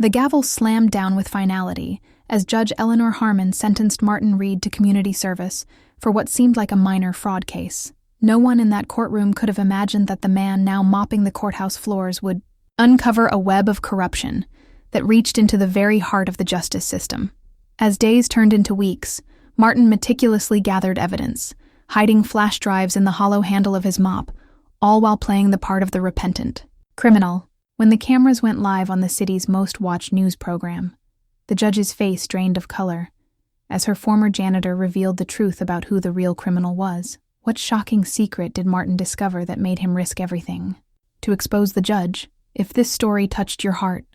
The gavel slammed down with finality as Judge Eleanor Harmon sentenced Martin Reed to community service for what seemed like a minor fraud case. No one in that courtroom could have imagined that the man now mopping the courthouse floors would uncover a web of corruption that reached into the very heart of the justice system. As days turned into weeks, Martin meticulously gathered evidence, hiding flash drives in the hollow handle of his mop, all while playing the part of the repentant criminal. When the cameras went live on the city's most-watched news program, the judge's face drained of color as her former janitor revealed the truth about who the real criminal was. What shocking secret did Martin discover that made him risk everything to expose the judge? If this story touched your heart,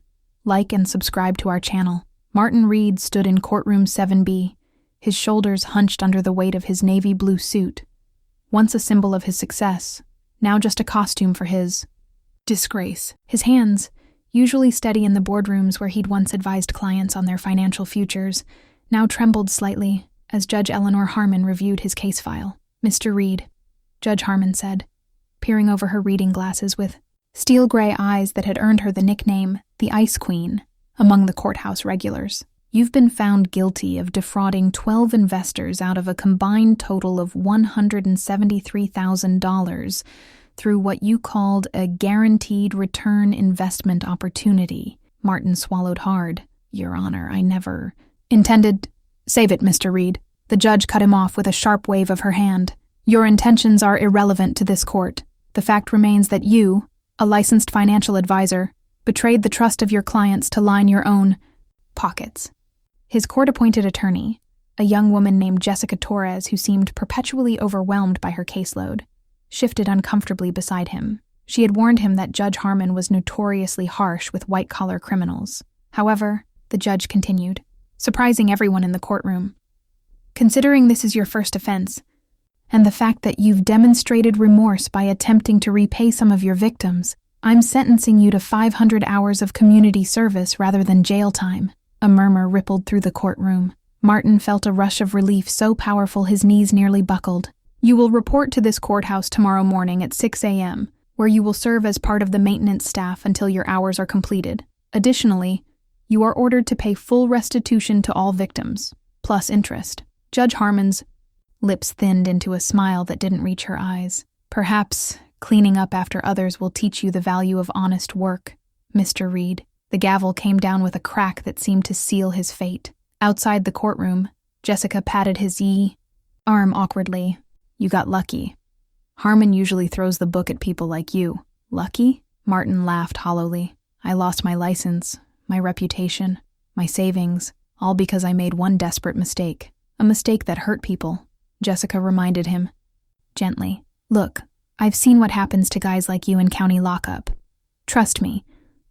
like and subscribe to our channel. Martin Reed stood in courtroom 7B, his shoulders hunched under the weight of his navy blue suit, once a symbol of his success, now just a costume for his disgrace. His hands, usually steady in the boardrooms where he'd once advised clients on their financial futures, now trembled slightly as Judge Eleanor Harmon reviewed his case file. "Mr. Reed," Judge Harmon said, peering over her reading glasses with steel gray eyes that had earned her the nickname the Ice Queen among the courthouse regulars. "You've been found guilty of defrauding 12 investors out of a combined total of $173,000 through what you called a guaranteed return investment opportunity." Martin swallowed hard. "Your Honor, I never intended—" "Save it, Mr. Reed." The judge cut him off with a sharp wave of her hand. "Your intentions are irrelevant to this court. The fact remains that you, a licensed financial advisor, betrayed the trust of your clients to line your own pockets." His court-appointed attorney, a young woman named Jessica Torres who seemed perpetually overwhelmed by her caseload, shifted uncomfortably beside him. She had warned him that Judge Harmon was notoriously harsh with white-collar criminals. However, the judge continued, surprising everyone in the courtroom. "Considering this is your first offense, and the fact that you've demonstrated remorse by attempting to repay some of your victims, I'm sentencing you to 500 hours of community service rather than jail time." A murmur rippled through the courtroom. Martin felt a rush of relief so powerful his knees nearly buckled. "You will report to this courthouse tomorrow morning at 6 a.m., where you will serve as part of the maintenance staff until your hours are completed. Additionally, you are ordered to pay full restitution to all victims, plus interest." Judge Harmon's lips thinned into a smile that didn't reach her eyes. "Perhaps cleaning up after others will teach you the value of honest work, Mr. Reed." The gavel came down with a crack that seemed to seal his fate. Outside the courtroom, Jessica patted his arm awkwardly. "You got lucky. Harmon usually throws the book at people like you." "Lucky?" Martin laughed hollowly. "I lost my license, my reputation, my savings, all because I made one desperate mistake. A mistake that hurt people." Jessica reminded him, gently. "Look, I've seen what happens to guys like you in county lockup. Trust me,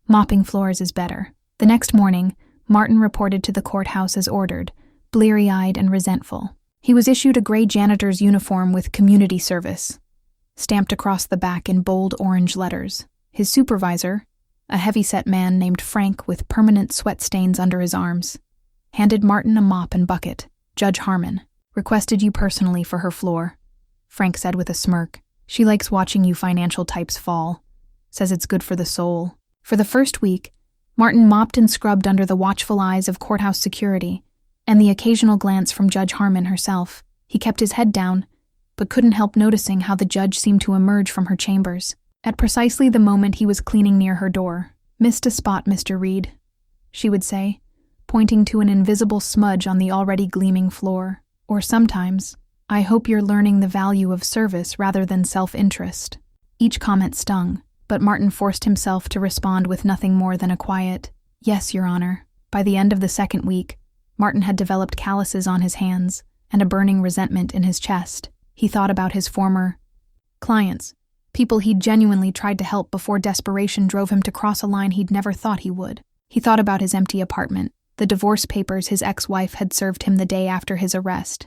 mopping floors is better." The next morning, Martin reported to the courthouse as ordered, bleary-eyed and resentful. He was issued a gray janitor's uniform with community service, stamped across the back in bold orange letters. His supervisor, a heavy-set man named Frank with permanent sweat stains under his arms, handed Martin a mop and bucket. "Judge Harmon requested you personally for her floor," Frank said with a smirk. "She likes watching you financial types fall. Says it's good for the soul." For the first week, Martin mopped and scrubbed under the watchful eyes of courthouse security and the occasional glance from Judge Harmon herself. He kept his head down, but couldn't help noticing how the judge seemed to emerge from her chambers at precisely the moment he was cleaning near her door. "Missed a spot, Mr. Reed," she would say, pointing to an invisible smudge on the already gleaming floor. Or sometimes, "I hope you're learning the value of service rather than self-interest." Each comment stung, but Martin forced himself to respond with nothing more than a quiet, "Yes, Your Honor." By the end of the second week, Martin had developed calluses on his hands and a burning resentment in his chest. He thought about his former clients, people he'd genuinely tried to help before desperation drove him to cross a line he'd never thought he would. He thought about his empty apartment, the divorce papers his ex-wife had served him the day after his arrest,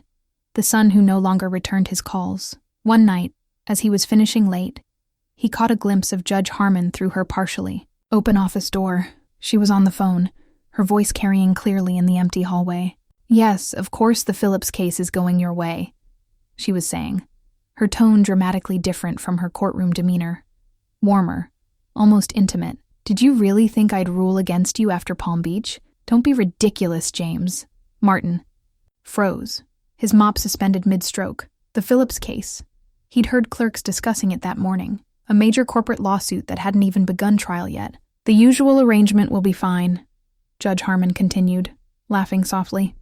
the son who no longer returned his calls. One night, as he was finishing late, he caught a glimpse of Judge Harmon through her partially open office door. She was on the phone, her voice carrying clearly in the empty hallway. "Yes, of course the Phillips case is going your way," she was saying, her tone dramatically different from her courtroom demeanor. Warmer, almost intimate. Did you really think I'd rule against you after Palm Beach? Don't be ridiculous, James. Martin froze, his mop suspended mid-stroke. The Phillips case. He'd heard clerks discussing it that morning. A major corporate lawsuit that hadn't even begun trial yet. The usual arrangement will be fine, Judge Harmon continued, laughing softly.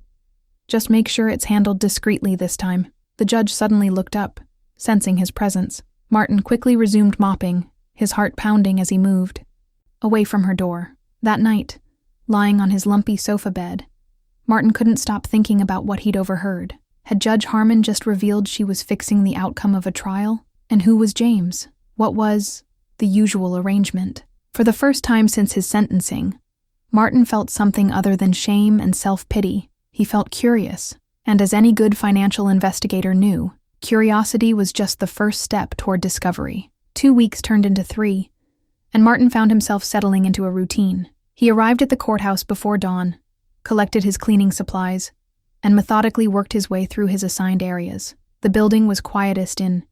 Just make sure it's handled discreetly this time. The judge suddenly looked up, sensing his presence. Martin quickly resumed mopping, his heart pounding as he moved. Away from her door. That night, lying on his lumpy sofa bed, Martin couldn't stop thinking about what he'd overheard. Had Judge Harmon just revealed she was fixing the outcome of a trial? And who was James? What was the usual arrangement? For the first time since his sentencing, Martin felt something other than shame and self-pity. He felt curious, and as any good financial investigator knew, curiosity was just the first step toward discovery. 2 weeks turned into 3, and Martin found himself settling into a routine. He arrived at the courthouse before dawn, collected his cleaning supplies, and methodically worked his way through his assigned areas. The building was quietest in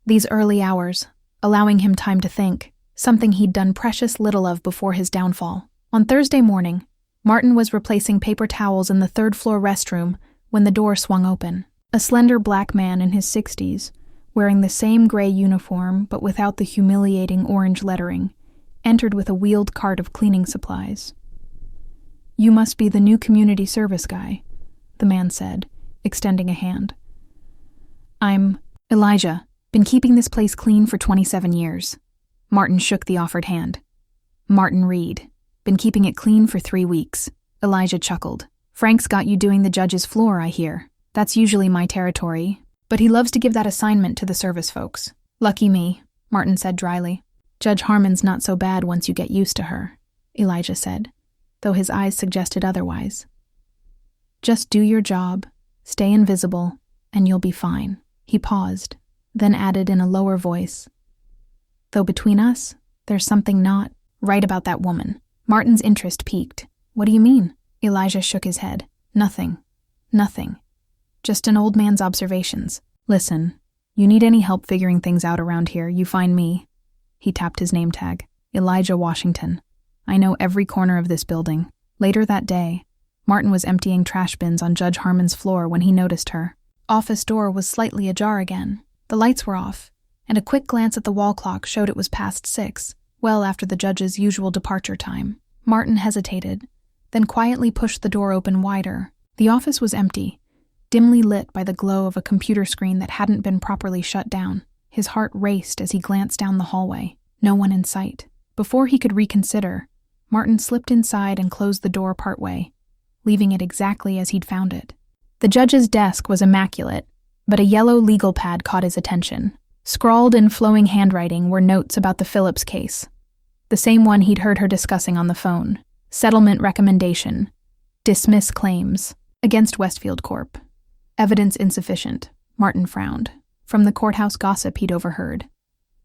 these early hours, allowing him time to think, something he'd done precious little of before his downfall. On Thursday morning, Martin was replacing paper towels in the third-floor restroom when the door swung open. A slender black man in his 60s, wearing the same gray uniform but without the humiliating orange lettering, entered with a wheeled cart of cleaning supplies. "You must be the new community service guy," the man said, extending a hand. "I'm Elijah. Been keeping this place clean for 27 years. Martin shook the offered hand. "Martin Reed. Been keeping it clean for 3 weeks. Elijah chuckled. "Frank's got you doing the judge's floor, I hear. That's usually my territory, but he loves to give that assignment to the service folks." "Lucky me," Martin said dryly. "Judge Harmon's not so bad once you get used to her," Elijah said, though his eyes suggested otherwise. "Just do your job, stay invisible, and you'll be fine." He paused, then added in a lower voice, "Though between us, there's something not right about that woman." Martin's interest piqued. "What do you mean?" Elijah shook his head. Nothing. Just an old man's observations. "Listen, you need any help figuring things out around here, you find me." He tapped his name tag. "Elijah Washington. I know every corner of this building." Later that day, Martin was emptying trash bins on Judge Harmon's floor when he noticed her. Office door was slightly ajar again. The lights were off, and a quick glance at the wall clock showed it was past 6, well after the judge's usual departure time. Martin hesitated, then quietly pushed the door open wider. The office was empty, dimly lit by the glow of a computer screen that hadn't been properly shut down. His heart raced as he glanced down the hallway. No one in sight. Before he could reconsider, Martin slipped inside and closed the door partway, leaving it exactly as he'd found it. The judge's desk was immaculate, but a yellow legal pad caught his attention. Scrawled in flowing handwriting were notes about the Phillips case, the same one he'd heard her discussing on the phone. Settlement recommendation. Dismiss claims against Westfield Corp. Evidence insufficient. Martin frowned. From the courthouse gossip he'd overheard,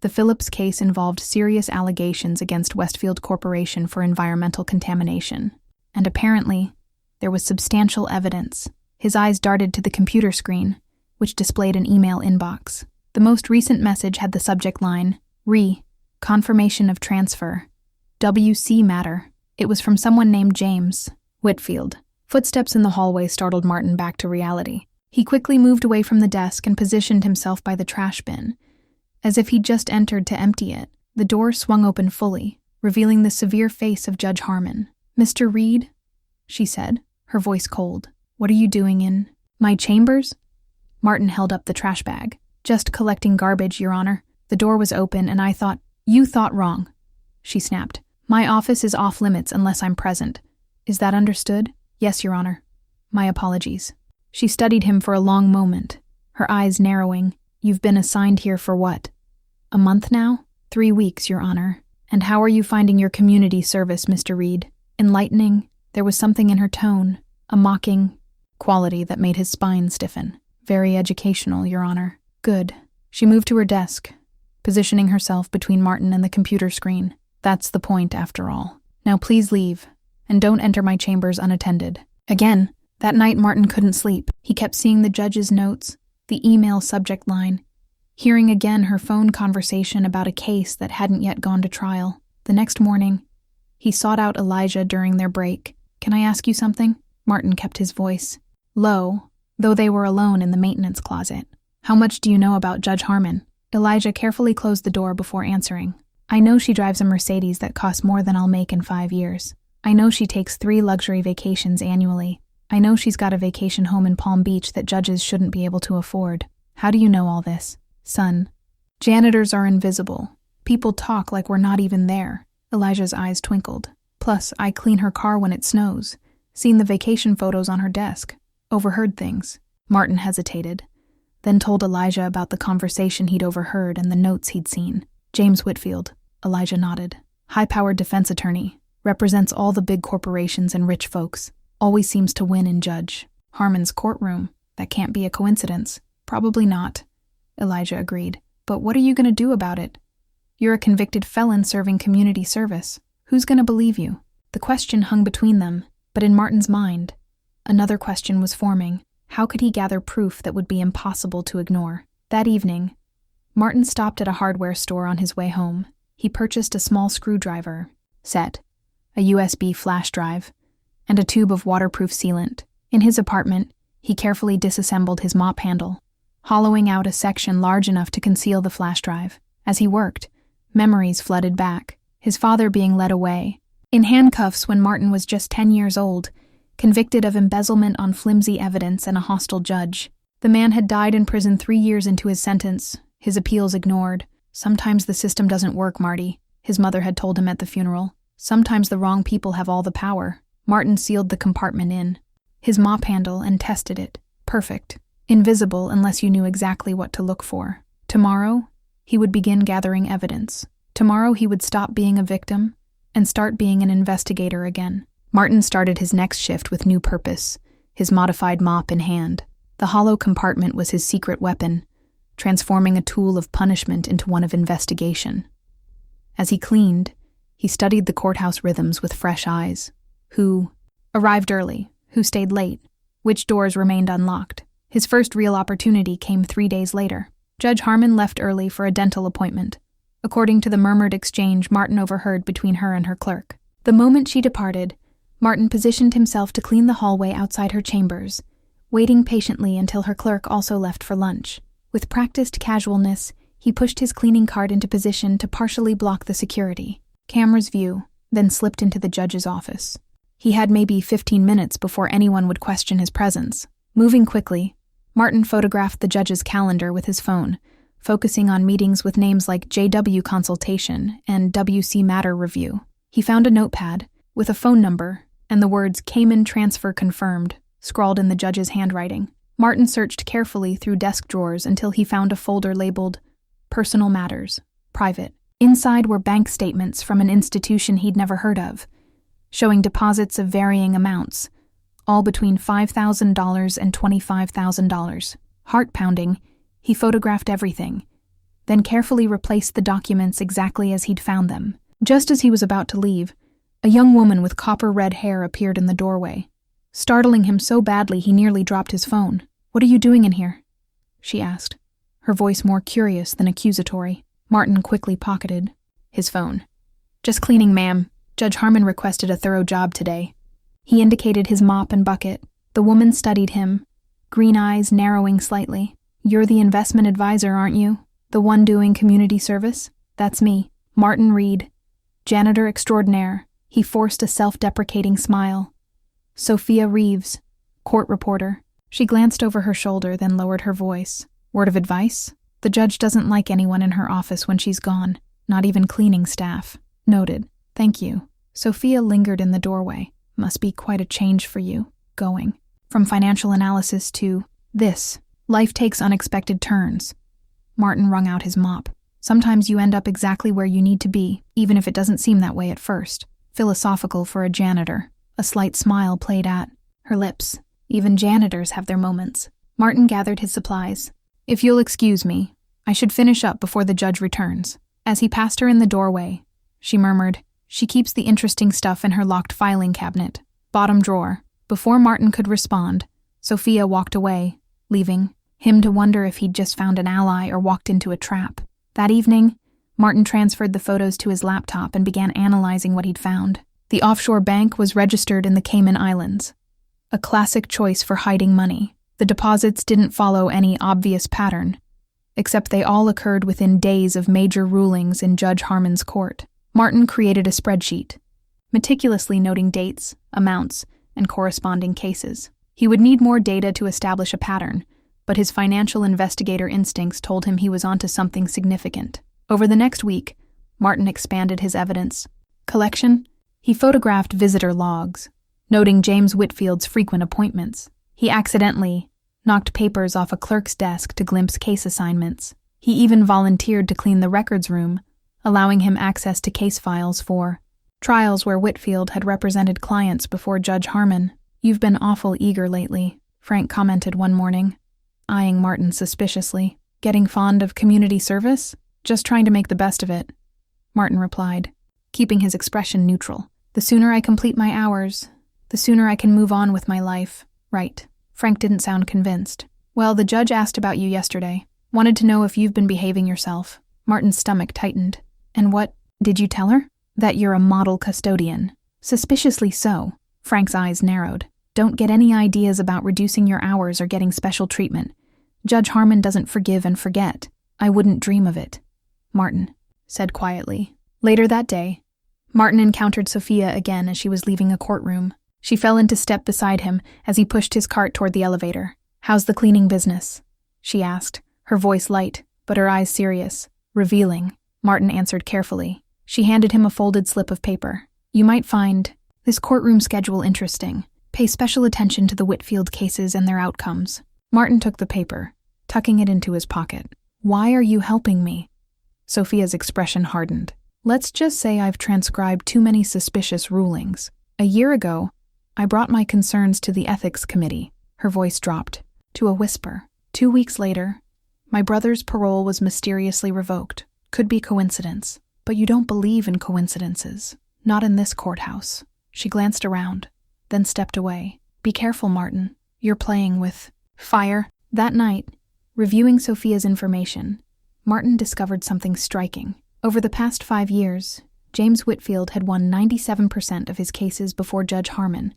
the Phillips case involved serious allegations against Westfield Corporation for environmental contamination, and apparently, there was substantial evidence. His eyes darted to the computer screen, which displayed an email inbox. The most recent message had the subject line, confirmation of transfer, WC matter. It was from someone named James Whitfield. Footsteps in the hallway startled Martin back to reality. He quickly moved away from the desk and positioned himself by the trash bin, as if he'd just entered to empty it. The door swung open fully, revealing the severe face of Judge Harmon. "Mr. Reed?" she said, her voice cold. "What are you doing in my chambers?" Martin held up the trash bag. "Just collecting garbage, Your Honor. The door was open and I thought—" "You thought wrong," she snapped. "My office is off limits unless I'm present. Is that understood?" "Yes, Your Honor. My apologies." She studied him for a long moment, her eyes narrowing. "You've been assigned here for what? A month now?" 3 weeks, Your Honor. "And how are you finding your community service, Mr. Reed?" Enlightening, there was something in her tone, a mocking quality that made his spine stiffen. "Very educational, Your Honor." "Good." She moved to her desk, positioning herself between Martin and the computer screen. "That's the point, after all. Now please leave, and don't enter my chambers unattended." Again, that night Martin couldn't sleep. He kept seeing the judge's notes, the email subject line, hearing again her phone conversation about a case that hadn't yet gone to trial. The next morning, He sought out Elijah during their break. "Can I ask you something?" Martin kept his voice low, though they were alone in the maintenance closet. "How much do you know about Judge Harmon?" Elijah carefully closed the door before answering. "I know she drives a Mercedes that costs more than I'll make in 5 years. I know she takes 3 luxury vacations annually. I know she's got a vacation home in Palm Beach that judges shouldn't be able to afford. How do you know all this?" "Son, janitors are invisible. People talk like we're not even there." Elijah's eyes twinkled. "Plus, I clean her car when it snows. Seen the vacation photos on her desk. Overheard things." Martin hesitated, then told Elijah about the conversation he'd overheard and the notes he'd seen. "James Whitfield," Elijah nodded. "High-powered defense attorney. Represents all the big corporations and rich folks. Always seems to win in Judge Harmon's courtroom. That can't be a coincidence." "Probably not," Elijah agreed. "But what are you going to do about it? You're a convicted felon serving community service. Who's going to believe you?" The question hung between them, but in Martin's mind, another question was forming. How could he gather proof that would be impossible to ignore? That evening, Martin stopped at a hardware store on his way home. He purchased a small screwdriver set, a USB flash drive, and a tube of waterproof sealant. In his apartment, he carefully disassembled his mop handle, hollowing out a section large enough to conceal the flash drive. As he worked, memories flooded back, his father being led away, in handcuffs when Martin was just 10 years old, convicted of embezzlement on flimsy evidence and a hostile judge. The man had died in prison 3 years into his sentence, his appeals ignored. "Sometimes the system doesn't work, Marty," his mother had told him at the funeral. "Sometimes the wrong people have all the power." Martin sealed the compartment in, his mop handle, and tested it. Perfect. Invisible unless you knew exactly what to look for. Tomorrow, he would begin gathering evidence. Tomorrow he would stop being a victim and start being an investigator again. Martin started his next shift with new purpose, his modified mop in hand. The hollow compartment was his secret weapon, transforming a tool of punishment into one of investigation. As he cleaned, he studied the courthouse rhythms with fresh eyes. Who arrived early? Who stayed late? Which doors remained unlocked? His first real opportunity came 3 days later. Judge Harmon left early for a dental appointment, according to the murmured exchange Martin overheard between her and her clerk. The moment she departed, Martin positioned himself to clean the hallway outside her chambers, waiting patiently until her clerk also left for lunch. With practiced casualness, he pushed his cleaning cart into position to partially block the security camera's view, then slipped into the judge's office. He had maybe 15 minutes before anyone would question his presence. Moving quickly, Martin photographed the judge's calendar with his phone, focusing on meetings with names like JW Consultation and WC Matter Review. He found a notepad with a phone number and the words "Cayman Transfer Confirmed" scrawled in the judge's handwriting. Martin searched carefully through desk drawers until he found a folder labeled Personal Matters, Private. Inside were bank statements from an institution he'd never heard of, showing deposits of varying amounts, all between $5,000 and $25,000. Heart-pounding, he photographed everything, then carefully replaced the documents exactly as he'd found them. Just as he was about to leave, a young woman with copper-red hair appeared in the doorway, startling him so badly he nearly dropped his phone. "What are you doing in here?" she asked, her voice more curious than accusatory. Martin quickly pocketed his phone. "Just cleaning, ma'am. Judge Harmon requested a thorough job today." He indicated his mop and bucket. The woman studied him, green eyes narrowing slightly. "You're the investment advisor, aren't you? The one doing community service?" "That's me. Martin Reed, janitor extraordinaire." He forced a self-deprecating smile. "Sophia Reeves, court reporter." She glanced over her shoulder, then lowered her voice. "Word of advice? The judge doesn't like anyone in her office when she's gone, not even cleaning staff." "Noted. Thank you." Sophia lingered in the doorway. "Must be quite a change for you, going from financial analysis to this. Life takes unexpected turns." Martin wrung out his mop. "Sometimes you end up exactly where you need to be, even if it doesn't seem that way at first." Philosophical for a janitor. A slight smile played at her lips. Even janitors have their moments. Martin gathered his supplies. "If you'll excuse me, I should finish up before the judge returns." As he passed her in the doorway, she murmured, "She keeps the interesting stuff in her locked filing cabinet, bottom drawer." Before Martin could respond, Sophia walked away, leaving him to wonder if he'd just found an ally or walked into a trap. That evening, Martin transferred the photos to his laptop and began analyzing what he'd found. The offshore bank was registered in the Cayman Islands, a classic choice for hiding money. The deposits didn't follow any obvious pattern, except they all occurred within days of major rulings in Judge Harmon's court. Martin created a spreadsheet, meticulously noting dates, amounts, and corresponding cases. He would need more data to establish a pattern, but his financial investigator instincts told him he was onto something significant. Over the next week, Martin expanded his evidence collection. He photographed visitor logs, noting James Whitfield's frequent appointments. He accidentally knocked papers off a clerk's desk to glimpse case assignments. He even volunteered to clean the records room, allowing him access to case files for trials where Whitfield had represented clients before Judge Harmon. "You've been awful eager lately," Frank commented one morning, eyeing Martin suspiciously. "Getting fond of community service? Just trying to make the best of it," Martin replied, keeping his expression neutral. "The sooner I complete my hours, the sooner I can move on with my life." "Right." Frank didn't sound convinced. "Well, the judge asked about you yesterday. Wanted to know if you've been behaving yourself." Martin's stomach tightened. "And what did you tell her?" "That you're a model custodian." "Suspiciously so." Frank's eyes narrowed. "Don't get any ideas about reducing your hours or getting special treatment. Judge Harmon doesn't forgive and forget. I wouldn't dream of it," Martin said quietly. Later that day, Martin encountered Sophia again as she was leaving a courtroom. She fell into step beside him as he pushed his cart toward the elevator. "How's the cleaning business?" she asked, her voice light, but her eyes serious. "Revealing," Martin answered carefully. She handed him a folded slip of paper. "You might find this courtroom schedule interesting. Pay special attention to the Whitfield cases and their outcomes." Martin took the paper, tucking it into his pocket. "Why are you helping me?" Sophia's expression hardened. "Let's just say I've transcribed too many suspicious rulings. A year ago, I brought my concerns to the ethics committee." Her voice dropped to a whisper. 2 weeks later, my brother's parole was mysteriously revoked. Could be coincidence. But you don't believe in coincidences. Not in this courthouse. She glanced around, then stepped away. "Be careful, Martin. You're playing with fire." That night, reviewing Sophia's information, Martin discovered something striking. Over the past 5 years, James Whitfield had won 97% of his cases before Judge Harmon,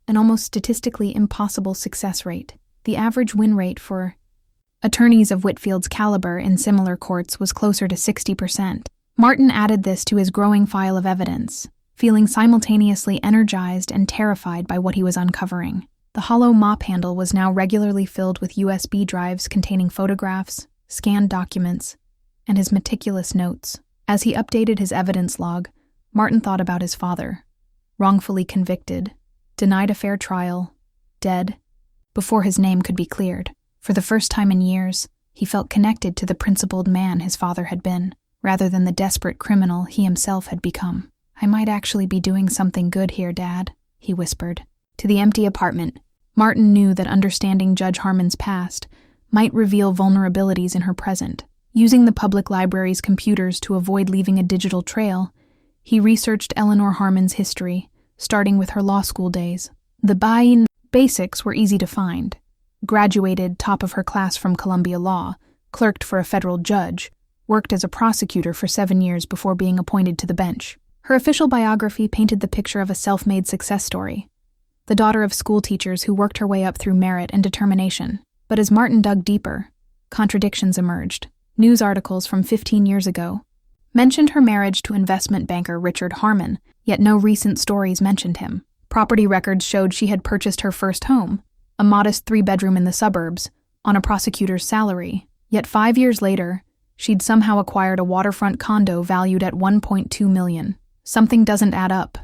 an almost statistically impossible success rate. The average win rate for attorneys of Whitfield's caliber in similar courts was closer to 60%. Martin added this to his growing file of evidence, feeling simultaneously energized and terrified by what he was uncovering. The hollow mop handle was now regularly filled with USB drives containing photographs, scanned documents, and his meticulous notes. As he updated his evidence log, Martin thought about his father. Wrongfully convicted, denied a fair trial, dead, before his name could be cleared. For the first time in years, he felt connected to the principled man his father had been, rather than the desperate criminal he himself had become. "I might actually be doing something good here, Dad," he whispered. To the empty apartment, Martin knew that understanding Judge Harmon's past might reveal vulnerabilities in her present. Using the public library's computers to avoid leaving a digital trail, he researched Eleanor Harmon's history, starting with her law school days. The basics were easy to find. Graduated top of her class from Columbia Law, clerked for a federal judge, worked as a prosecutor for 7 years before being appointed to the bench. Her official biography painted the picture of a self-made success story, the daughter of school teachers who worked her way up through merit and determination. But as Martin dug deeper, contradictions emerged. News articles from 15 years ago mentioned her marriage to investment banker Richard Harmon, yet no recent stories mentioned him. Property records showed she had purchased her first home, a modest 3-bedroom in the suburbs, on a prosecutor's salary. Yet 5 years later, she'd somehow acquired a waterfront condo valued at $1.2 million. "Something doesn't add up,"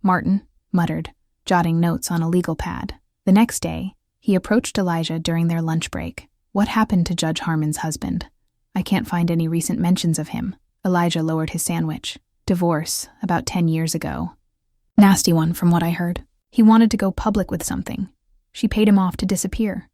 Martin muttered, jotting notes on a legal pad. The next day, he approached Elijah during their lunch break. "What happened to Judge Harmon's husband? I can't find any recent mentions of him." Elijah lowered his sandwich. "Divorce, about 10 years ago. Nasty one, from what I heard. He wanted to go public with something. She paid him off to disappear.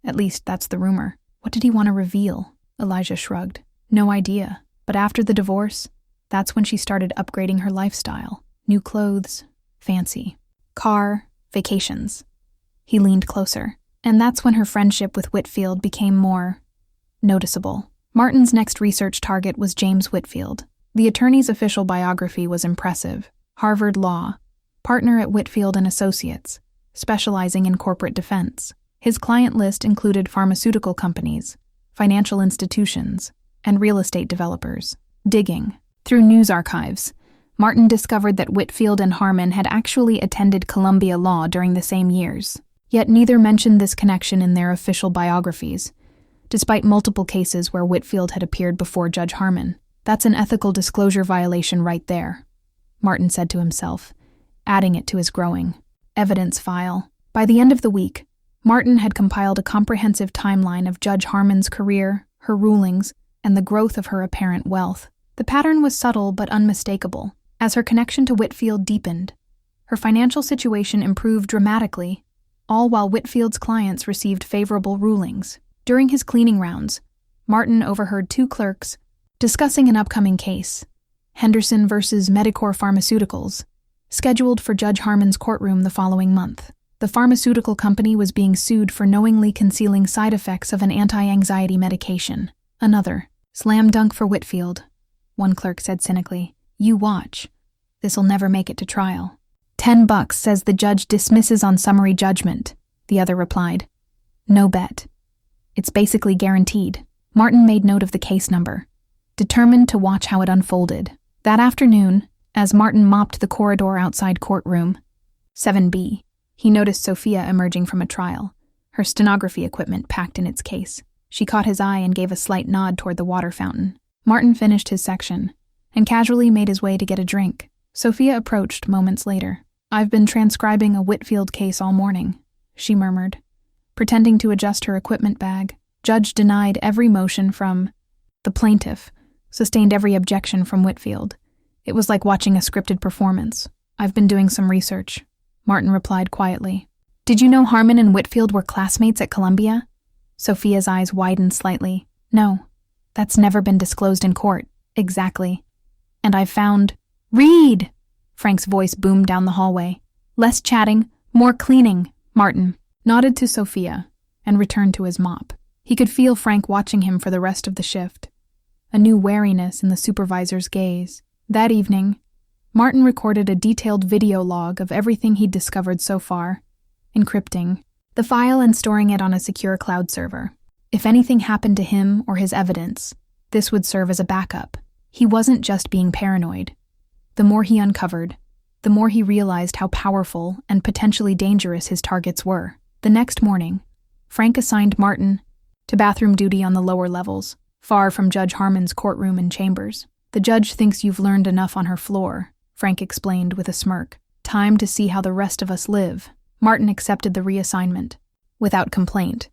At least, that's the rumor." "What did he want to reveal?" Elijah shrugged. "No idea. But after the divorce, that's when she started upgrading her lifestyle. New clothes, fancy. Car, vacations." He leaned closer. "And that's when her friendship with Whitfield became more noticeable." Martin's next research target was James Whitfield. The attorney's official biography was impressive. Harvard Law, partner at Whitfield and Associates, specializing in corporate defense. His client list included pharmaceutical companies, financial institutions, and real estate developers. Digging through news archives, Martin discovered that Whitfield and Harmon had actually attended Columbia Law during the same years, yet neither mentioned this connection in their official biographies, despite multiple cases where Whitfield had appeared before Judge Harmon. That's an ethical disclosure violation right there, Martin said to himself, adding it to his growing evidence file. By the end of the week, Martin had compiled a comprehensive timeline of Judge Harmon's career, her rulings, and the growth of her apparent wealth. The pattern was subtle but unmistakable. As her connection to Whitfield deepened, her financial situation improved dramatically, all while Whitfield's clients received favorable rulings. During his cleaning rounds, Martin overheard two clerks discussing an upcoming case, Henderson versus Medicor Pharmaceuticals, scheduled for Judge Harmon's courtroom the following month. The pharmaceutical company was being sued for knowingly concealing side effects of an anti-anxiety medication. Another slam dunk for Whitfield, one clerk said cynically. You watch. This'll never make it to trial. $10 says the judge dismisses on summary judgment, the other replied. No bet. It's basically guaranteed. Martin made note of the case number, determined to watch how it unfolded. That afternoon, as Martin mopped the corridor outside courtroom 7B, he noticed Sophia emerging from a trial, her stenography equipment packed in its case. She caught his eye and gave a slight nod toward the water fountain. Martin finished his section and casually made his way to get a drink. Sophia approached moments later. I've been transcribing a Whitfield case all morning, she murmured, pretending to adjust her equipment bag. Judge denied every motion from the plaintiff, sustained every objection from Whitfield. It was like watching a scripted performance. I've been doing some research, Martin replied quietly. Did you know Harmon and Whitfield were classmates at Columbia? Sophia's eyes widened slightly. No, that's never been disclosed in court. Exactly. And I've found... Read! Frank's voice boomed down the hallway. Less chatting, more cleaning, Martin nodded to Sophia and returned to his mop. He could feel Frank watching him for the rest of the shift, a new wariness in the supervisor's gaze. That evening, Martin recorded a detailed video log of everything he'd discovered so far, encrypting the file and storing it on a secure cloud server. If anything happened to him or his evidence, this would serve as a backup. He wasn't just being paranoid. The more he uncovered, the more he realized how powerful and potentially dangerous his targets were. The next morning, Frank assigned Martin to bathroom duty on the lower levels, far from Judge Harmon's courtroom and chambers. The judge thinks you've learned enough on her floor, Frank explained with a smirk. Time to see how the rest of us live. Martin accepted the reassignment, without complaint,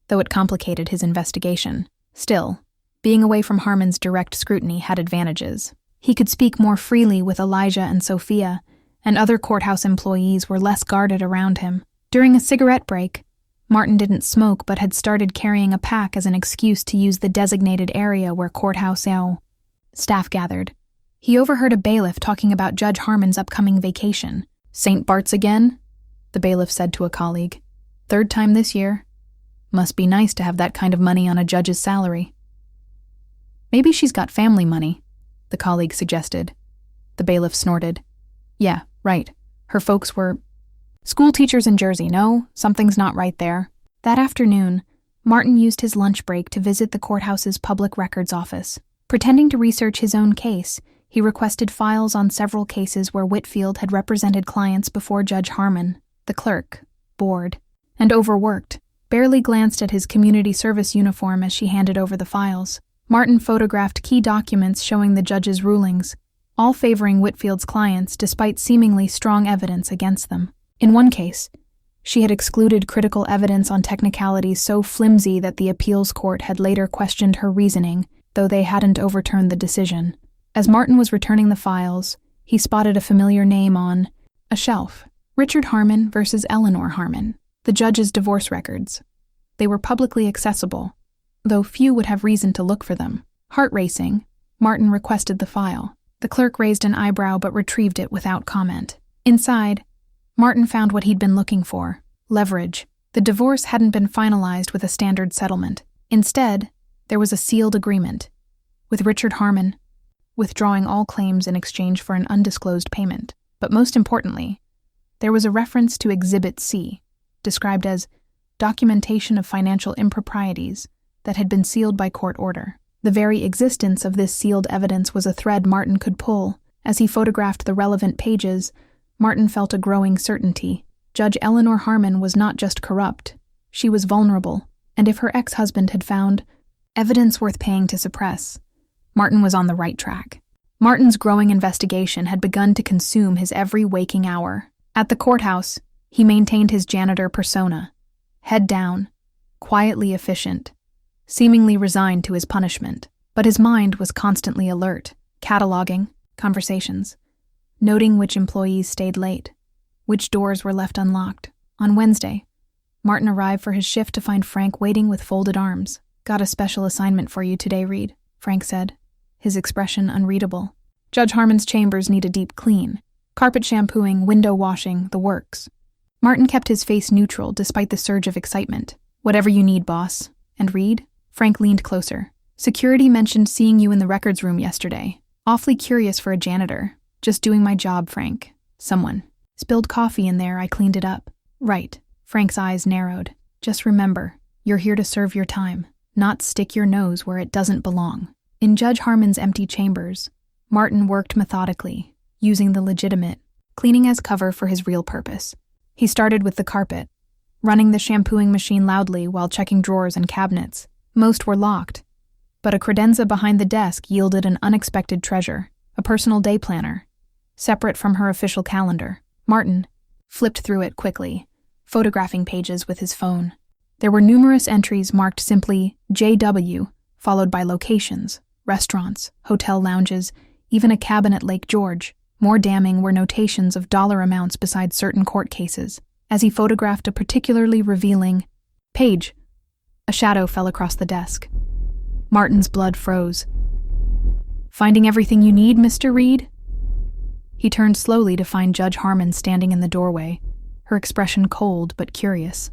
though it complicated his investigation. Still, being away from Harmon's direct scrutiny had advantages. He could speak more freely with Elijah and Sophia, and other courthouse employees were less guarded around him. During a cigarette break, Martin didn't smoke but had started carrying a pack as an excuse to use the designated area where courthouse staff gathered. He overheard a bailiff talking about Judge Harmon's upcoming vacation. St. Bart's again? The bailiff said to a colleague. Third time this year. Must be nice to have that kind of money on a judge's salary. Maybe she's got family money, the colleague suggested. The bailiff snorted. Yeah, right. Her folks were school teachers in Jersey. No, something's not right there. That afternoon, Martin used his lunch break to visit the courthouse's public records office. Pretending to research his own case, he requested files on several cases where Whitfield had represented clients before Judge Harmon. The clerk, bored and overworked, barely glanced at his community service uniform as she handed over the files. Martin photographed key documents showing the judge's rulings, all favoring Whitfield's clients despite seemingly strong evidence against them. In one case, she had excluded critical evidence on technicalities so flimsy that the appeals court had later questioned her reasoning, though they hadn't overturned the decision. As Martin was returning the files, he spotted a familiar name on a shelf. Richard Harmon versus Eleanor Harmon, the judge's divorce records. They were publicly accessible, though few would have reason to look for them. Heart-racing, Martin requested the file. The clerk raised an eyebrow but retrieved it without comment. Inside, Martin found what he'd been looking for: leverage. The divorce hadn't been finalized with a standard settlement. Instead, there was a sealed agreement, with Richard Harmon withdrawing all claims in exchange for an undisclosed payment. But most importantly, There was a reference to Exhibit C, described as documentation of financial improprieties that had been sealed by court order. The very existence of this sealed evidence was a thread Martin could pull. As he photographed the relevant pages, Martin felt a growing certainty. Judge Eleanor Harmon was not just corrupt, she was vulnerable, and if her ex-husband had found evidence worth paying to suppress, Martin was on the right track. Martin's growing investigation had begun to consume his every waking hour. At the courthouse, he maintained his janitor persona, head down, quietly efficient, seemingly resigned to his punishment. But his mind was constantly alert, cataloging conversations, noting which employees stayed late, which doors were left unlocked. On Wednesday, Martin arrived for his shift to find Frank waiting with folded arms. "Got a special assignment for you today, Reed," Frank said, his expression unreadable. "Judge Harmon's chambers need a deep clean. Carpet shampooing, window washing, the works." Martin kept his face neutral despite the surge of excitement. "Whatever you need, boss." "And Reed?" Frank leaned closer. "Security mentioned seeing you in the records room yesterday. Awfully curious for a janitor. Just doing my job, Frank. Someone spilled coffee in there, I cleaned it up." "Right." Frank's eyes narrowed. "Just remember, you're here to serve your time, not stick your nose where it doesn't belong." In Judge Harmon's empty chambers, Martin worked methodically, using the legitimate cleaning as cover for his real purpose. He started with the carpet, running the shampooing machine loudly while checking drawers and cabinets. Most were locked, but a credenza behind the desk yielded an unexpected treasure, a personal day planner, separate from her official calendar. Martin flipped through it quickly, photographing pages with his phone. There were numerous entries marked simply JW, followed by locations, restaurants, hotel lounges, even a cabin at Lake George. More damning were notations of dollar amounts beside certain court cases. As he photographed a particularly revealing page, a shadow fell across the desk. Martin's blood froze. "Finding everything you need, Mr. Reed?" He turned slowly to find Judge Harmon standing in the doorway, her expression cold but curious.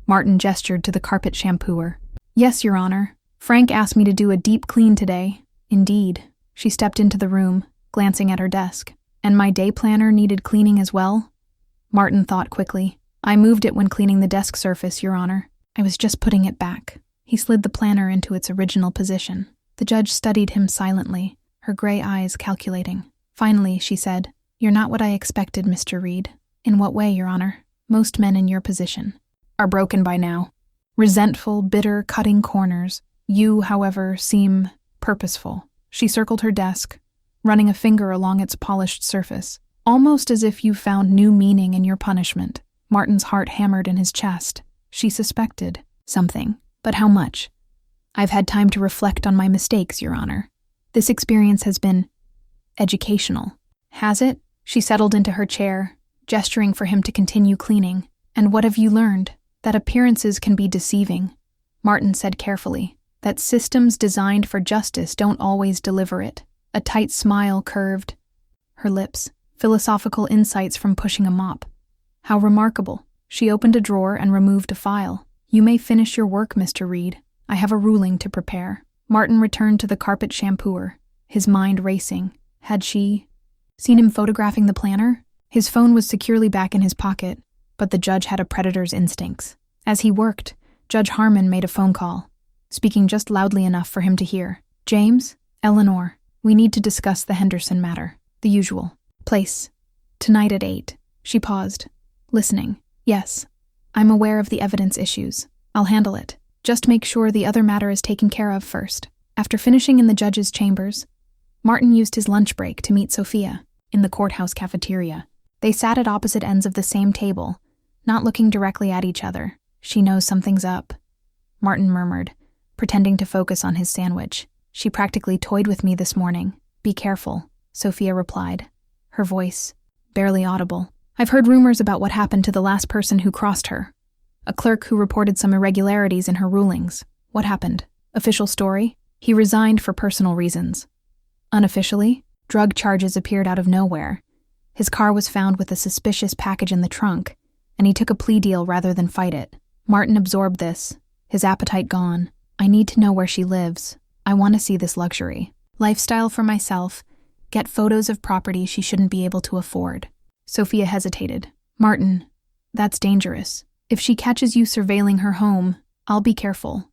Martin gestured to the carpet shampooer. "Yes, Your Honor. Frank asked me to do a deep clean today." "Indeed." She stepped into the room, glancing at her desk. "And my day planner needed cleaning as well?" Martin thought quickly. "I moved it when cleaning the desk surface, Your Honor. I was just putting it back." He slid the planner into its original position. The judge studied him silently, her gray eyes calculating. Finally, she said, "You're not what I expected, Mr. Reed." "In what way, Your Honor?" "Most men in your position are broken by now. Resentful, bitter, cutting corners. You, however, seem purposeful." She circled her desk, running a finger along its polished surface. "Almost as if you found new meaning in your punishment." Martin's heart hammered in his chest. She suspected something, but how much? "I've had time to reflect on my mistakes, Your Honor. This experience has been educational." "Has it?" She settled into her chair, gesturing for him to continue cleaning. "And what have you learned?" "That appearances can be deceiving," Martin said carefully. "That systems designed for justice don't always deliver it." A tight smile curved her lips, philosophical insights from pushing a mop. "How remarkable." She opened a drawer and removed a file. "You may finish your work, Mr. Reed. I have a ruling to prepare." Martin returned to the carpet shampooer, his mind racing. Had she seen him photographing the planner? His phone was securely back in his pocket, but the judge had a predator's instincts. As he worked, Judge Harmon made a phone call, speaking just loudly enough for him to hear. "James? Eleanor, we need to discuss the Henderson matter. The usual place. Tonight at 8. She paused, listening. "Yes, I'm aware of the evidence issues. I'll handle it. Just make sure the other matter is taken care of first." After finishing in the judge's chambers, Martin used his lunch break to meet Sophia in the courthouse cafeteria. They sat at opposite ends of the same table, not looking directly at each other. "She knows something's up," Martin murmured, pretending to focus on his sandwich. "She practically toyed with me this morning." "Be careful," Sophia replied, her voice barely audible. "I've heard rumors about what happened to the last person who crossed her. A clerk who reported some irregularities in her rulings. What happened? Official story? He resigned for personal reasons. Unofficially, drug charges appeared out of nowhere. His car was found with a suspicious package in the trunk, and he took a plea deal rather than fight it." Martin absorbed this, his appetite gone. "I need to know where she lives. I want to see this luxury lifestyle for myself, get photos of property she shouldn't be able to afford." Sophia hesitated. Martin, that's dangerous. If she catches you surveilling her home, I'll be careful.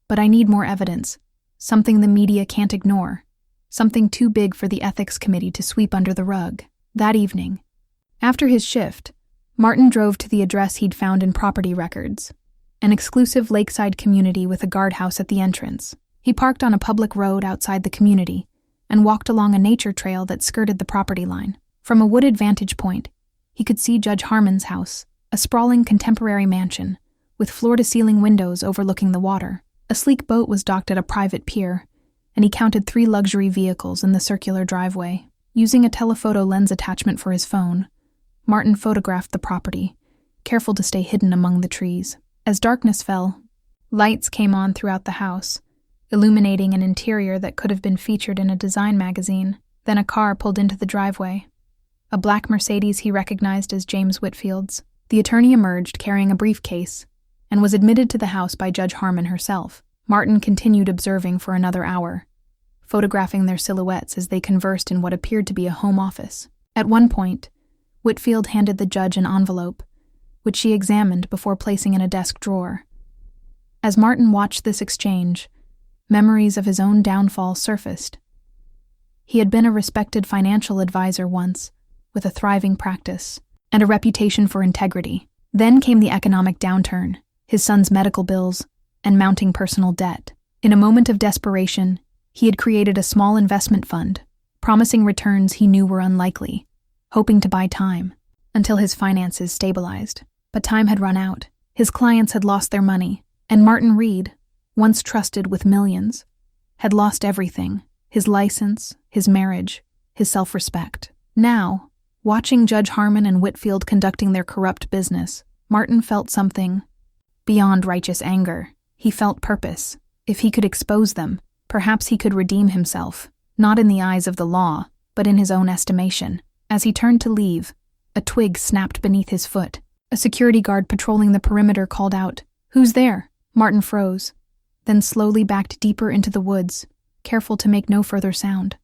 But I need more evidence. Something the media can't ignore. Something too big for the ethics committee to sweep under the rug. That evening, after his shift, Martin drove to the address he'd found in property records, an exclusive lakeside community with a guardhouse at the entrance. He parked on a public road outside the community and walked along a nature trail that skirted the property line. From a wooded vantage point, he could see Judge Harmon's house, a sprawling contemporary mansion with floor-to-ceiling windows overlooking the water. A sleek boat was docked at a private pier, and he counted 3 luxury vehicles in the circular driveway. Using a telephoto lens attachment for his phone, Martin photographed the property, careful to stay hidden among the trees. As darkness fell, lights came on throughout the house, illuminating an interior that could have been featured in a design magazine. Then a car pulled into the driveway, a black Mercedes he recognized as James Whitfield's. The attorney emerged carrying a briefcase and was admitted to the house by Judge Harmon herself. Martin continued observing for another hour, photographing their silhouettes as they conversed in what appeared to be a home office. At one point, Whitfield handed the judge an envelope, which she examined before placing in a desk drawer. As Martin watched this exchange, memories of his own downfall surfaced. He had been a respected financial advisor once, with a thriving practice and a reputation for integrity. Then came the economic downturn, his son's medical bills, and mounting personal debt. In a moment of desperation, he had created a small investment fund, promising returns he knew were unlikely, hoping to buy time until his finances stabilized. But time had run out. His clients had lost their money, and Martin Reed, once trusted with millions, had lost everything: his license, his marriage, his self-respect. Now, watching Judge Harmon and Whitfield conducting their corrupt business, Martin felt something beyond righteous anger. He felt purpose. If he could expose them, perhaps he could redeem himself, not in the eyes of the law, but in his own estimation. As he turned to leave, a twig snapped beneath his foot. A security guard patrolling the perimeter called out, "Who's there?" Martin froze, then slowly backed deeper into the woods, careful to make no further sound.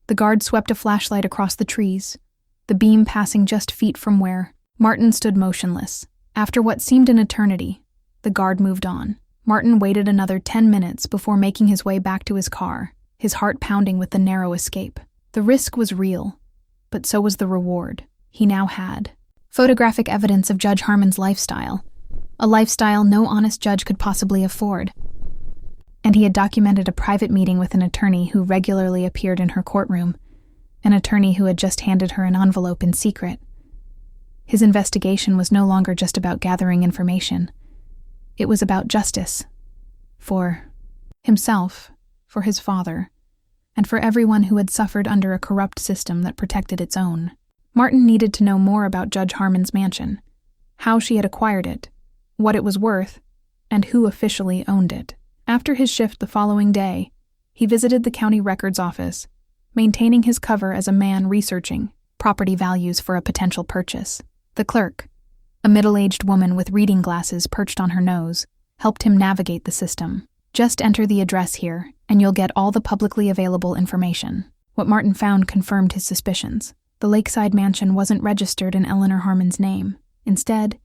The guard swept a flashlight across the trees, the beam passing just feet from where Martin stood motionless. After what seemed an eternity, the guard moved on. Martin waited another 10 minutes before making his way back to his car, his heart pounding with the narrow escape. The risk was real, but so was the reward. He now had photographic evidence of Judge Harmon's lifestyle, a lifestyle no honest judge could possibly afford. And he had documented a private meeting with an attorney who regularly appeared in her courtroom, an attorney who had just handed her an envelope in secret. His investigation was no longer just about gathering information. It was about justice. For himself, for his father, and for everyone who had suffered under a corrupt system that protected its own. Martin needed to know more about Judge Harmon's mansion, how she had acquired it, what it was worth, and who officially owned it. After his shift the following day, he visited the county records office, maintaining his cover as a man researching property values for a potential purchase. The clerk, a middle-aged woman with reading glasses perched on her nose, helped him navigate the system. Just enter the address here, and you'll get all the publicly available information. What Martin found confirmed his suspicions. The lakeside mansion wasn't registered in Eleanor Harmon's name. Instead,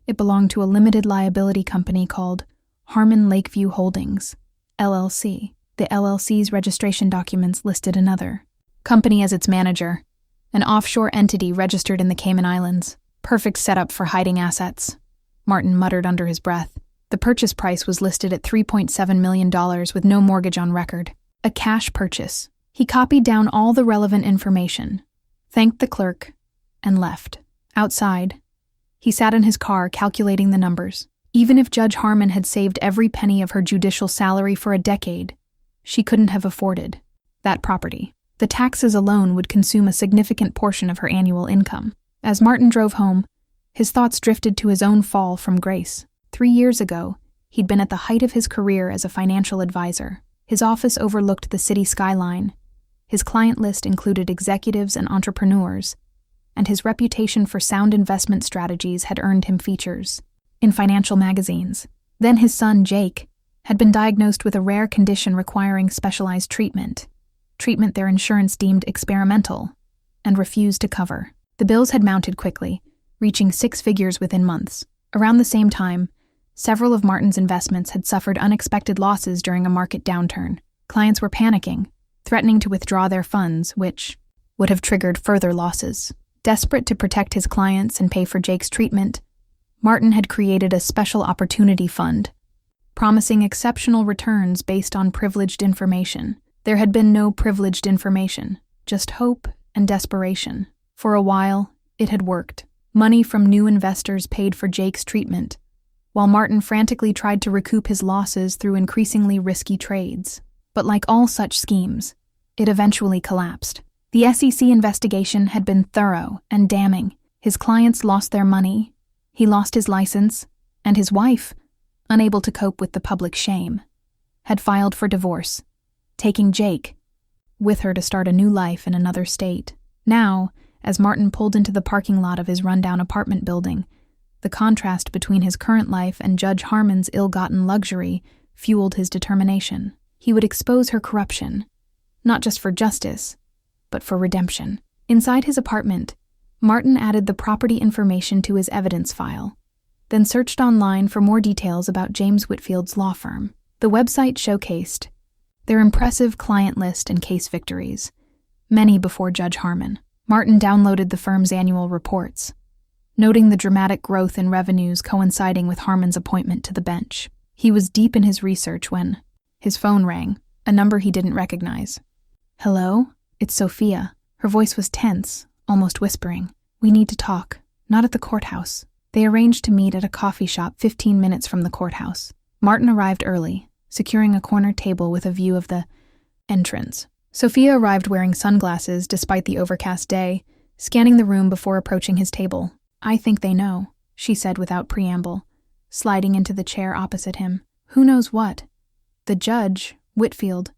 it belonged to a limited liability company called Harmon Lakeview Holdings, LLC. The LLC's registration documents listed another company as its manager, an offshore entity registered in the Cayman Islands. Perfect setup for hiding assets, Martin muttered under his breath. The purchase price was listed at $3.7 million with no mortgage on record. A cash purchase. He copied down all the relevant information, thanked the clerk, and left. Outside, he sat in his car calculating the numbers. Even if Judge Harmon had saved every penny of her judicial salary for a decade, she couldn't have afforded that property. The taxes alone would consume a significant portion of her annual income. As Martin drove home, his thoughts drifted to his own fall from grace. 3 years ago, he'd been at the height of his career as a financial advisor. His office overlooked the city skyline. His client list included executives and entrepreneurs, and his reputation for sound investment strategies had earned him features in financial magazines. Then his son, Jake, had been diagnosed with a rare condition requiring specialized treatment their insurance deemed experimental and refused to cover. The bills had mounted quickly, reaching 6 figures within months. Around the same time, several of Martin's investments had suffered unexpected losses during a market downturn. Clients were panicking, threatening to withdraw their funds, which would have triggered further losses. Desperate to protect his clients and pay for Jake's treatment, Martin had created a special opportunity fund, promising exceptional returns based on privileged information. There had been no privileged information, just hope and desperation. For a while, it had worked. Money from new investors paid for Jake's treatment, while Martin frantically tried to recoup his losses through increasingly risky trades. But like all such schemes, it eventually collapsed. The SEC investigation had been thorough and damning. His clients lost their money, he lost his license, and his wife, unable to cope with the public shame, had filed for divorce, taking Jake with her to start a new life in another state. Now, as Martin pulled into the parking lot of his rundown apartment building, the contrast between his current life and Judge Harmon's ill-gotten luxury fueled his determination. He would expose her corruption, not just for justice, but for redemption. Inside his apartment, Martin added the property information to his evidence file, then searched online for more details about James Whitfield's law firm. The website showcased their impressive client list and case victories, many before Judge Harmon. Martin downloaded the firm's annual reports, noting the dramatic growth in revenues coinciding with Harmon's appointment to the bench. He was deep in his research when his phone rang, a number he didn't recognize. "Hello? It's Sophia." Her voice was tense, almost whispering. "We need to talk, not at the courthouse." They arranged to meet at a coffee shop 15 minutes from the courthouse. Martin arrived early, securing a corner table with a view of the entrance. Sophia arrived wearing sunglasses despite the overcast day, scanning the room before approaching his table. "I think they know," she said without preamble, sliding into the chair opposite him. "Who knows what? The judge, Whitfield.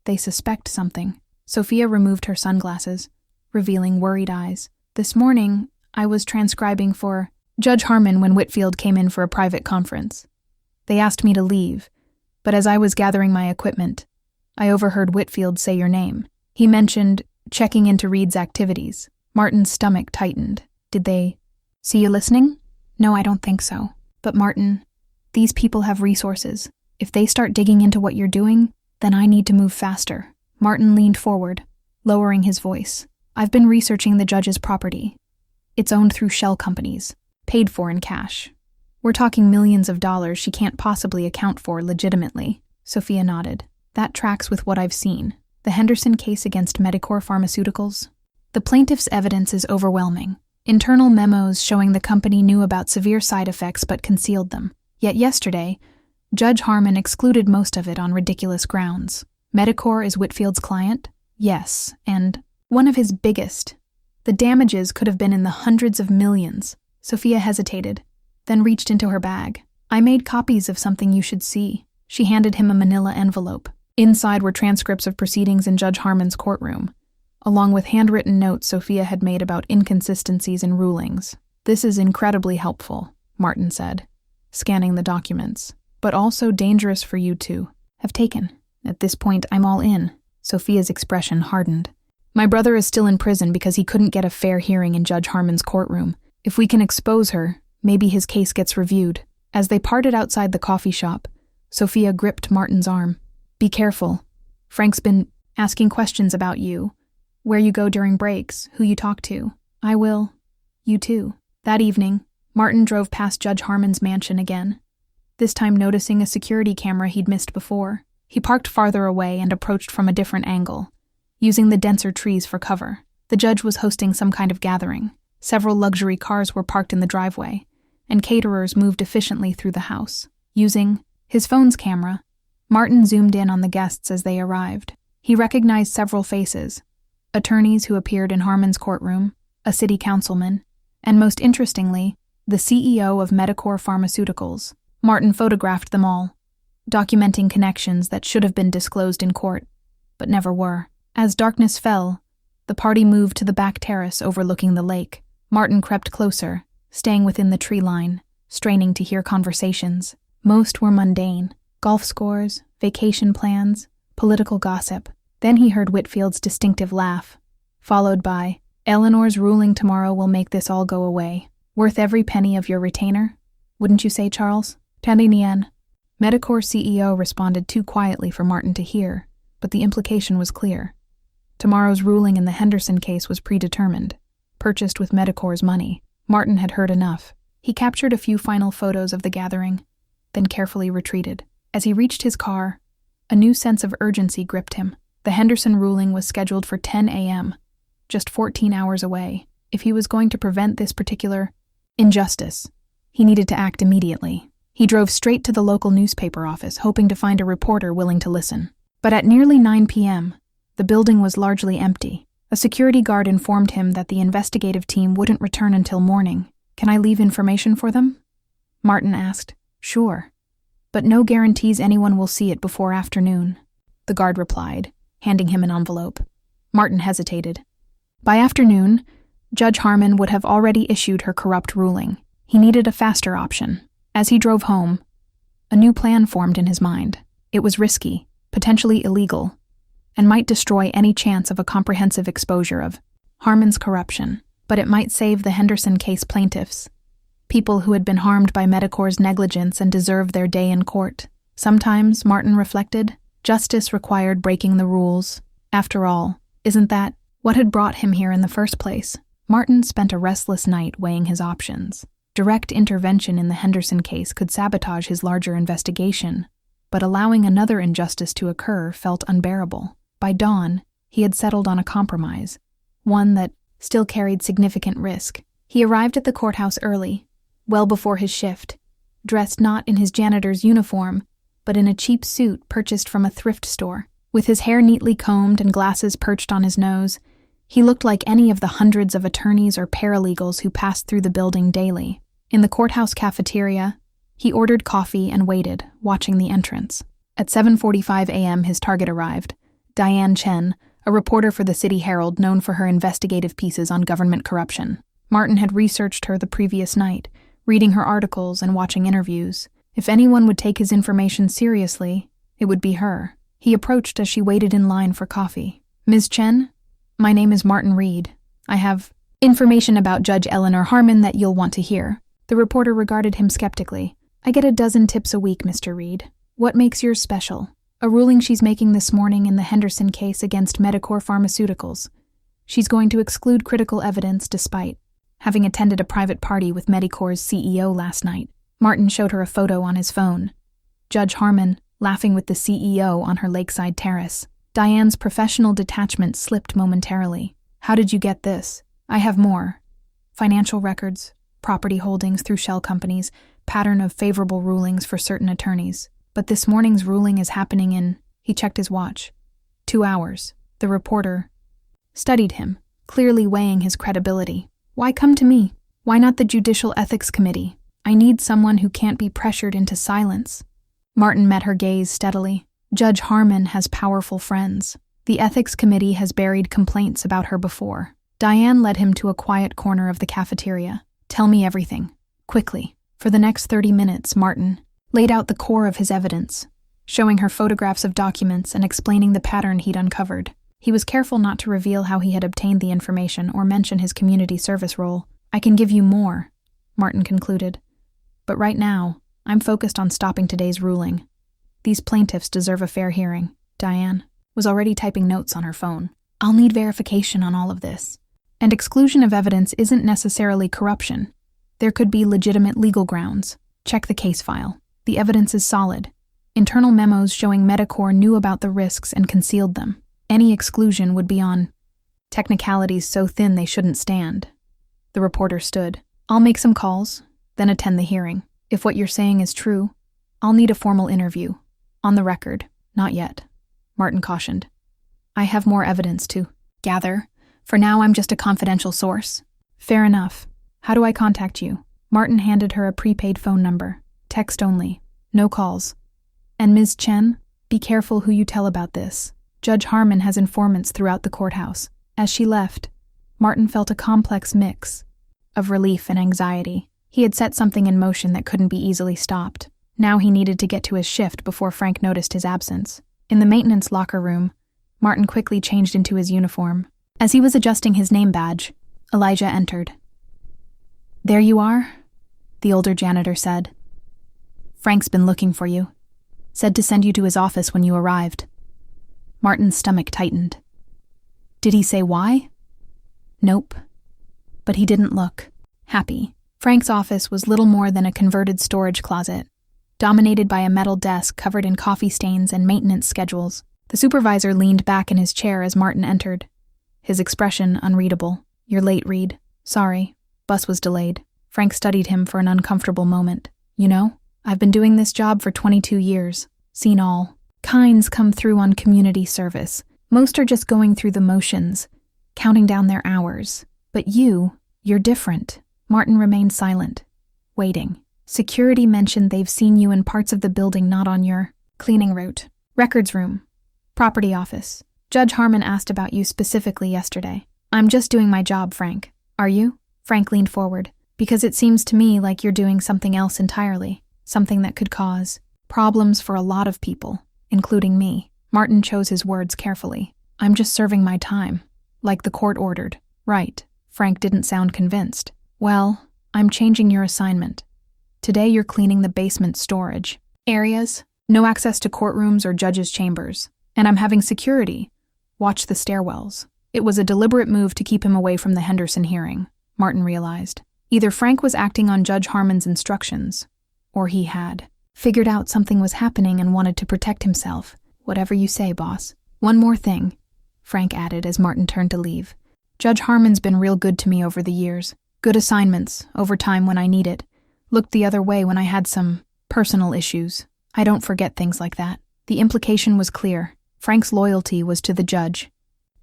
They suspect something." Sophia removed her sunglasses, revealing worried eyes. "This morning, I was transcribing for Judge Harmon when Whitfield came in for a private conference. They asked me to leave, but as I was gathering my equipment, I overheard Whitfield say your name. He mentioned checking into Reed's activities." Martin's stomach tightened. "Did they see you listening?" "No, I don't think so. But Martin, these people have resources. If they start digging into what you're doing, then I need to move faster." Martin leaned forward, lowering his voice. "I've been researching the judge's property. It's owned through shell companies, paid for in cash. We're talking millions of dollars she can't possibly account for legitimately." Sophia nodded. "That tracks with what I've seen. The Henderson case against Medicor Pharmaceuticals. The plaintiff's evidence is overwhelming. Internal memos showing the company knew about severe side effects but concealed them. Yet yesterday, Judge Harmon excluded most of it on ridiculous grounds. Medicor is Whitfield's client? Yes, and one of his biggest. The damages could have been in the hundreds of millions." Sophia hesitated, then reached into her bag. "I made copies of something you should see." She handed him a manila envelope. Inside were transcripts of proceedings in Judge Harmon's courtroom, along with handwritten notes Sophia had made about inconsistencies in rulings. "This is incredibly helpful," Martin said, scanning the documents, "but also dangerous for you to have taken. At this point, I'm all in." Sophia's expression hardened. "My brother is still in prison because he couldn't get a fair hearing in Judge Harmon's courtroom. If we can expose her, maybe his case gets reviewed." As they parted outside the coffee shop, Sophia gripped Martin's arm. "Be careful. Frank's been asking questions about you, where you go during breaks, who you talk to." "I will. You too." That evening, Martin drove past Judge Harmon's mansion again, this time noticing a security camera he'd missed before. He parked farther away and approached from a different angle, using the denser trees for cover. The judge was hosting some kind of gathering. Several luxury cars were parked in the driveway, and caterers moved efficiently through the house. Using his phone's camera, Martin zoomed in on the guests as they arrived. He recognized several faces: attorneys who appeared in Harmon's courtroom, a city councilman, and most interestingly, the CEO of Medicor Pharmaceuticals. Martin photographed them all, documenting connections that should have been disclosed in court, but never were. As darkness fell, the party moved to the back terrace overlooking the lake. Martin crept closer, staying within the tree line, straining to hear conversations. Most were mundane: golf scores, vacation plans, political gossip. Then he heard Whitfield's distinctive laugh, followed by, Eleanor's ruling tomorrow will make this all go away. Worth every penny of your retainer? Wouldn't you say, Charles? 10 yen. Medicor's CEO responded too quietly for Martin to hear, but the implication was clear. Tomorrow's ruling in the Henderson case was predetermined, purchased with Medicor's money. Martin had heard enough. He captured a few final photos of the gathering, then carefully retreated. As he reached his car, a new sense of urgency gripped him. The Henderson ruling was scheduled for 10 a.m., just 14 hours away. If he was going to prevent this particular injustice, he needed to act immediately. He drove straight to the local newspaper office, hoping to find a reporter willing to listen. But at nearly 9 p.m., the building was largely empty. A security guard informed him that the investigative team wouldn't return until morning. Can I leave information for them? Martin asked. Sure, but no guarantees anyone will see it before afternoon, the guard replied, handing him an envelope. Martin hesitated. By afternoon, Judge Harmon would have already issued her corrupt ruling. He needed a faster option. As he drove home, a new plan formed in his mind. It was risky, potentially illegal, and might destroy any chance of a comprehensive exposure of Harmon's corruption, but it might save the Henderson case plaintiffs, people who had been harmed by Medicor's negligence and deserved their day in court. Sometimes, Martin reflected, justice required breaking the rules. After all, isn't that what had brought him here in the first place? Martin spent a restless night weighing his options. Direct intervention in the Henderson case could sabotage his larger investigation, but allowing another injustice to occur felt unbearable. By dawn, he had settled on a compromise, one that still carried significant risk. He arrived at the courthouse early, well before his shift, dressed not in his janitor's uniform, but in a cheap suit purchased from a thrift store. With his hair neatly combed and glasses perched on his nose, he looked like any of the hundreds of attorneys or paralegals who passed through the building daily. In the courthouse cafeteria, he ordered coffee and waited, watching the entrance. At 7:45 a.m. his target arrived, Diane Chen, a reporter for the City Herald known for her investigative pieces on government corruption. Martin had researched her the previous night, reading her articles and watching interviews. If anyone would take his information seriously, it would be her. He approached as she waited in line for coffee. Ms. Chen, my name is Martin Reed. I have information about Judge Eleanor Harmon that you'll want to hear. The reporter regarded him skeptically. I get a dozen tips a week, Mr. Reed. What makes yours special? A ruling she's making this morning in the Henderson case against Medicor Pharmaceuticals. She's going to exclude critical evidence despite having attended a private party with Medicor's CEO last night. Martin showed her a photo on his phone. Judge Harmon laughing with the CEO on her lakeside terrace. Diane's professional detachment slipped momentarily. How did you get this? I have more. Financial records, property holdings through shell companies, pattern of favorable rulings for certain attorneys. But this morning's ruling is happening in, he checked his watch, 2 hours. The reporter studied him, clearly weighing his credibility. Why come to me? Why not the Judicial Ethics Committee? I need someone who can't be pressured into silence. Martin met her gaze steadily. Judge Harmon has powerful friends. The Ethics Committee has buried complaints about her before. Diane led him to a quiet corner of the cafeteria. Tell me everything, quickly. For the next 30 minutes, Martin laid out the core of his evidence, showing her photographs of documents and explaining the pattern he'd uncovered. He was careful not to reveal how he had obtained the information or mention his community service role. I can give you more, Martin concluded. But right now, I'm focused on stopping today's ruling. These plaintiffs deserve a fair hearing. Diane was already typing notes on her phone. I'll need verification on all of this. And exclusion of evidence isn't necessarily corruption. There could be legitimate legal grounds. Check the case file. The evidence is solid. Internal memos showing Medicor knew about the risks and concealed them. Any exclusion would be on technicalities so thin they shouldn't stand. The reporter stood. I'll make some calls, then attend the hearing. If what you're saying is true, I'll need a formal interview. On the record, not yet, Martin cautioned. I have more evidence to gather. For now, I'm just a confidential source. Fair enough. How do I contact you? Martin handed her a prepaid phone number. Text only. No calls. And Ms. Chen, be careful who you tell about this. Judge Harmon has informants throughout the courthouse. As she left, Martin felt a complex mix of relief and anxiety. He had set something in motion that couldn't be easily stopped. Now he needed to get to his shift before Frank noticed his absence. In the maintenance locker room, Martin quickly changed into his uniform. As he was adjusting his name badge, Elijah entered. "There you are," the older janitor said. "Frank's been looking for you. Said to send you to his office when you arrived." Martin's stomach tightened. Did he say why? Nope. But he didn't look happy. Frank's office was little more than a converted storage closet, dominated by a metal desk covered in coffee stains and maintenance schedules. The supervisor leaned back in his chair as Martin entered, his expression unreadable. "You're late, Reed. Sorry. Bus was delayed." Frank studied him for an uncomfortable moment. "You know, I've been doing this job for 22 years. Seen all kinds come through on community service. Most are just going through the motions, counting down their hours. But you're different." Martin remained silent, waiting. "Security mentioned they've seen you in parts of the building not on your cleaning route. Records room, property office. Judge Harmon asked about you specifically yesterday." "I'm just doing my job, Frank." "Are you?" Frank leaned forward. "Because it seems to me like you're doing something else entirely, something that could cause problems for a lot of people, including me." Martin chose his words carefully. "I'm just serving my time, like the court ordered." "Right." Frank didn't sound convinced. "Well, I'm changing your assignment. Today you're cleaning the basement storage areas, no access to courtrooms or judges' chambers. And I'm having security watch the stairwells." It was a deliberate move to keep him away from the Henderson hearing, Martin realized. Either Frank was acting on Judge Harmon's instructions, or he had figured out something was happening and wanted to protect himself. "Whatever you say, boss." "One more thing," Frank added as Martin turned to leave. "Judge Harmon's been real good to me over the years. Good assignments, overtime when I need it. Looked the other way when I had some personal issues. I don't forget things like that." The implication was clear. Frank's loyalty was to the judge,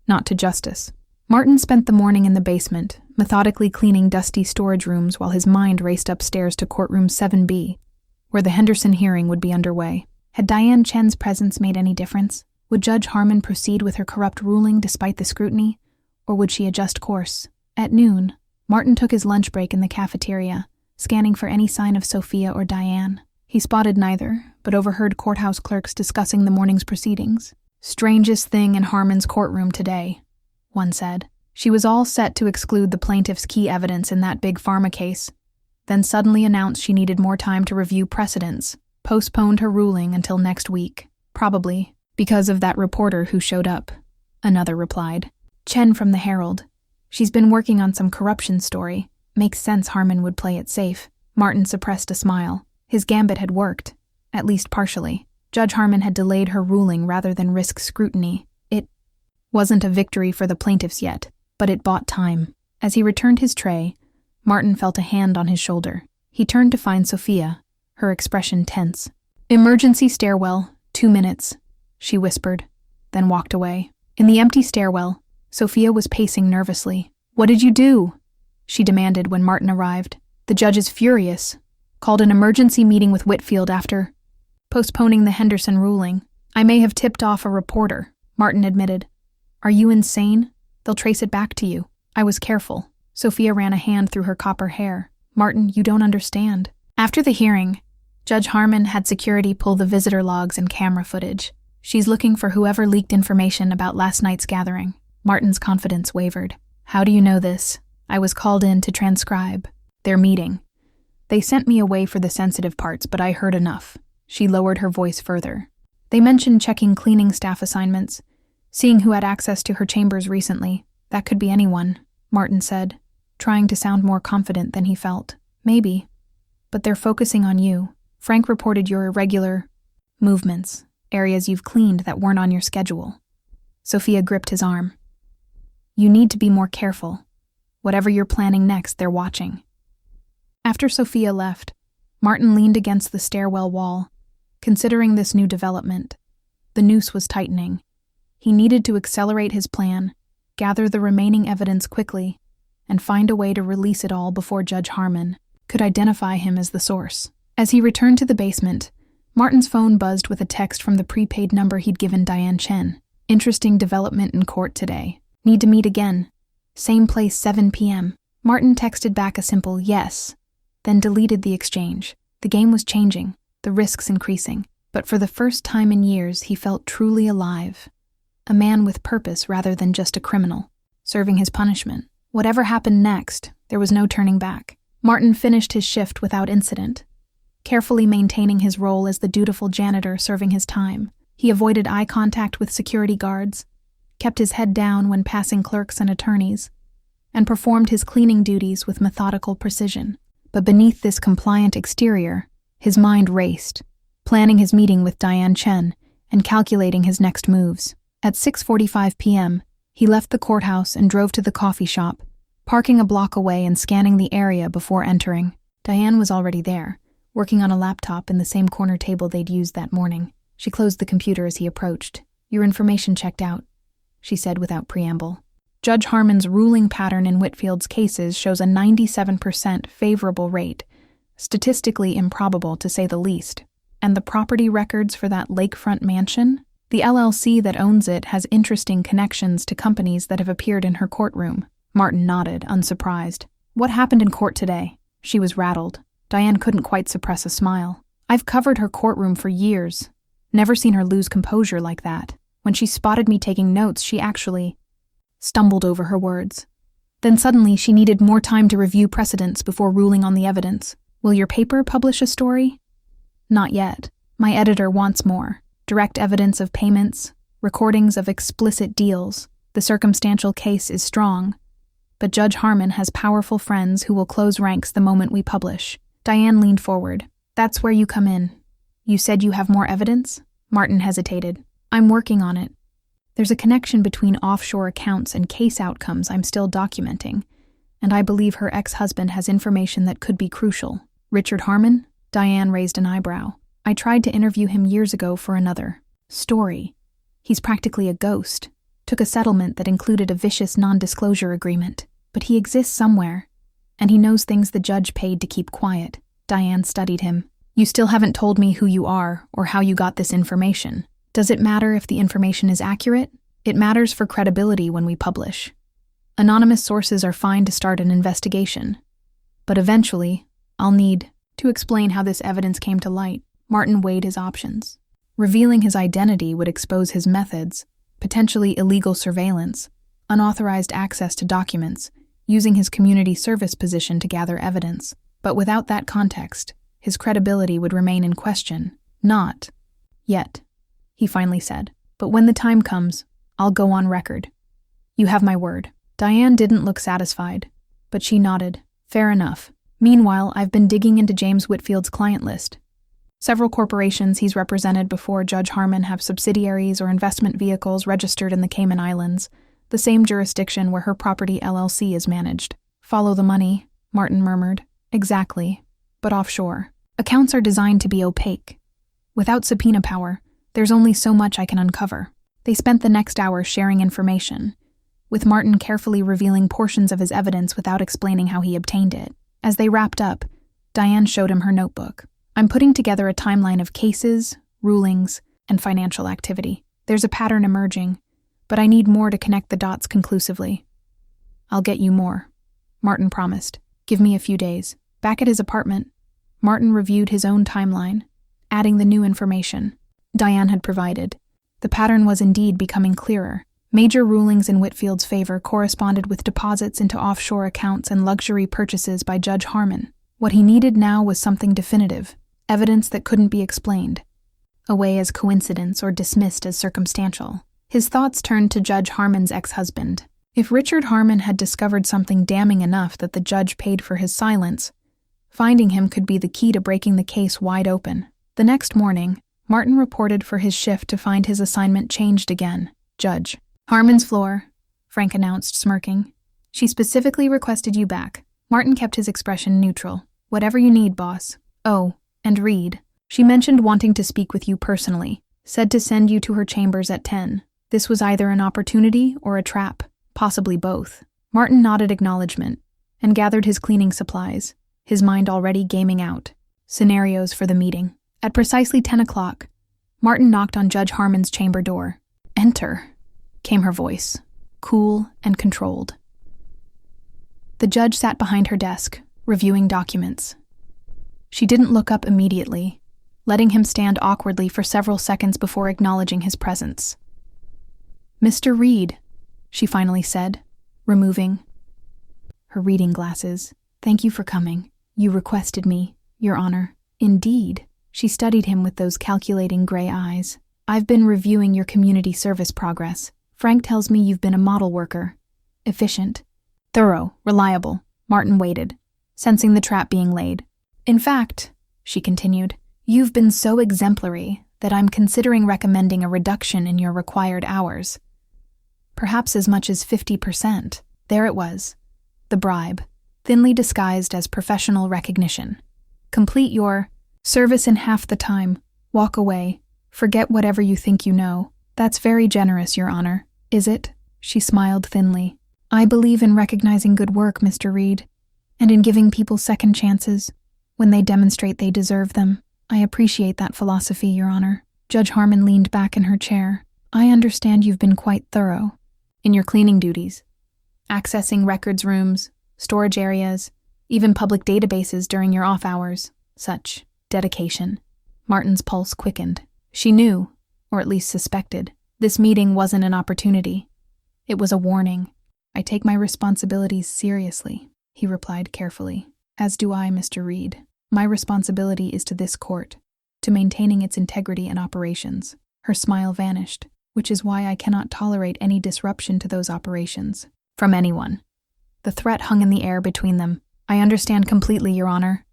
not to justice. Martin spent the morning in the basement, methodically cleaning dusty storage rooms while his mind raced upstairs to courtroom 7B, where the Henderson hearing would be underway. Had Diane Chen's presence made any difference? Would Judge Harmon proceed with her corrupt ruling despite the scrutiny, or would she adjust course? At noon, Martin took his lunch break in the cafeteria, scanning for any sign of Sophia or Diane. He spotted neither, but overheard courthouse clerks discussing the morning's proceedings. "Strangest thing in Harmon's courtroom today," one said. She was all set to exclude the plaintiff's key evidence in that big pharma case, then suddenly announced she needed more time to review precedents, postponed her ruling until next week. "Probably because of that reporter who showed up," another replied. "Chen from the Herald. She's been working on some corruption story. Makes sense Harmon would play it safe." Martin suppressed a smile. His gambit had worked, at least partially. Judge Harmon had delayed her ruling rather than risk scrutiny. It wasn't a victory for the plaintiffs yet, but it bought time. As he returned his tray, Martin felt a hand on his shoulder. He turned to find Sophia, her expression tense. "Emergency stairwell, 2 minutes," she whispered, then walked away. In the empty stairwell, Sophia was pacing nervously. "What did you do?" she demanded when Martin arrived. "The judge is furious. Called an emergency meeting with Whitfield after postponing the Henderson ruling. I may have tipped off a reporter," Martin admitted. "Are you insane? They'll trace it back to you." "I was careful." Sophia ran a hand through her copper hair. "Martin, you don't understand." After the hearing, Judge Harmon had security pull the visitor logs and camera footage. "She's looking for whoever leaked information about last night's gathering." Martin's confidence wavered. "How do you know this?" "I was called in to transcribe their meeting. They sent me away for the sensitive parts, but I heard enough." She lowered her voice further. "They mentioned checking cleaning staff assignments, seeing who had access to her chambers recently. That could be anyone," Martin said, trying to sound more confident than he felt. "Maybe. But they're focusing on you. Frank reported your irregular movements, areas you've cleaned that weren't on your schedule." Sophia gripped his arm. "You need to be more careful. Whatever you're planning next, they're watching." After Sophia left, Martin leaned against the stairwell wall, considering this new development. The noose was tightening. He needed to accelerate his plan, gather the remaining evidence quickly, and find a way to release it all before Judge Harmon could identify him as the source. As he returned to the basement, Martin's phone buzzed with a text from the prepaid number he'd given Diane Chen. "Interesting development in court today. Need to meet again. Same place, 7 p.m. Martin texted back a simple yes, then deleted the exchange. The game was changing, the risks increasing, but for the first time in years he felt truly alive. A man with purpose rather than just a criminal. serving his punishment. Whatever happened next, there was no turning back. Martin finished his shift without incident, carefully maintaining his role as the dutiful janitor serving his time. He avoided eye contact with security guards, kept his head down when passing clerks and attorneys, and performed his cleaning duties with methodical precision. But beneath this compliant exterior, his mind raced, planning his meeting with Diane Chen and calculating his next moves. At 6:45 p.m., he left the courthouse and drove to the coffee shop, parking a block away and scanning the area before entering. Diane was already there, working on a laptop in the same corner table they'd used that morning. She closed the computer as he approached. "Your information checked out," she said without preamble. Judge Harmon's ruling pattern in Whitfield's cases shows a 97% favorable rate, statistically improbable to say the least. And the property records for that lakefront mansion? The LLC that owns it has interesting connections to companies that have appeared in her courtroom. Martin nodded, unsurprised. "What happened in court today?" She was rattled. Diane couldn't quite suppress a smile. "I've covered her courtroom for years. Never seen her lose composure like that. When she spotted me taking notes, she actually stumbled over her words. Then suddenly she needed more time to review precedents before ruling on the evidence. Will your paper publish a story? Not yet. My editor wants more. Direct evidence of payments, recordings of explicit deals. The circumstantial case is strong, but Judge Harmon has powerful friends who will close ranks the moment we publish." Diane leaned forward. "That's where you come in. You said you have more evidence?" Martin hesitated. "I'm working on it. There's a connection between offshore accounts and case outcomes I'm still documenting, and I believe her ex-husband has information that could be crucial." "Richard Harmon?" Diane raised an eyebrow. "I tried to interview him years ago for another story. He's practically a ghost. Took a settlement that included a vicious non-disclosure agreement. But he exists somewhere, and he knows things the judge paid to keep quiet." Diane studied him. "You still haven't told me who you are or how you got this information. Does it matter if the information is accurate? It matters for credibility when we publish. Anonymous sources are fine to start an investigation, but eventually, I'll need to explain how this evidence came to light." Martin weighed his options. Revealing his identity would expose his methods, potentially illegal surveillance, unauthorized access to documents, using his community service position to gather evidence. But without that context, his credibility would remain in question. "Not yet," he finally said. "But when the time comes, I'll go on record. You have my word." Diane didn't look satisfied, but she nodded. "Fair enough. Meanwhile, I've been digging into James Whitfield's client list. Several corporations he's represented before Judge Harmon have subsidiaries or investment vehicles registered in the Cayman Islands, the same jurisdiction where her property LLC is managed." "Follow the money," Martin murmured. "Exactly, but offshore. Accounts are designed to be opaque. Without subpoena power, there's only so much I can uncover." They spent the next hour sharing information, with Martin carefully revealing portions of his evidence without explaining how he obtained it. As they wrapped up, Diane showed him her notebook. "I'm putting together a timeline of cases, rulings, and financial activity. There's a pattern emerging, but I need more to connect the dots conclusively." "I'll get you more," Martin promised. "Give me a few days." Back at his apartment, Martin reviewed his own timeline, adding the new information Diane had provided. The pattern was indeed becoming clearer. Major rulings in Whitfield's favor corresponded with deposits into offshore accounts and luxury purchases by Judge Harmon. What he needed now was something definitive, evidence that couldn't be explained, away as coincidence or dismissed as circumstantial. His thoughts turned to Judge Harmon's ex-husband. If Richard Harmon had discovered something damning enough that the judge paid for his silence, finding him could be the key to breaking the case wide open. The next morning, Martin reported for his shift to find his assignment changed again. "Judge Harmon's floor," Frank announced, smirking. "She specifically requested you back." Martin kept his expression neutral. "Whatever you need, boss." "Oh, and Reed. She mentioned wanting to speak with you personally. Said to send you to her chambers at 10. This was either an opportunity or a trap. Possibly both." Martin nodded acknowledgement and gathered his cleaning supplies, his mind already gaming out scenarios for the meeting. At precisely 10 o'clock, Martin knocked on Judge Harmon's chamber door. "Enter," came her voice, cool and controlled. The judge sat behind her desk, reviewing documents. She didn't look up immediately, letting him stand awkwardly for several seconds before acknowledging his presence. "Mr. Reed," she finally said, removing her reading glasses. "Thank you for coming. You requested me, Your Honor." "Indeed." She studied him with those calculating gray eyes. "I've been reviewing your community service progress. Frank tells me you've been a model worker. Efficient, thorough, reliable." Martin waited, sensing the trap being laid. "In fact," she continued, "you've been so exemplary that I'm considering recommending a reduction in your required hours. Perhaps as much as 50%. There it was. The bribe, thinly disguised as professional recognition. "Complete your service in half the time. Walk away. Forget whatever you think you know." "That's very generous, Your Honor." "Is it?" She smiled thinly. "I believe in recognizing good work, Mr. Reed, and in giving people second chances when they demonstrate they deserve them. I appreciate that philosophy, Your Honor." Judge Harmon leaned back in her chair. "I understand you've been quite thorough in your cleaning duties, accessing records rooms, storage areas, even public databases during your off hours. Such dedication." Martin's pulse quickened. She knew, or at least suspected, this meeting wasn't an opportunity. It was a warning. "I take my responsibilities seriously," he replied carefully. "As do I, Mr. Reed. My responsibility is to this court, to maintaining its integrity and operations." Her smile vanished, "which is why I cannot tolerate any disruption to those operations from anyone." The threat hung in the air between them. "I understand completely, Your Honor."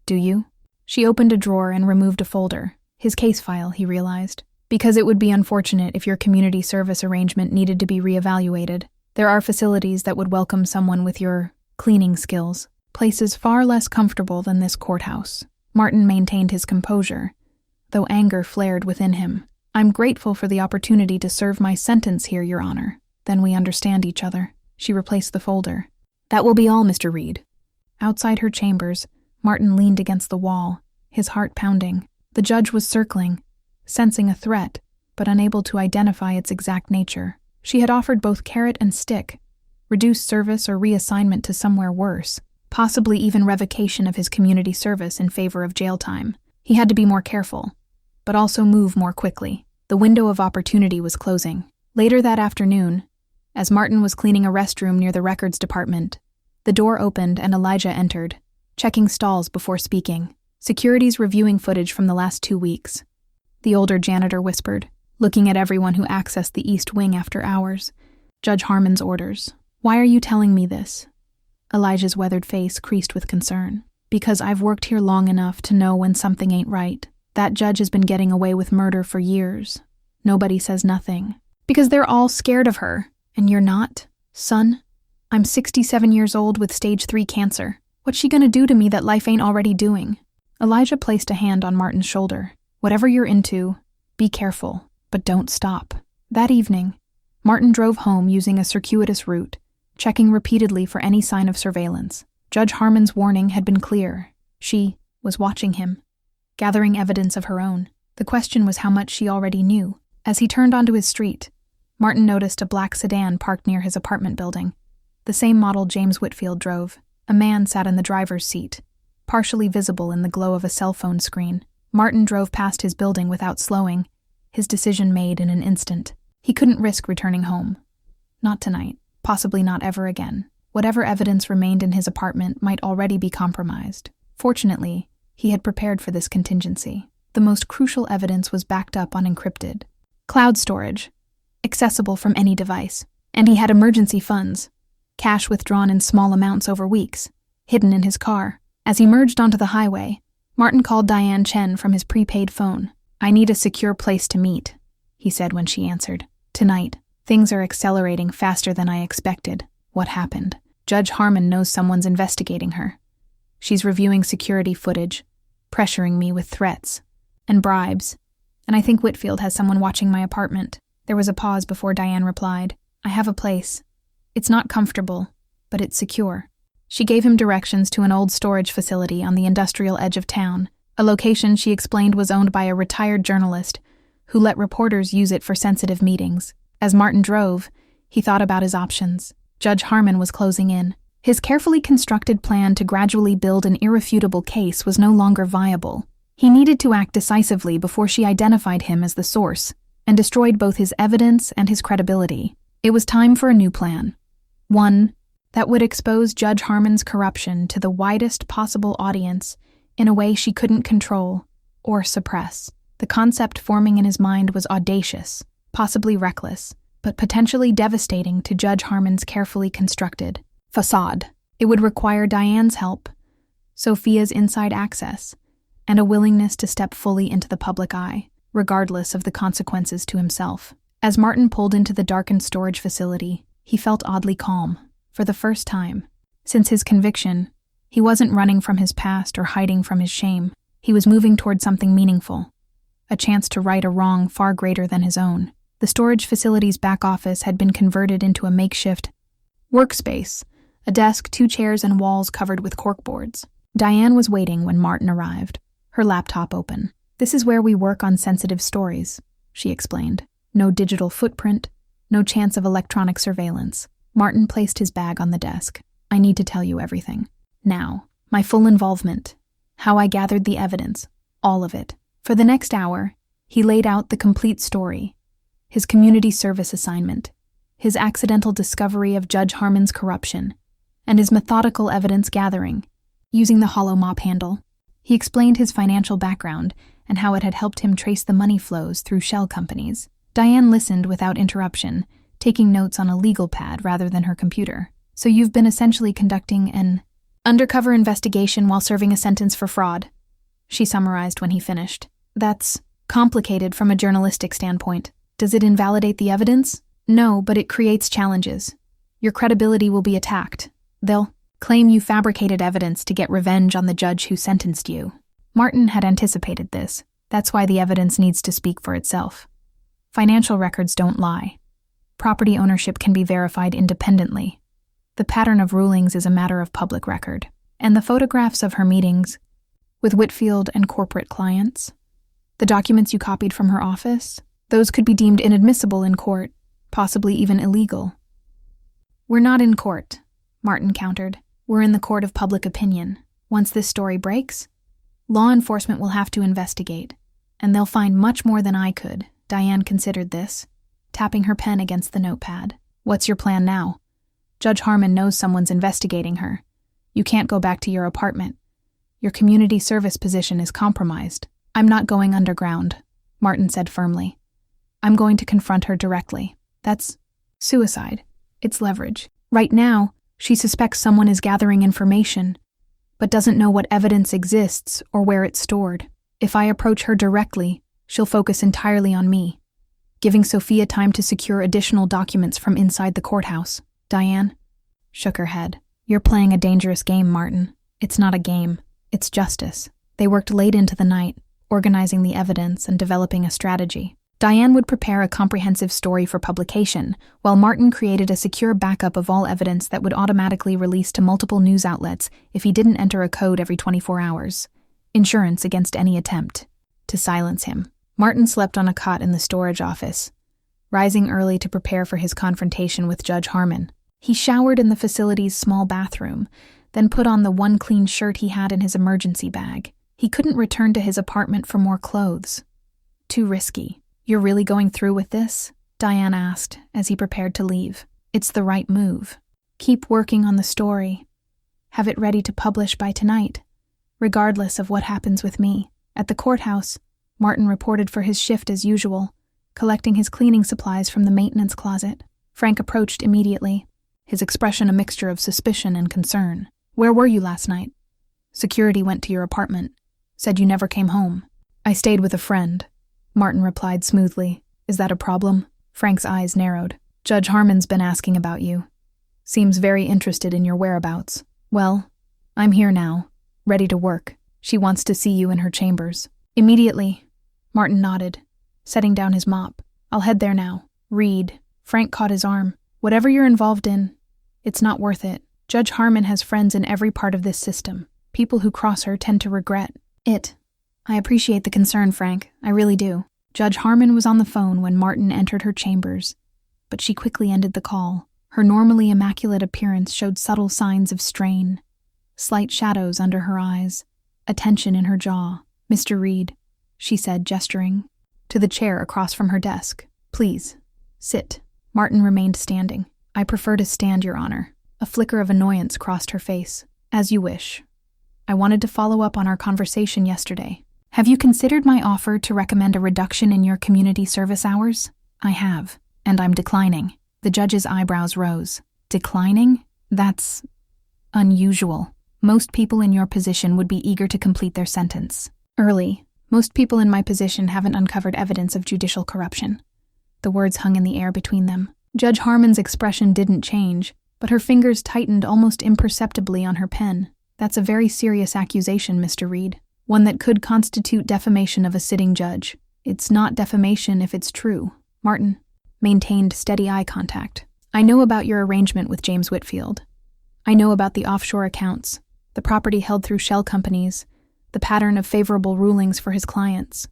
"Do you?" She opened a drawer and removed a folder. His case file, he realized. "Because it would be unfortunate if your community service arrangement needed to be reevaluated. There are facilities that would welcome someone with your cleaning skills. Places far less comfortable than this courthouse." Martin maintained his composure, though anger flared within him. "I'm grateful for the opportunity to serve my sentence here, Your Honor. Then we understand each other." She replaced the folder. "That will be all, Mr. Reed." Outside her chambers, Martin leaned against the wall, his heart pounding. The judge was circling, sensing a threat, but unable to identify its exact nature. She had offered both carrot and stick, reduced service or reassignment to somewhere worse, possibly even revocation of his community service in favor of jail time. He had to be more careful, but also move more quickly. The window of opportunity was closing. Later that afternoon, as Martin was cleaning a restroom near the records department, the door opened and Elijah entered, checking stalls before speaking. "Security's reviewing footage from the last 2 weeks," the older janitor whispered, looking at everyone who accessed the East Wing after hours. "Judge Harmon's orders." "Why are you telling me this?" Elijah's weathered face creased with concern. "Because I've worked here long enough to know when something ain't right. That judge has been getting away with murder for years. Nobody says nothing. Because they're all scared of her. And you're not, son? I'm 67 years old with stage 3 cancer. What's she gonna do to me that life ain't already doing?" Elijah placed a hand on Martin's shoulder. "Whatever you're into, be careful, but don't stop." That evening, Martin drove home using a circuitous route, checking repeatedly for any sign of surveillance. Judge Harmon's warning had been clear. She was watching him, gathering evidence of her own. The question was how much she already knew. As he turned onto his street, Martin noticed a black sedan parked near his apartment building, the same model James Whitfield drove. A man sat in the driver's seat, partially visible in the glow of a cell phone screen. Martin drove past his building without slowing, his decision made in an instant. He couldn't risk returning home. Not tonight, possibly not ever again. Whatever evidence remained in his apartment might already be compromised. Fortunately, he had prepared for this contingency. The most crucial evidence was backed up on encrypted cloud storage, accessible from any device. And he had emergency funds, cash withdrawn in small amounts over weeks, hidden in his car. As he merged onto the highway, Martin called Diane Chen from his prepaid phone. "I need a secure place to meet," he said when she answered. "Tonight. Things are accelerating faster than I expected." "What happened?" "Judge Harmon knows someone's investigating her. She's reviewing security footage, pressuring me with threats and bribes, and I think Whitfield has someone watching my apartment." There was a pause before Diane replied. "I have a place. It's not comfortable, but it's secure." She gave him directions to an old storage facility on the industrial edge of town, a location she explained was owned by a retired journalist who let reporters use it for sensitive meetings. As Martin drove, he thought about his options. Judge Harmon was closing in. His carefully constructed plan to gradually build an irrefutable case was no longer viable. He needed to act decisively before she identified him as the source and destroyed both his evidence and his credibility. It was time for a new plan, One that would expose Judge Harmon's corruption to the widest possible audience in a way she couldn't control or suppress. The concept forming in his mind was audacious, possibly reckless, but potentially devastating to Judge Harmon's carefully constructed facade. It would require Diane's help, Sophia's inside access, and a willingness to step fully into the public eye, regardless of the consequences to himself. As Martin pulled into the darkened storage facility, he felt oddly calm. For the first time since his conviction, he wasn't running from his past or hiding from his shame. He was moving toward something meaningful, a chance to right a wrong far greater than his own. The storage facility's back office had been converted into a makeshift workspace, a desk, 2 chairs, and walls covered with corkboards. Diane was waiting when Martin arrived, her laptop open. "This is where we work on sensitive stories," she explained. "No digital footprint, no chance of electronic surveillance." Martin placed his bag on the desk. "I need to tell you everything. Now, my full involvement, how I gathered the evidence, all of it." For the next hour, he laid out the complete story, his community service assignment, his accidental discovery of Judge Harmon's corruption, and his methodical evidence gathering, using the hollow mop handle. He explained his financial background and how it had helped him trace the money flows through shell companies. Diane listened without interruption, taking notes on a legal pad rather than her computer. "So you've been essentially conducting an undercover investigation while serving a sentence for fraud," she summarized when he finished. "That's complicated from a journalistic standpoint. Does it invalidate the evidence? No, but it creates challenges. Your credibility will be attacked. They'll claim you fabricated evidence to get revenge on the judge who sentenced you." Martin had anticipated this. That's why the evidence needs to speak for itself. Financial records don't lie. Property ownership can be verified independently. The pattern of rulings is a matter of public record. And the photographs of her meetings with Whitfield and corporate clients, the documents you copied from her office, those could be deemed inadmissible in court, possibly even illegal. "We're not in court," Martin countered. "We're in the court of public opinion. Once this story breaks, law enforcement will have to investigate, and they'll find much more than I could." Diane considered this, tapping her pen against the notepad. "What's your plan now? Judge Harmon knows someone's investigating her. You can't go back to your apartment. Your community service position is compromised." "I'm not going underground," Martin said firmly. "I'm going to confront her directly. That's suicide. It's leverage. Right now, she suspects someone is gathering information, but doesn't know what evidence exists or where it's stored. If I approach her directly, she'll focus entirely on me, giving Sophia time to secure additional documents from inside the courthouse." Diane shook her head. "You're playing a dangerous game, Martin. It's not a game. It's justice." They worked late into the night, organizing the evidence and developing a strategy. Diane would prepare a comprehensive story for publication, while Martin created a secure backup of all evidence that would automatically release to multiple news outlets if he didn't enter a code every 24 hours. Insurance against any attempt to silence him. Martin slept on a cot in the storage office, rising early to prepare for his confrontation with Judge Harmon. He showered in the facility's small bathroom, then put on the one clean shirt he had in his emergency bag. He couldn't return to his apartment for more clothes. Too risky. "You're really going through with this?" Diane asked as he prepared to leave. "It's the right move. Keep working on the story. Have it ready to publish by tonight, regardless of what happens with me." At the courthouse, Martin reported for his shift as usual, collecting his cleaning supplies from the maintenance closet. Frank approached immediately, his expression a mixture of suspicion and concern. "Where were you last night?" "Security went to your apartment. Said you never came home." "I stayed with a friend," Martin replied smoothly. "Is that a problem?" Frank's eyes narrowed. "Judge Harmon's been asking about you. Seems very interested in your whereabouts." "Well, I'm here now, ready to work. She wants to see you in her chambers." "Immediately," Martin nodded, setting down his mop. "I'll head there now." "Reed," Frank caught his arm. "Whatever you're involved in, it's not worth it. Judge Harmon has friends in every part of this system. People who cross her tend to regret it." "I appreciate the concern, Frank. I really do." Judge Harmon was on the phone when Martin entered her chambers, but she quickly ended the call. Her normally immaculate appearance showed subtle signs of strain, slight shadows under her eyes, a tension in her jaw. "Mr. Reed," she said, gesturing to the chair across from her desk. "Please, sit." Martin remained standing. I prefer to stand, Your Honor. A flicker of annoyance crossed her face. As you wish. I wanted to follow up on our conversation yesterday. Have you considered my offer to recommend a reduction in your community service hours? I have, and I'm declining. The judge's eyebrows rose. Declining? That's unusual. Most people in your position would be eager to complete their sentence early. Most people in my position haven't uncovered evidence of judicial corruption. The words hung in the air between them. Judge Harmon's expression didn't change, but her fingers tightened almost imperceptibly on her pen. That's a very serious accusation, Mr. Reed. One that could constitute defamation of a sitting judge. It's not defamation if it's true. Martin maintained steady eye contact. I know about your arrangement with James Whitfield. I know about the offshore accounts, the property held through shell companies, the pattern of favorable rulings for his clients.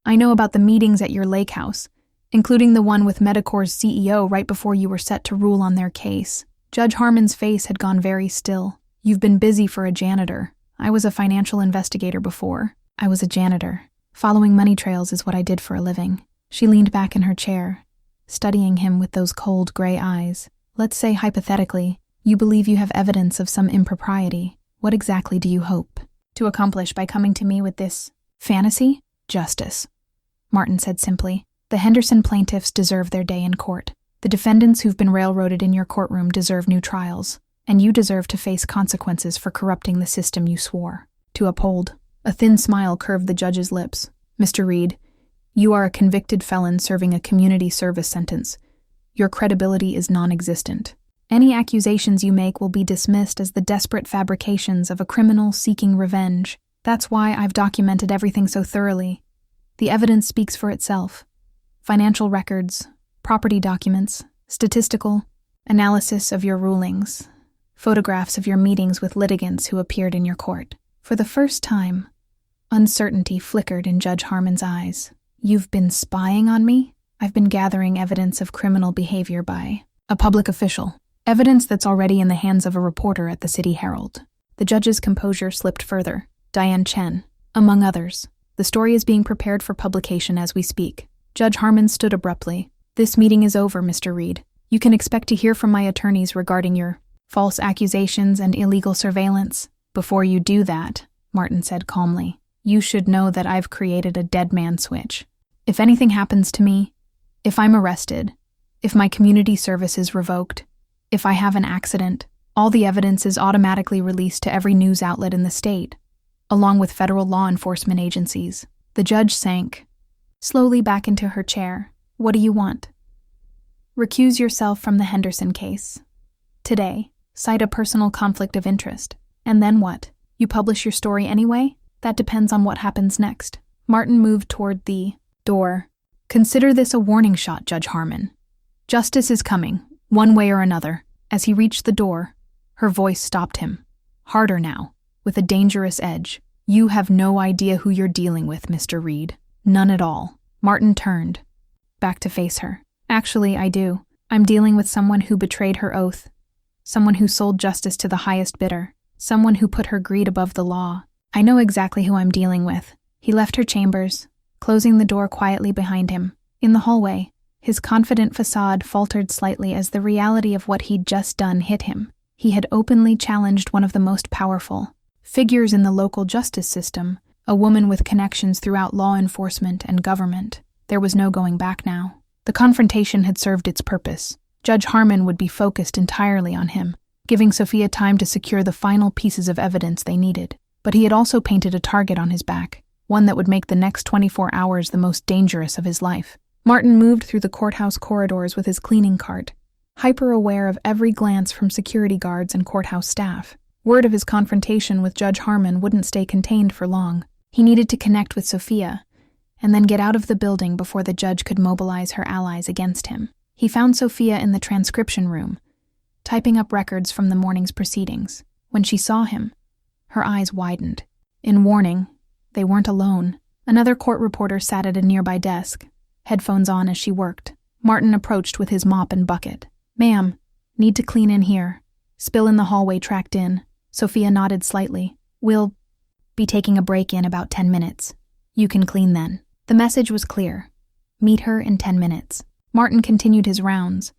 I know about the meetings at your lake house, including the one with Medicor's CEO right before you were set to rule on their case. Judge Harmon's face had gone very still. You've been busy for a janitor. I was a financial investigator before. I was a janitor. Following money trails is what I did for a living. She leaned back in her chair, studying him with those cold gray eyes. Let's say, hypothetically, you believe you have evidence of some impropriety. What exactly do you hope to accomplish by coming to me with this fantasy? Justice, Martin said simply. The Henderson plaintiffs deserve their day in court. The defendants who've been railroaded in your courtroom deserve new trials, and you deserve to face consequences for corrupting the system you swore to uphold. A thin smile curved the judge's lips. Mr. Reed, you are a convicted felon serving a community service sentence. Your credibility is non-existent. Any accusations you make will be dismissed as the desperate fabrications of a criminal seeking revenge. That's why I've documented everything so thoroughly. The evidence speaks for itself. Financial records, property documents, statistical analysis of your rulings, photographs of your meetings with litigants who appeared in your court. For the first time, uncertainty flickered in Judge Harmon's eyes. You've been spying on me? I've been gathering evidence of criminal behavior by a public official. Evidence that's already in the hands of a reporter at the City Herald. The judge's composure slipped further. Diane Chen, among others. The story is being prepared for publication as we speak. Judge Harmon stood abruptly. This meeting is over, Mr. Reed. You can expect to hear from my attorneys regarding your false accusations and illegal surveillance. Before you do that, Martin said calmly, you should know that I've created a dead man switch. If anything happens to me, if I'm arrested, if my community service is revoked, if I have an accident, all the evidence is automatically released to every news outlet in the state, along with federal law enforcement agencies. The judge sank slowly back into her chair. What do you want? Recuse yourself from the Henderson case. Today, cite a personal conflict of interest. And then what? You publish your story anyway? That depends on what happens next. Martin moved toward the door. Consider this a warning shot, Judge Harmon. Justice is coming, one way or another. As he reached the door, her voice stopped him. Harder now, with a dangerous edge. You have no idea who you're dealing with, Mr. Reed. None at all. Martin turned, back to face her. Actually, I do. I'm dealing with someone who betrayed her oath. Someone who sold justice to the highest bidder. Someone who put her greed above the law. I know exactly who I'm dealing with. He left her chambers, closing the door quietly behind him. In the hallway, his confident facade faltered slightly as the reality of what he'd just done hit him. He had openly challenged one of the most powerful figures in the local justice system, a woman with connections throughout law enforcement and government. There was no going back now. The confrontation had served its purpose. Judge Harmon would be focused entirely on him, giving Sophia time to secure the final pieces of evidence they needed. But he had also painted a target on his back, one that would make the next 24 hours the most dangerous of his life. Martin moved through the courthouse corridors with his cleaning cart, hyper-aware of every glance from security guards and courthouse staff. Word of his confrontation with Judge Harmon wouldn't stay contained for long. He needed to connect with Sophia, and then get out of the building before the judge could mobilize her allies against him. He found Sophia in the transcription room, typing up records from the morning's proceedings. When she saw him, her eyes widened. In warning, they weren't alone. Another court reporter sat at a nearby desk, headphones on as she worked. Martin approached with his mop and bucket. Ma'am, need to clean in here. Spill in the hallway tracked in. Sophia nodded slightly. We'll be taking a break in about 10 minutes. You can clean then. The message was clear. Meet her in 10 minutes. Martin continued his rounds,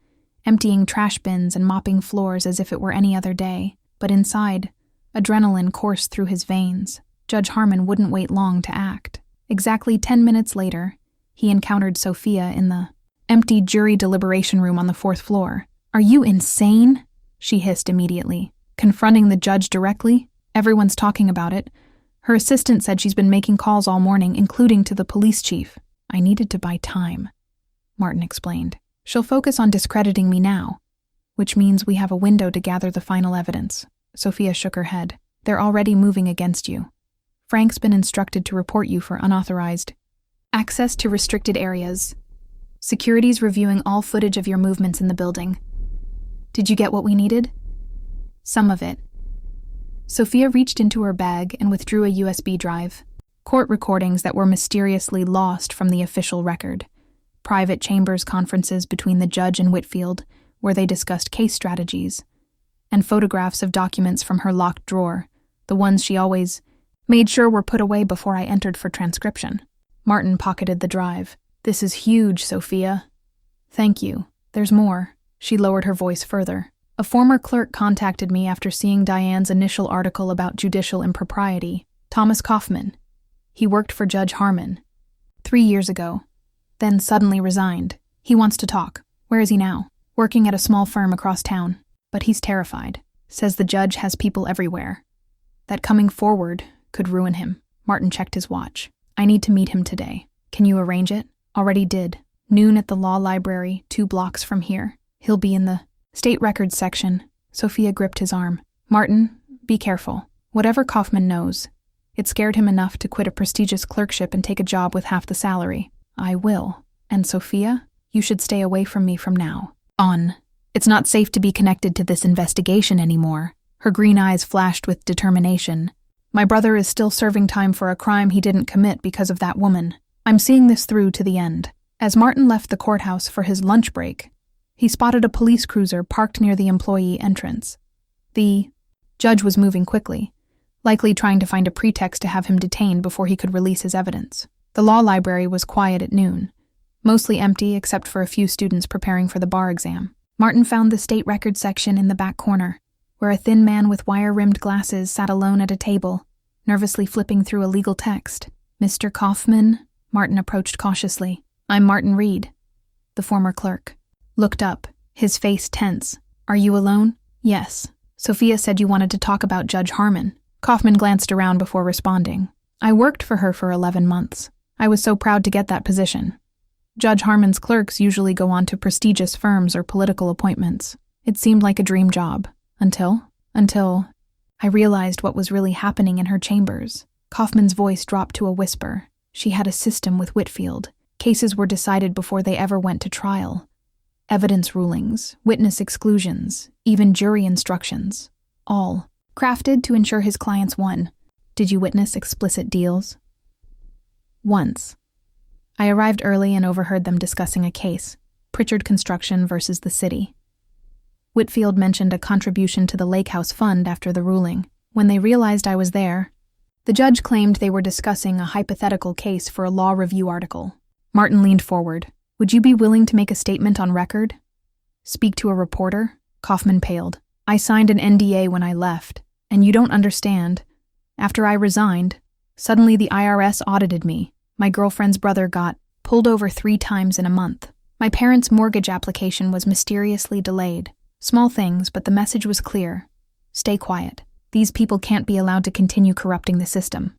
emptying trash bins and mopping floors as if it were any other day. But inside, adrenaline coursed through his veins. Judge Harmon wouldn't wait long to act. Exactly 10 minutes later, he encountered Sophia in the empty jury deliberation room on the 4th floor. "Are you insane?" she hissed immediately. "Confronting the judge directly? Everyone's talking about it. Her assistant said she's been making calls all morning, including to the police chief." "I needed to buy time," Martin explained. "She'll focus on discrediting me now, which means we have a window to gather the final evidence." Sophia shook her head. "They're already moving against you. Frank's been instructed to report you for unauthorized access to restricted areas. Security's reviewing all footage of your movements in the building. Did you get what we needed?" "Some of it." Sophia reached into her bag and withdrew a USB drive. Court recordings that were mysteriously lost from the official record. Private chambers conferences between the judge and Whitfield, where they discussed case strategies. And photographs of documents from her locked drawer, the ones she always made sure were put away before I entered for transcription. Martin pocketed the drive. "This is huge, Sophia." "Thank you. There's more." She lowered her voice further. "A former clerk contacted me after seeing Diane's initial article about judicial impropriety. Thomas Kaufman. He worked for Judge Harmon 3 years ago, then suddenly resigned. He wants to talk. Where is he now?" "Working at a small firm across town. But he's terrified. Says the judge has people everywhere. That coming forward could ruin him." Martin checked his watch. "I need to meet him today. Can you arrange it?" "Already did. Noon at the law library, 2 blocks from here. He'll be in the state records section." Sophia gripped his arm. "Martin, be careful. Whatever Kaufman knows, it scared him enough to quit a prestigious clerkship and take a job with half the salary." "I will. And Sophia, you should stay away from me from now on. It's not safe to be connected to this investigation anymore." Her green eyes flashed with determination. "My brother is still serving time for a crime he didn't commit because of that woman. I'm seeing this through to the end." As Martin left the courthouse for his lunch break, he spotted a police cruiser parked near the employee entrance. The judge was moving quickly, likely trying to find a pretext to have him detained before he could release his evidence. The law library was quiet at noon, mostly empty except for a few students preparing for the bar exam. Martin found the state records section in the back corner, where a thin man with wire-rimmed glasses sat alone at a table, nervously flipping through a legal text. "Mr. Kaufman?" Martin approached cautiously. "I'm Martin Reed." The former clerk looked up, his face tense. "Are you alone?" "Yes. Sophia said you wanted to talk about Judge Harmon." Kaufman glanced around before responding. "I worked for her for 11 months. I was so proud to get that position. Judge Harmon's clerks usually go on to prestigious firms or political appointments. It seemed like a dream job. Until I realized what was really happening in her chambers." Kaufman's voice dropped to a whisper. "She had a system with Whitfield. Cases were decided before they ever went to trial. Evidence rulings, witness exclusions, even jury instructions. All crafted to ensure his clients won." "Did you witness explicit deals?" "Once. I arrived early and overheard them discussing a case, Pritchard Construction versus the city. Whitfield mentioned a contribution to the Lake House Fund after the ruling. When they realized I was there, the judge claimed they were discussing a hypothetical case for a law review article." Martin leaned forward. "Would you be willing to make a statement on record? Speak to a reporter?" Kaufman paled. "I signed an NDA when I left, and you don't understand. After I resigned, suddenly the IRS audited me. My girlfriend's brother got pulled over 3 times in a month. My parents' mortgage application was mysteriously delayed. Small things, but the message was clear. Stay quiet. These people can't be allowed to continue corrupting the system."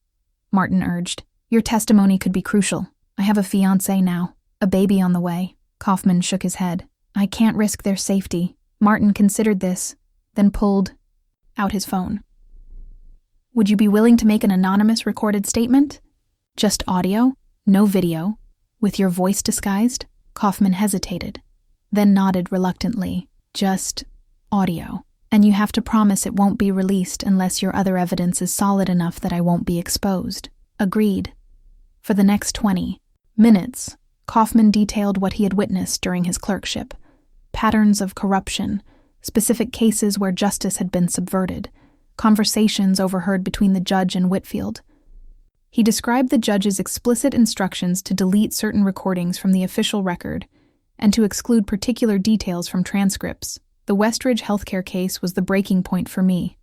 Martin urged. "Your testimony could be crucial. I have a fiancé now, a baby on the way." Kaufman shook his head. "I can't risk their safety." Martin considered this, then pulled out his phone. "Would you be willing to make an anonymous recorded statement? Just audio, no video, with your voice disguised?" Kaufman hesitated, then nodded reluctantly. "Just audio. And you have to promise it won't be released unless your other evidence is solid enough that I won't be exposed." "Agreed." For the next 20 minutes, Kaufman detailed what he had witnessed during his clerkship. Patterns of corruption, specific cases where justice had been subverted, conversations overheard between the judge and Whitfield. He described the judge's explicit instructions to delete certain recordings from the official record and to exclude particular details from transcripts. The Westridge healthcare case was the breaking point for me,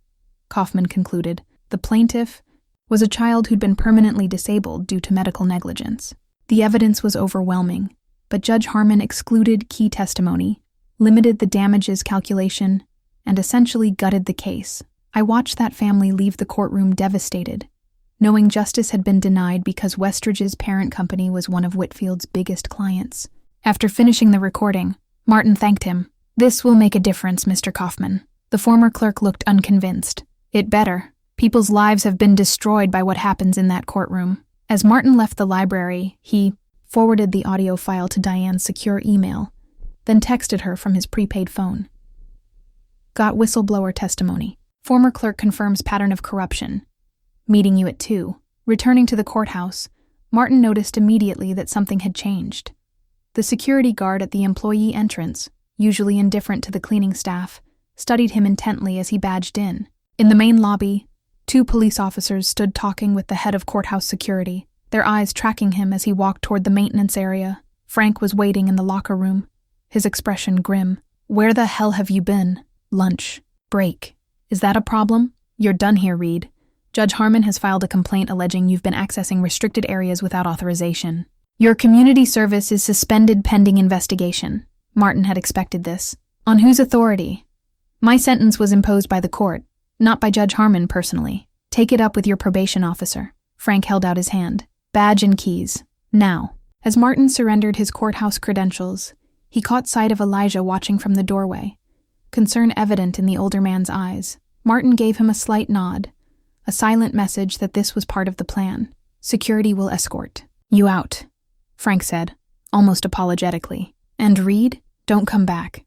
Kaufman concluded. The plaintiff was a child who'd been permanently disabled due to medical negligence. The evidence was overwhelming, but Judge Harmon excluded key testimony, limited the damages calculation, and essentially gutted the case. I watched that family leave the courtroom devastated, knowing justice had been denied because Westridge's parent company was one of Whitfield's biggest clients. After finishing the recording, Martin thanked him. "This will make a difference, Mr. Kaufman." The former clerk looked unconvinced. "It better. People's lives have been destroyed by what happens in that courtroom." As Martin left the library, he forwarded the audio file to Diane's secure email, then texted her from his prepaid phone. "Got whistleblower testimony. Former clerk confirms pattern of corruption. Meeting you at 2. Returning to the courthouse, Martin noticed immediately that something had changed. The security guard at the employee entrance, usually indifferent to the cleaning staff, studied him intently as he badged in. In the main lobby, 2 police officers stood talking with the head of courthouse security, their eyes tracking him as he walked toward the maintenance area. Frank was waiting in the locker room, his expression grim. "Where the hell have you been?" "Lunch. Break. Is that a problem?" "You're done here, Reed. Judge Harmon has filed a complaint alleging you've been accessing restricted areas without authorization. Your community service is suspended pending investigation." Martin had expected this. "On whose authority?" "My sentence was imposed by the court, not by Judge Harmon personally. Take it up with your probation officer." Frank held out his hand. "Badge and keys. Now." As Martin surrendered his courthouse credentials, he caught sight of Elijah watching from the doorway, concern evident in the older man's eyes. Martin gave him a slight nod, a silent message that this was part of the plan. "Security will escort you out," Frank said, almost apologetically. "And Reed, don't come back.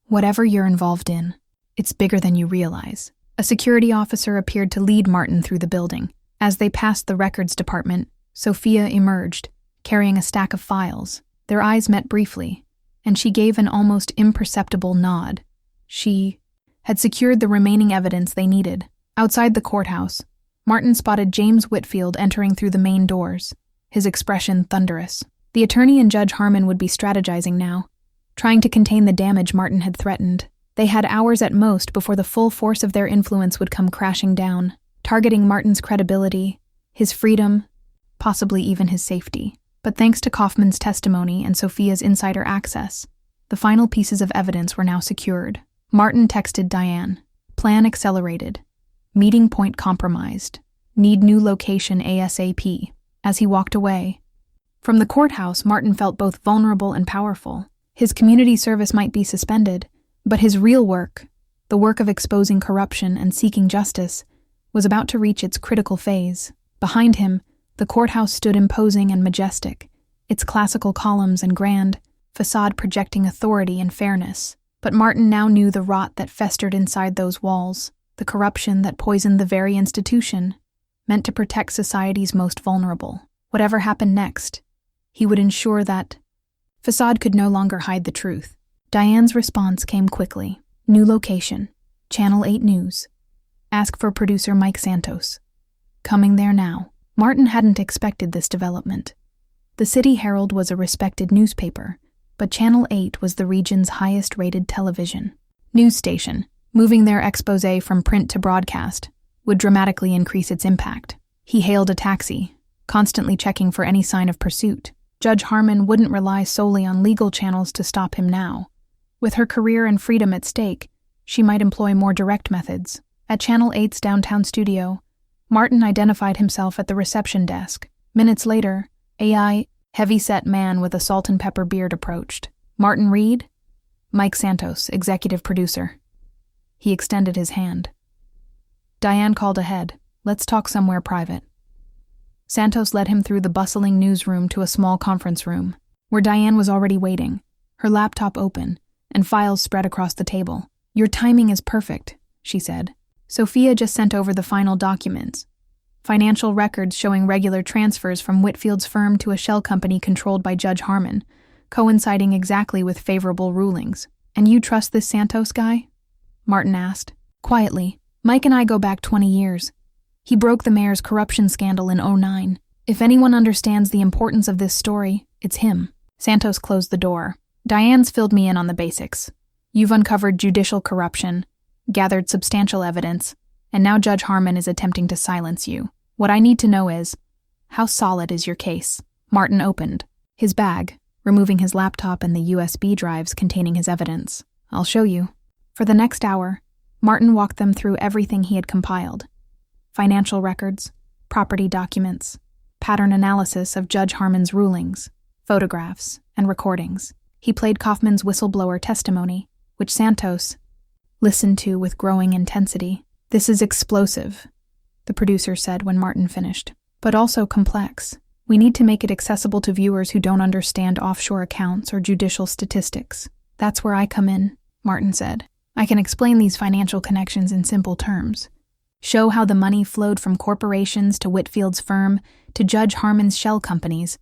Whatever you're involved in, it's bigger than you realize." A security officer appeared to lead Martin through the building. As they passed the records department, Sophia emerged, carrying a stack of files. Their eyes met briefly, and she gave an almost imperceptible nod. She had secured the remaining evidence they needed. Outside the courthouse, Martin spotted James Whitfield entering through the main doors, his expression thunderous. The attorney and Judge Harmon would be strategizing now, trying to contain the damage Martin had threatened. They had hours at most before the full force of their influence would come crashing down, targeting Martin's credibility, his freedom, possibly even his safety. But thanks to Kaufman's testimony and Sophia's insider access, the final pieces of evidence were now secured. Martin texted Diane. "Plan accelerated. Meeting point compromised. Need new location ASAP." As he walked away from the courthouse, Martin felt both vulnerable and powerful. His community service might be suspended, but his real work, the work of exposing corruption and seeking justice, was about to reach its critical phase. Behind him, the courthouse stood imposing and majestic, its classical columns and grand facade projecting authority and fairness. But Martin now knew the rot that festered inside those walls, the corruption that poisoned the very institution, meant to protect society's most vulnerable. Whatever happened next, he would ensure that facade could no longer hide the truth. Diane's response came quickly. "New location. Channel 8 News. Ask for producer Mike Santos. Coming there now." Martin hadn't expected this development. The City Herald was a respected newspaper, but Channel 8 was the region's highest-rated television news station. Moving their exposé from print to broadcast would dramatically increase its impact. He hailed a taxi, constantly checking for any sign of pursuit. Judge Harmon wouldn't rely solely on legal channels to stop him now. With her career and freedom at stake, she might employ more direct methods. At Channel 8's downtown studio, Martin identified himself at the reception desk. Minutes later, a heavy-set man with a salt and pepper beard approached. "Martin Reed?" "Mike Santos, executive producer." He extended his hand. Diane called ahead. "Let's talk somewhere private." Santos led him through the bustling newsroom to a small conference room, where Diane was already waiting, her laptop open, and files spread across the table. "Your timing is perfect," she said. Sophia just sent over the final documents, financial records showing regular transfers from Whitfield's firm to a shell company controlled by Judge Harmon, coinciding exactly with favorable rulings. "And you trust this Santos guy?" Martin asked. "Quietly. Mike and I go back 20 years. He broke the mayor's corruption scandal in 2009. If anyone understands the importance of this story, it's him." Santos closed the door. Diane's filled me in on the basics. You've uncovered judicial corruption, gathered substantial evidence, and now Judge Harmon is attempting to silence you. What I need to know is, how solid is your case? Martin opened his bag, removing his laptop and the USB drives containing his evidence. I'll show you. For the next hour, Martin walked them through everything he had compiled. Financial records, property documents, pattern analysis of Judge Harmon's rulings, photographs, and recordings. He played Kaufman's whistleblower testimony, which Santos listened to with growing intensity. This is explosive, the producer said when Martin finished, but also complex. We need to make it accessible to viewers who don't understand offshore accounts or judicial statistics. That's where I come in, Martin said. I can explain these financial connections in simple terms. Show how the money flowed from corporations to Whitfield's firm to Judge Harmon's shell companies,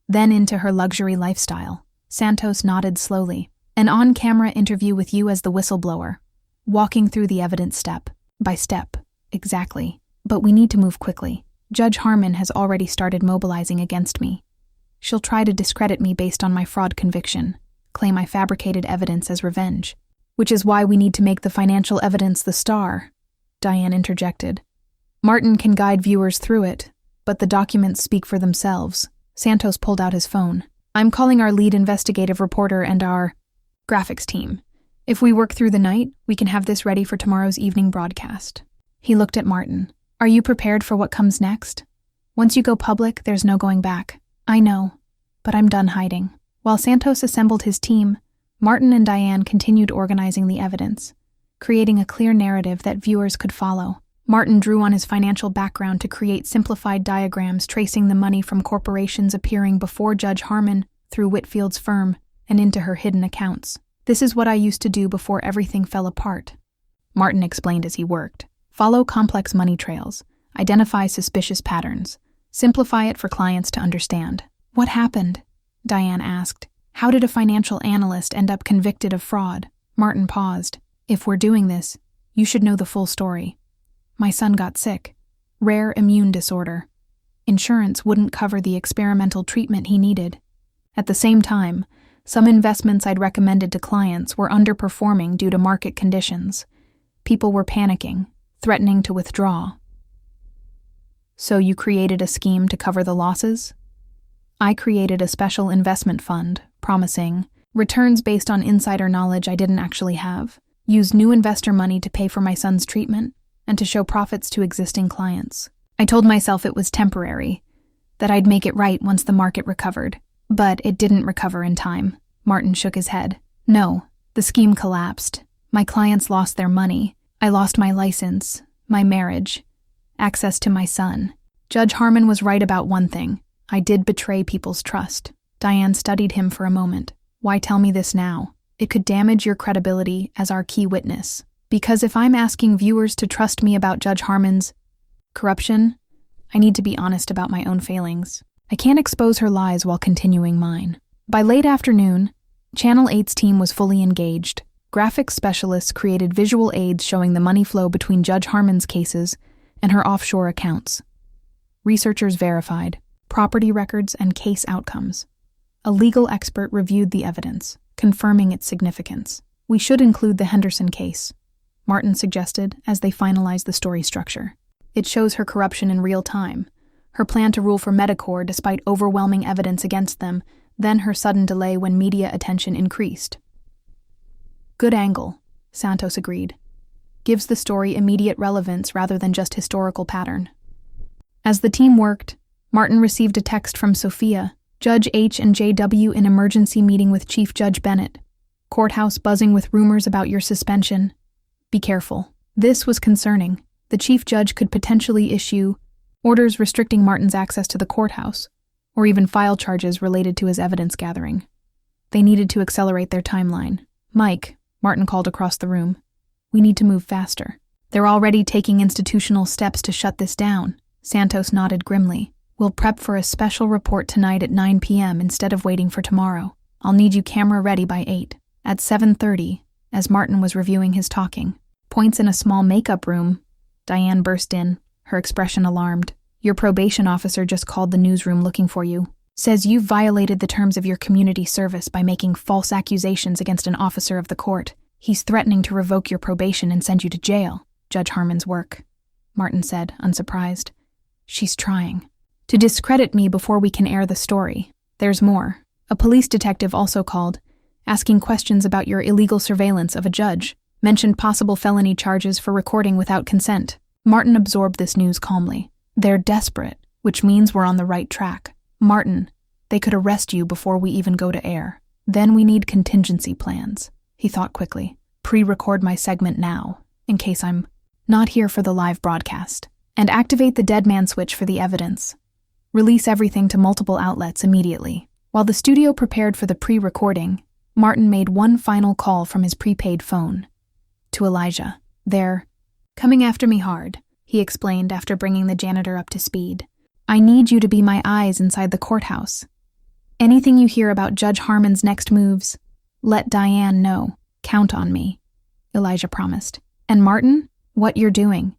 then into her luxury lifestyle. Santos nodded slowly. An on-camera interview with you as the whistleblower, walking through the evidence step by step. Exactly. But we need to move quickly. Judge Harmon has already started mobilizing against me. She'll try to discredit me based on my fraud conviction, claim I fabricated evidence as revenge. Which is why we need to make the financial evidence the star, Diane interjected. Martin can guide viewers through it, but the documents speak for themselves. Santos pulled out his phone. I'm calling our lead investigative reporter and our graphics team. If we work through the night, we can have this ready for tomorrow's evening broadcast. He looked at Martin. Are you prepared for what comes next? Once you go public, there's no going back. I know, but I'm done hiding. While Santos assembled his team, Martin and Diane continued organizing the evidence, creating a clear narrative that viewers could follow. Martin drew on his financial background to create simplified diagrams tracing the money from corporations appearing before Judge Harmon through Whitfield's firm and into her hidden accounts. This is what I used to do before everything fell apart, Martin explained as he worked. Follow complex money trails, identify suspicious patterns, simplify it for clients to understand. What happened? Diane asked. How did a financial analyst end up convicted of fraud? Martin paused. If we're doing this, you should know the full story. My son got sick. Rare immune disorder. Insurance wouldn't cover the experimental treatment he needed. At the same time, some investments I'd recommended to clients were underperforming due to market conditions. People were panicking, threatening to withdraw. So you created a scheme to cover the losses? I created a special investment fund, promising returns based on insider knowledge I didn't actually have, used new investor money to pay for my son's treatment, and to show profits to existing clients. I told myself it was temporary, that I'd make it right once the market recovered. But it didn't recover in time. Martin shook his head. No, the scheme collapsed. My clients lost their money. I lost my license, my marriage, access to my son. Judge Harmon was right about one thing. I did betray people's trust. Diane studied him for a moment. Why tell me this now? It could damage your credibility as our key witness. Because if I'm asking viewers to trust me about Judge Harmon's corruption, I need to be honest about my own failings. I can't expose her lies while continuing mine. By late afternoon, Channel 8's team was fully engaged. Graphics specialists created visual aids showing the money flow between Judge Harmon's cases and her offshore accounts. Researchers verified property records and case outcomes. A legal expert reviewed the evidence, confirming its significance. We should include the Henderson case, Martin suggested as they finalized the story structure. It shows her corruption in real time, her plan to rule for Medicor despite overwhelming evidence against them, then her sudden delay when media attention increased. Good angle, Santos agreed. Gives the story immediate relevance rather than just historical pattern. As the team worked, Martin received a text from Sophia, Judge H and JW in emergency meeting with Chief Judge Bennett. Courthouse buzzing with rumors about your suspension. Be careful. This was concerning. The chief judge could potentially issue orders restricting Martin's access to the courthouse, or even file charges related to his evidence gathering. They needed to accelerate their timeline. Mike, Martin called across the room. We need to move faster. They're already taking institutional steps to shut this down. Santos nodded grimly. We'll prep for a special report tonight at 9 p.m. instead of waiting for tomorrow. I'll need you camera ready by 8. At 7:30, as Martin was reviewing his talking. Points in a small makeup room. Diane burst in, her expression alarmed. Your probation officer just called the newsroom looking for you. says you've violated the terms of your community service by making false accusations against an officer of the court. He's threatening to revoke your probation and send you to jail. Judge Harmon's work, Martin said, unsurprised. She's trying to discredit me before we can air the story. There's more. A police detective also called, asking questions about your illegal surveillance of a judge, mentioned possible felony charges for recording without consent. Martin absorbed this news calmly. They're desperate, which means we're on the right track. Martin, they could arrest you before we even go to air. Then we need contingency plans. He thought quickly. Pre-record my segment now, in case I'm not here for the live broadcast. And activate the dead man switch for the evidence. Release everything to multiple outlets immediately. While the studio prepared for the pre-recording, Martin made one final call from his prepaid phone. To Elijah. They're coming after me hard, he explained after bringing the janitor up to speed. I need you to be my eyes inside the courthouse. Anything you hear about Judge Harmon's next moves, let Diane know. Count on me, Elijah promised. And Martin, what you're doing,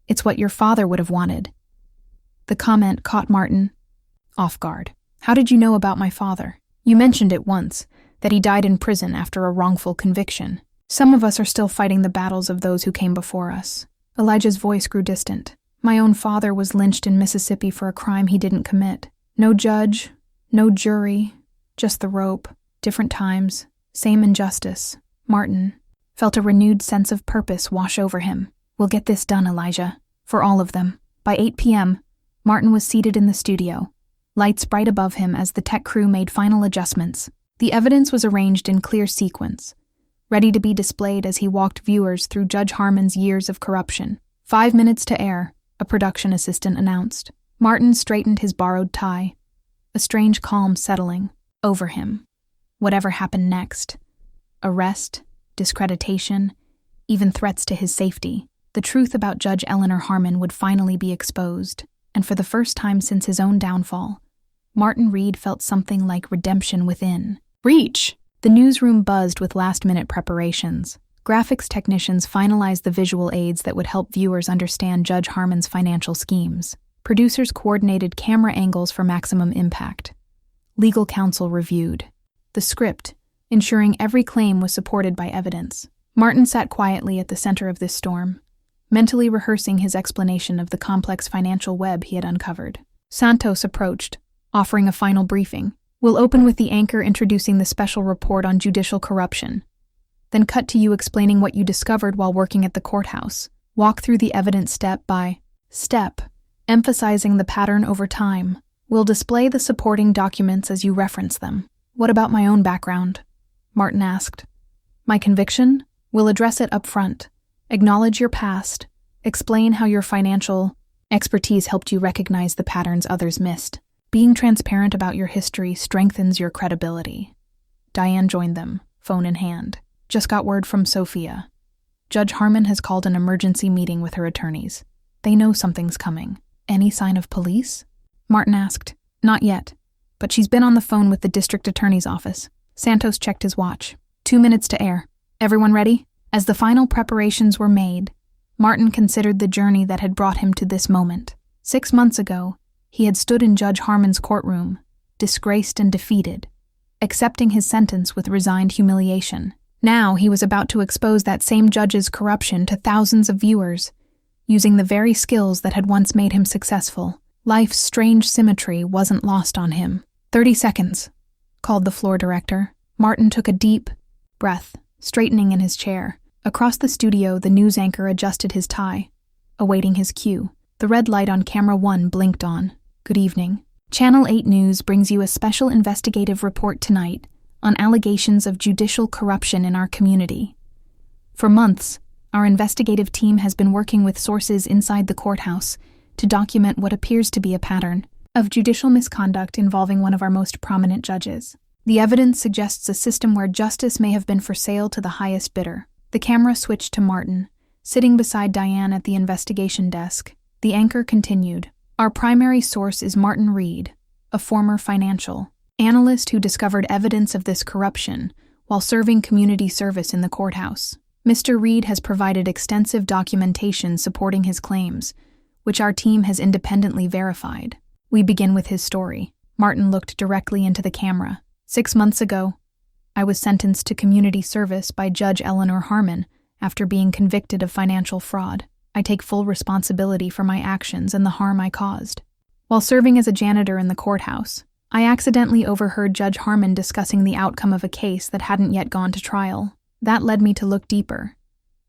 it's what your father would have wanted. The comment caught Martin off guard. How did you know about my father? You mentioned it once, that he died in prison after a wrongful conviction. Some of us are still fighting the battles of those who came before us. Elijah's voice grew distant. My own father was lynched in Mississippi for a crime he didn't commit. No judge, no jury, just the rope. Different times, same injustice. Martin felt a renewed sense of purpose wash over him. We'll get this done, Elijah. For all of them. By 8 p.m., Martin was seated in the studio, lights bright above him as the tech crew made final adjustments. The evidence was arranged in clear sequence, ready to be displayed as he walked viewers through Judge Harmon's years of corruption. 5 minutes to air, a production assistant announced. Martin straightened his borrowed tie, a strange calm settling over him. Whatever happened next, arrest, discreditation, even threats to his safety, the truth about Judge Eleanor Harmon would finally be exposed, and for the first time since his own downfall, Martin Reed felt something like redemption within. Reach! The newsroom buzzed with last-minute preparations. Graphics technicians finalized the visual aids that would help viewers understand Judge Harmon's financial schemes. Producers coordinated camera angles for maximum impact. Legal counsel reviewed the script, ensuring every claim was supported by evidence. Martin sat quietly at the center of this storm, mentally rehearsing his explanation of the complex financial web he had uncovered. Santos approached, offering a final briefing. We'll open with the anchor introducing the special report on judicial corruption, then cut to you explaining what you discovered while working at the courthouse. Walk through the evidence step by step, emphasizing the pattern over time. We'll display the supporting documents as you reference them. What about my own background? Martin asked. My conviction? We'll address it up front. Acknowledge your past. Explain how your financial expertise helped you recognize the patterns others missed. Being transparent about your history strengthens your credibility. Diane joined them, phone in hand. Just got word from Sophia. Judge Harmon has called an emergency meeting with her attorneys. They know something's coming. Any sign of police? Martin asked. Not yet, but she's been on the phone with the district attorney's office. Santos checked his watch. 2 minutes to air. Everyone ready? As the final preparations were made, Martin considered the journey that had brought him to this moment. 6 months ago, he had stood in Judge Harmon's courtroom, disgraced and defeated, accepting his sentence with resigned humiliation. Now he was about to expose that same judge's corruption to thousands of viewers, using the very skills that had once made him successful. Life's strange symmetry wasn't lost on him. 30 seconds, called the floor director. Martin took a deep breath, straightening in his chair. Across the studio, the news anchor adjusted his tie, awaiting his cue. The red light on camera 1 blinked on. Good evening. Channel 8 News brings you a special investigative report tonight on allegations of judicial corruption in our community. For months, our investigative team has been working with sources inside the courthouse to document what appears to be a pattern of judicial misconduct involving one of our most prominent judges. The evidence suggests a system where justice may have been for sale to the highest bidder. The camera switched to Martin, sitting beside Diane at the investigation desk. The anchor continued. Our primary source is Martin Reed, a former financial analyst who discovered evidence of this corruption while serving community service in the courthouse. Mr. Reed has provided extensive documentation supporting his claims, which our team has independently verified. We begin with his story. Martin looked directly into the camera. 6 months ago, I was sentenced to community service by Judge Eleanor Harmon after being convicted of financial fraud. I take full responsibility for my actions and the harm I caused. While serving as a janitor in the courthouse, I accidentally overheard Judge Harmon discussing the outcome of a case that hadn't yet gone to trial. That led me to look deeper,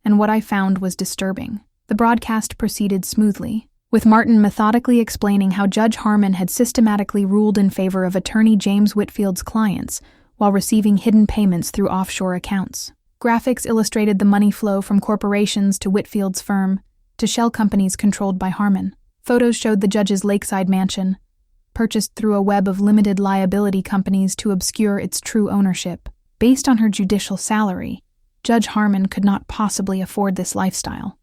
and what I found was disturbing. The broadcast proceeded smoothly, with Martin methodically explaining how Judge Harmon had systematically ruled in favor of attorney James Whitfield's clients while receiving hidden payments through offshore accounts. Graphics illustrated the money flow from corporations to Whitfield's firm to shell companies controlled by Harmon. Photos showed the judge's lakeside mansion, purchased through a web of limited liability companies to obscure its true ownership. Based on her judicial salary, Judge Harmon could not possibly afford this lifestyle,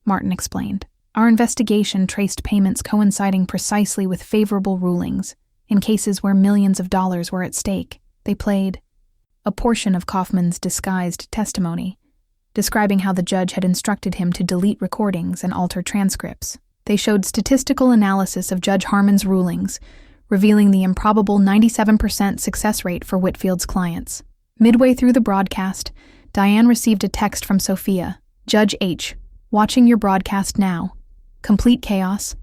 Martin explained. Our investigation traced payments coinciding precisely with favorable rulings in cases where millions of dollars were at stake. They played a portion of Kaufman's disguised testimony, describing how the judge had instructed him to delete recordings and alter transcripts. They showed statistical analysis of Judge Harmon's rulings, revealing the improbable 97% success rate for Whitfield's clients. Midway through the broadcast, Diane received a text from Sophia. Judge H, watching your broadcast now. Complete chaos.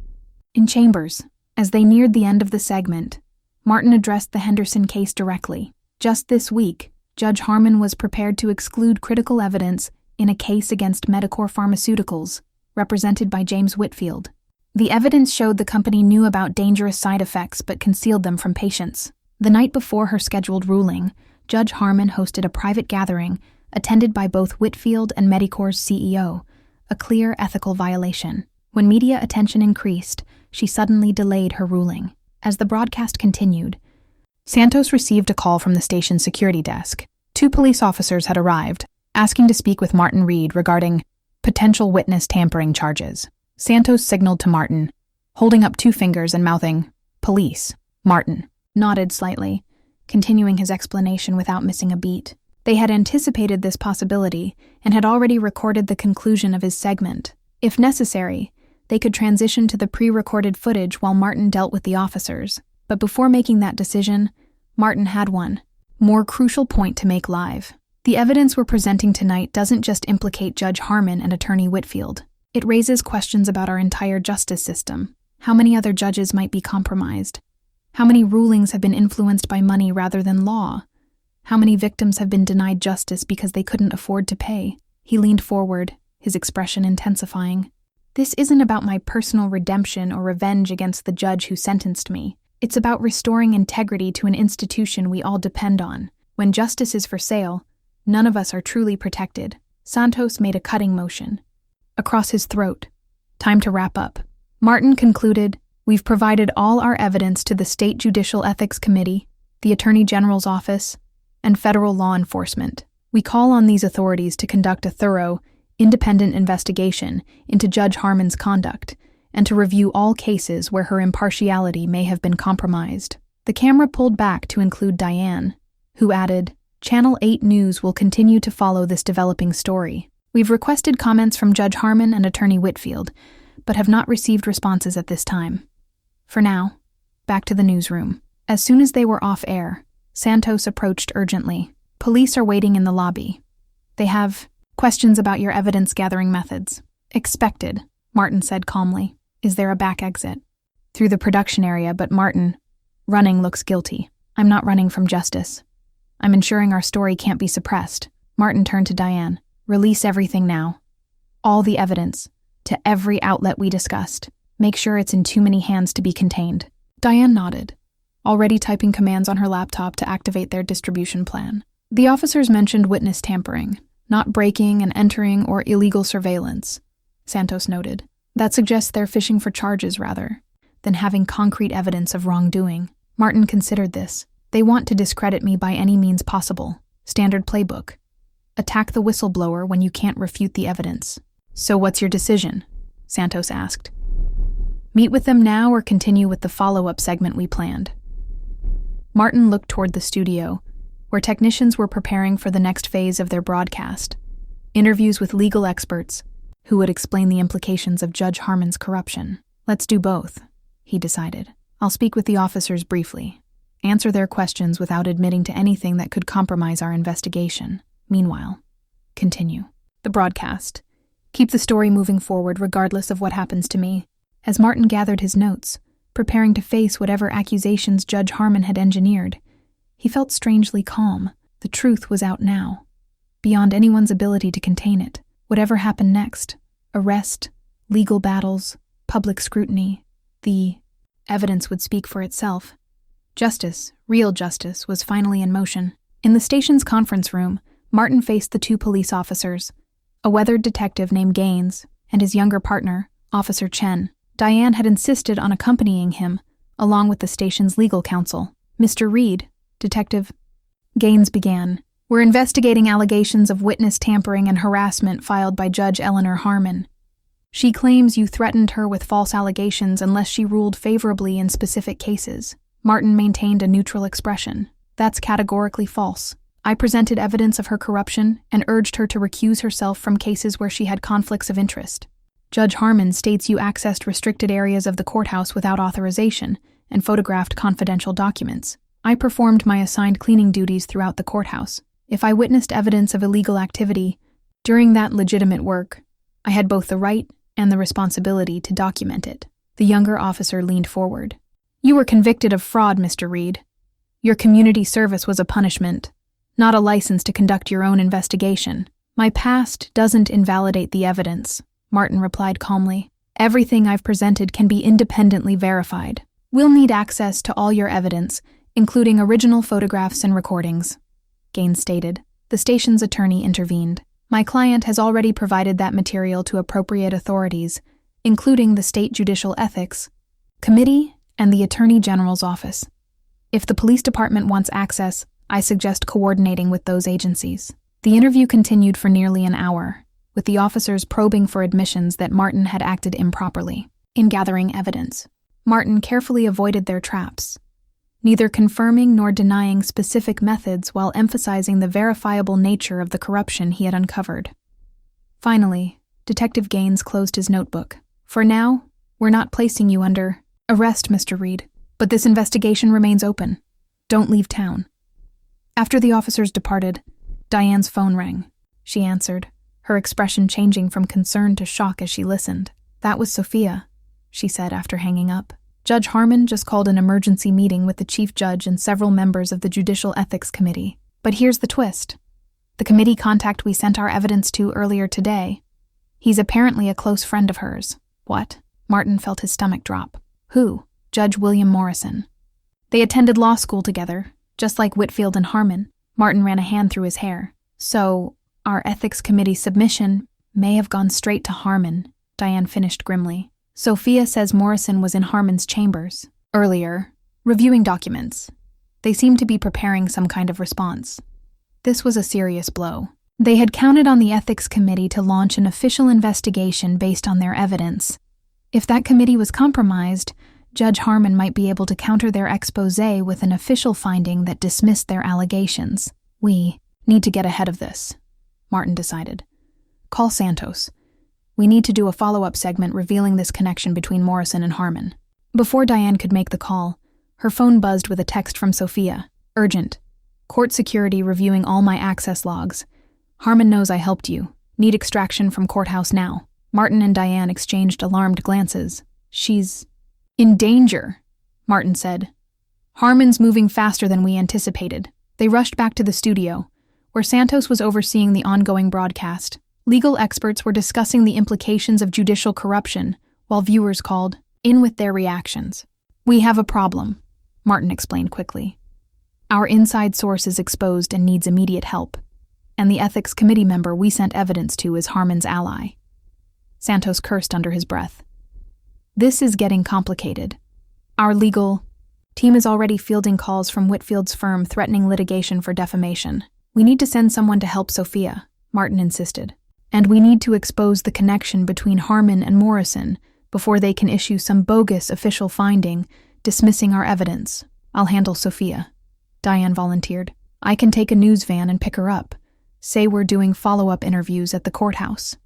In chambers, as they neared the end of the segment, Martin addressed the Henderson case directly. Just this week, Judge Harmon was prepared to exclude critical evidence in a case against Medicor Pharmaceuticals, represented by James Whitfield. The evidence showed the company knew about dangerous side effects but concealed them from patients. The night before her scheduled ruling, Judge Harmon hosted a private gathering attended by both Whitfield and Medicor's CEO, a clear ethical violation. When media attention increased, she suddenly delayed her ruling. As the broadcast continued, Santos received a call from the station's security desk. 2 police officers had arrived, asking to speak with Martin Reed regarding potential witness tampering charges. Santos signaled to Martin, holding up 2 fingers and mouthing, "Police." Martin nodded slightly, continuing his explanation without missing a beat. They had anticipated this possibility and had already recorded the conclusion of his segment. If necessary, they could transition to the pre-recorded footage while Martin dealt with the officers. But before making that decision, Martin had one more crucial point to make live. The evidence we're presenting tonight doesn't just implicate Judge Harmon and Attorney Whitfield. It raises questions about our entire justice system. How many other judges might be compromised? How many rulings have been influenced by money rather than law? How many victims have been denied justice because they couldn't afford to pay? He leaned forward, his expression intensifying. This isn't about my personal redemption or revenge against the judge who sentenced me. It's about restoring integrity to an institution we all depend on. When justice is for sale, none of us are truly protected. Santos made a cutting motion across his throat. Time to wrap up. Martin concluded, "We've provided all our evidence to the State Judicial Ethics Committee, the Attorney General's office, and federal law enforcement. We call on these authorities to conduct a thorough, independent investigation into Judge Harmon's conduct and to review all cases where her impartiality may have been compromised." The camera pulled back to include Diane, who added, "Channel 8 News will continue to follow this developing story. We've requested comments from Judge Harmon and Attorney Whitfield, but have not received responses at this time. For now, back to the newsroom." As soon as they were off air, Santos approached urgently. "Police are waiting in the lobby. They have questions about your evidence-gathering methods." "Expected," Martin said calmly. "Is there a back exit?" "Through the production area, but Martin, running looks guilty. I'm not running from justice. I'm ensuring our story can't be suppressed." Martin turned to Diane. "Release everything now. All the evidence, to every outlet we discussed. Make sure it's in too many hands to be contained." Diane nodded, already typing commands on her laptop to activate their distribution plan. The officers mentioned witness tampering, not breaking and entering or illegal surveillance, Santos noted. That suggests they're fishing for charges rather than having concrete evidence of wrongdoing. Martin considered this. "They want to discredit me by any means possible. Standard playbook. Attack the whistleblower when you can't refute the evidence." "So what's your decision?" Santos asked. "Meet with them now or continue with the follow-up segment we planned?" Martin looked toward the studio, where technicians were preparing for the next phase of their broadcast. Interviews with legal experts, who would explain the implications of Judge Harmon's corruption. "Let's do both," he decided. "I'll speak with the officers briefly, Answer their questions without admitting to anything that could compromise our investigation. Meanwhile, continue the broadcast. Keep the story moving forward regardless of what happens to me." As Martin gathered his notes, preparing to face whatever accusations Judge Harmon had engineered, he felt strangely calm. The truth was out now, beyond anyone's ability to contain it. Whatever happened next, arrest, legal battles, public scrutiny, the evidence would speak for itself. Justice, real justice, was finally in motion. In the station's conference room, Martin faced the two police officers, a weathered detective named Gaines and his younger partner, Officer Chen. Diane had insisted on accompanying him, along with the station's legal counsel. "Mr. Reed," Detective Gaines began, "we're investigating allegations of witness tampering and harassment filed by Judge Eleanor Harmon. She claims you threatened her with false allegations unless she ruled favorably in specific cases." Martin maintained a neutral expression. "That's categorically false. I presented evidence of her corruption and urged her to recuse herself from cases where she had conflicts of interest. Judge Harmon states you accessed restricted areas of the courthouse without authorization and photographed confidential documents. I performed my assigned cleaning duties throughout the courthouse. If I witnessed evidence of illegal activity during that legitimate work, I had both the right and the responsibility to document it." The younger officer leaned forward. "You were convicted of fraud, Mr. Reed. Your community service was a punishment, not a license to conduct your own investigation." "My past doesn't invalidate the evidence," Martin replied calmly. "Everything I've presented can be independently verified. We'll need access to all your evidence, including original photographs and recordings," Gaines stated. The station's attorney intervened. "My client has already provided that material to appropriate authorities, including the State Judicial Ethics Committee and the Attorney General's office. If the police department wants access, I suggest coordinating with those agencies." The interview continued for nearly an hour, with the officers probing for admissions that Martin had acted improperly. In gathering evidence, Martin carefully avoided their traps, neither confirming nor denying specific methods while emphasizing the verifiable nature of the corruption he had uncovered. Finally, Detective Gaines closed his notebook. "For now, we're not placing you under arrest, Mr. Reed, but this investigation remains open. Don't leave town." After the officers departed, Diane's phone rang. She answered, her expression changing from concern to shock as she listened. "That was Sophia," she said after hanging up. "Judge Harmon just called an emergency meeting with the chief judge and several members of the Judicial Ethics Committee. But here's the twist. The committee contact we sent our evidence to earlier today, he's apparently a close friend of hers." "What?" Martin felt his stomach drop. "Who?" "Judge William Morrison. They attended law school together, just like Whitfield and Harmon." Martin ran a hand through his hair. "So, our ethics committee submission may have gone straight to Harmon," Diane finished grimly. "Sophia says Morrison was in Harmon's chambers earlier, reviewing documents. They seemed to be preparing some kind of response." This was a serious blow. They had counted on the ethics committee to launch an official investigation based on their evidence. If that committee was compromised, Judge Harmon might be able to counter their exposé with an official finding that dismissed their allegations. "We need to get ahead of this," Martin decided. "Call Santos. We need to do a follow-up segment revealing this connection between Morrison and Harmon." Before Diane could make the call, her phone buzzed with a text from Sophia. "Urgent. Court security reviewing all my access logs. Harmon knows I helped you. Need extraction from courthouse now." Martin and Diane exchanged alarmed glances. "She's in danger," Martin said. "Harmon's moving faster than we anticipated." They rushed back to the studio, where Santos was overseeing the ongoing broadcast. Legal experts were discussing the implications of judicial corruption, while viewers called in with their reactions. "We have a problem," Martin explained quickly. "Our inside source is exposed and needs immediate help, and the ethics committee member we sent evidence to is Harmon's ally." Santos cursed under his breath. "This is getting complicated. Our legal team is already fielding calls from Whitfield's firm threatening litigation for defamation. We need to send someone to help Sophia," Martin insisted. "And we need to expose the connection between Harmon and Morrison before they can issue some bogus official finding dismissing our evidence. I'll handle Sophia," Diane volunteered. "I can take a news van and pick her up. Say we're doing follow-up interviews at the courthouse."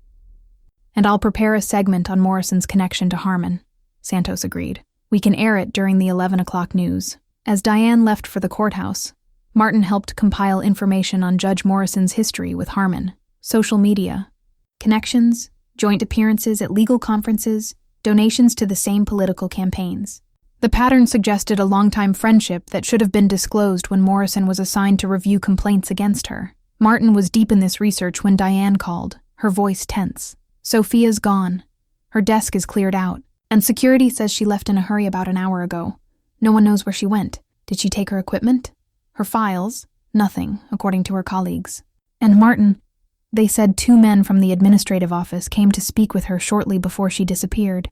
"And I'll prepare a segment on Morrison's connection to Harmon," Santos agreed. "We can air it during the 11 o'clock news." As Diane left for the courthouse, Martin helped compile information on Judge Morrison's history with Harmon, social media, connections, joint appearances at legal conferences, donations to the same political campaigns. The pattern suggested a longtime friendship that should have been disclosed when Morrison was assigned to review complaints against her. Martin was deep in this research when Diane called, her voice tense. "Sophia's gone. Her desk is cleared out, and security says she left in a hurry about an hour ago. No one knows where she went. Did she take her equipment? Her files? Nothing, according to her colleagues. And Martin, they said 2 men from the administrative office came to speak with her shortly before she disappeared."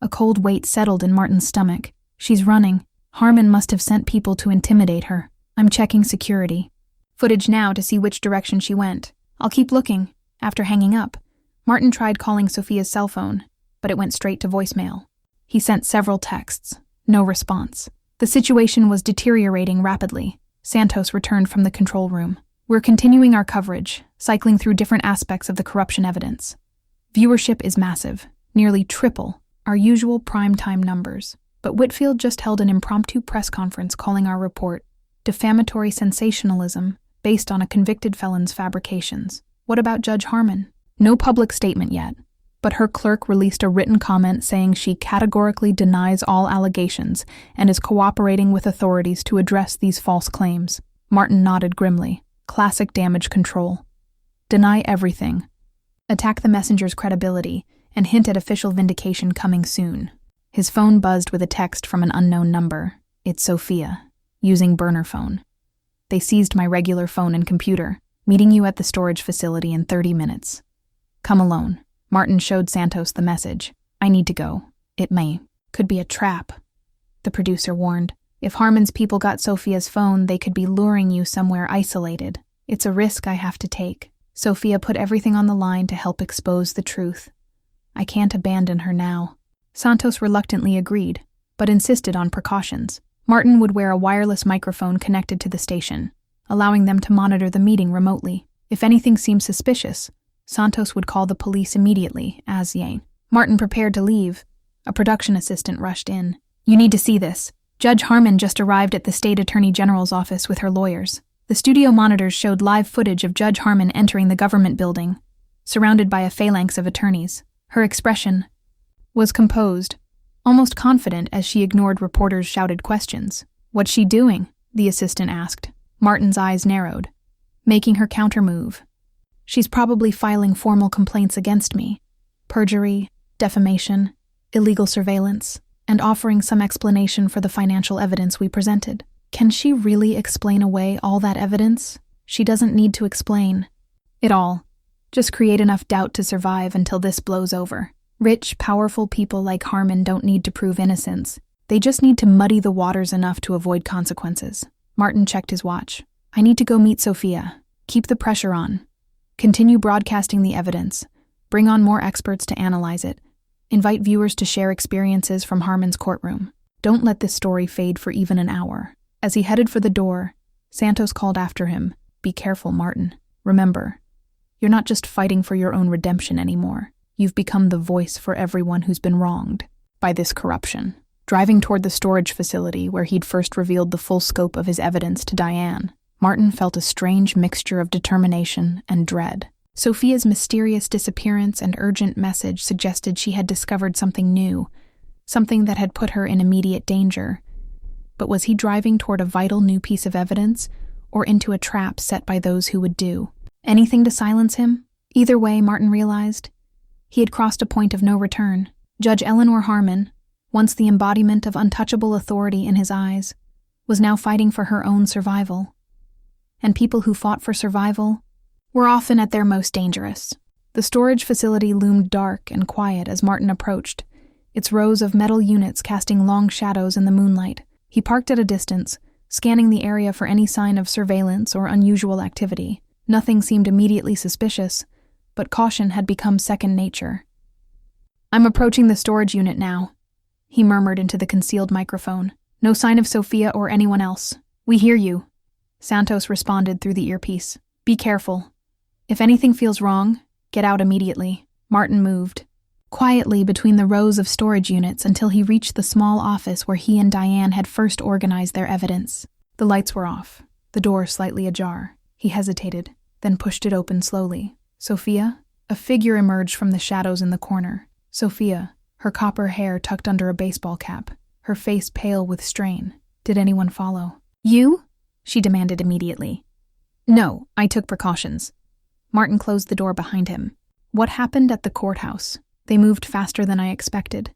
A cold weight settled in Martin's stomach. She's running. Harmon must have sent people to intimidate her. I'm checking security. Footage now to see which direction she went. I'll keep looking. After hanging up, Martin tried calling Sophia's cell phone, but it went straight to voicemail. He sent several texts. No response. The situation was deteriorating rapidly. Santos returned from the control room. "We're continuing our coverage, cycling through different aspects of the corruption evidence. Viewership is massive, nearly triple our usual primetime numbers. But Whitfield just held an impromptu press conference calling our report defamatory sensationalism based on a convicted felon's fabrications. What about Judge Harmon? No public statement yet, but her clerk released a written comment saying she categorically denies all allegations and is cooperating with authorities to address these false claims. Martin nodded grimly. Classic damage control. Deny everything. Attack the messenger's credibility and hint at official vindication coming soon. His phone buzzed with a text from an unknown number. It's Sophia, using burner phone. They seized my regular phone and computer, meeting you at the storage facility in 30 minutes. Come alone. Martin showed Santos the message. I need to go. Could be a trap. The producer warned. If Harmon's people got Sophia's phone, they could be luring you somewhere isolated. It's a risk I have to take. Sophia put everything on the line to help expose the truth. I can't abandon her now. Santos reluctantly agreed, but insisted on precautions. Martin would wear a wireless microphone connected to the station, allowing them to monitor the meeting remotely. If anything seemed suspicious, Santos would call the police immediately, as Martin prepared to leave. A production assistant rushed in. You need to see this. Judge Harmon just arrived at the State Attorney General's office with her lawyers. The studio monitors showed live footage of Judge Harmon entering the government building, surrounded by a phalanx of attorneys. Her expression was composed, almost confident as she ignored reporters' shouted questions. What's she doing? The assistant asked. Martin's eyes narrowed, making her countermove. She's probably filing formal complaints against me. Perjury, defamation, illegal surveillance, and offering some explanation for the financial evidence we presented. Can she really explain away all that evidence? She doesn't need to explain it all. Just create enough doubt to survive until this blows over. Rich, powerful people like Harmon don't need to prove innocence. They just need to muddy the waters enough to avoid consequences. Martin checked his watch. I need to go meet Sophia. Keep the pressure on. Continue broadcasting the evidence. Bring on more experts to analyze it. Invite viewers to share experiences from Harmon's courtroom. Don't let this story fade for even an hour. As he headed for the door, Santos called after him. Be careful, Martin. Remember, you're not just fighting for your own redemption anymore. You've become the voice for everyone who's been wronged by this corruption. Driving toward the storage facility where he'd first revealed the full scope of his evidence to Diane, Martin felt a strange mixture of determination and dread. Sophia's mysterious disappearance and urgent message suggested she had discovered something new, something that had put her in immediate danger. But was he driving toward a vital new piece of evidence, or into a trap set by those who would do anything to silence him? Either way, Martin realized, he had crossed a point of no return. Judge Eleanor Harmon, once the embodiment of untouchable authority in his eyes, was now fighting for her own survival. And people who fought for survival were often at their most dangerous. The storage facility loomed dark and quiet as Martin approached, its rows of metal units casting long shadows in the moonlight. He parked at a distance, scanning the area for any sign of surveillance or unusual activity. Nothing seemed immediately suspicious, but caution had become second nature. I'm approaching the storage unit now, he murmured into the concealed microphone. No sign of Sophia or anyone else. We hear you, Santos responded through the earpiece. Be careful. If anything feels wrong, get out immediately. Martin moved, quietly between the rows of storage units until he reached the small office where he and Diane had first organized their evidence. The lights were off, the door slightly ajar. He hesitated, then pushed it open slowly. Sophia? A figure emerged from the shadows in the corner. Sophia, her copper hair tucked under a baseball cap, her face pale with strain. Did anyone follow? You? She demanded immediately. No, I took precautions. Martin closed the door behind him. What happened at the courthouse? They moved faster than I expected.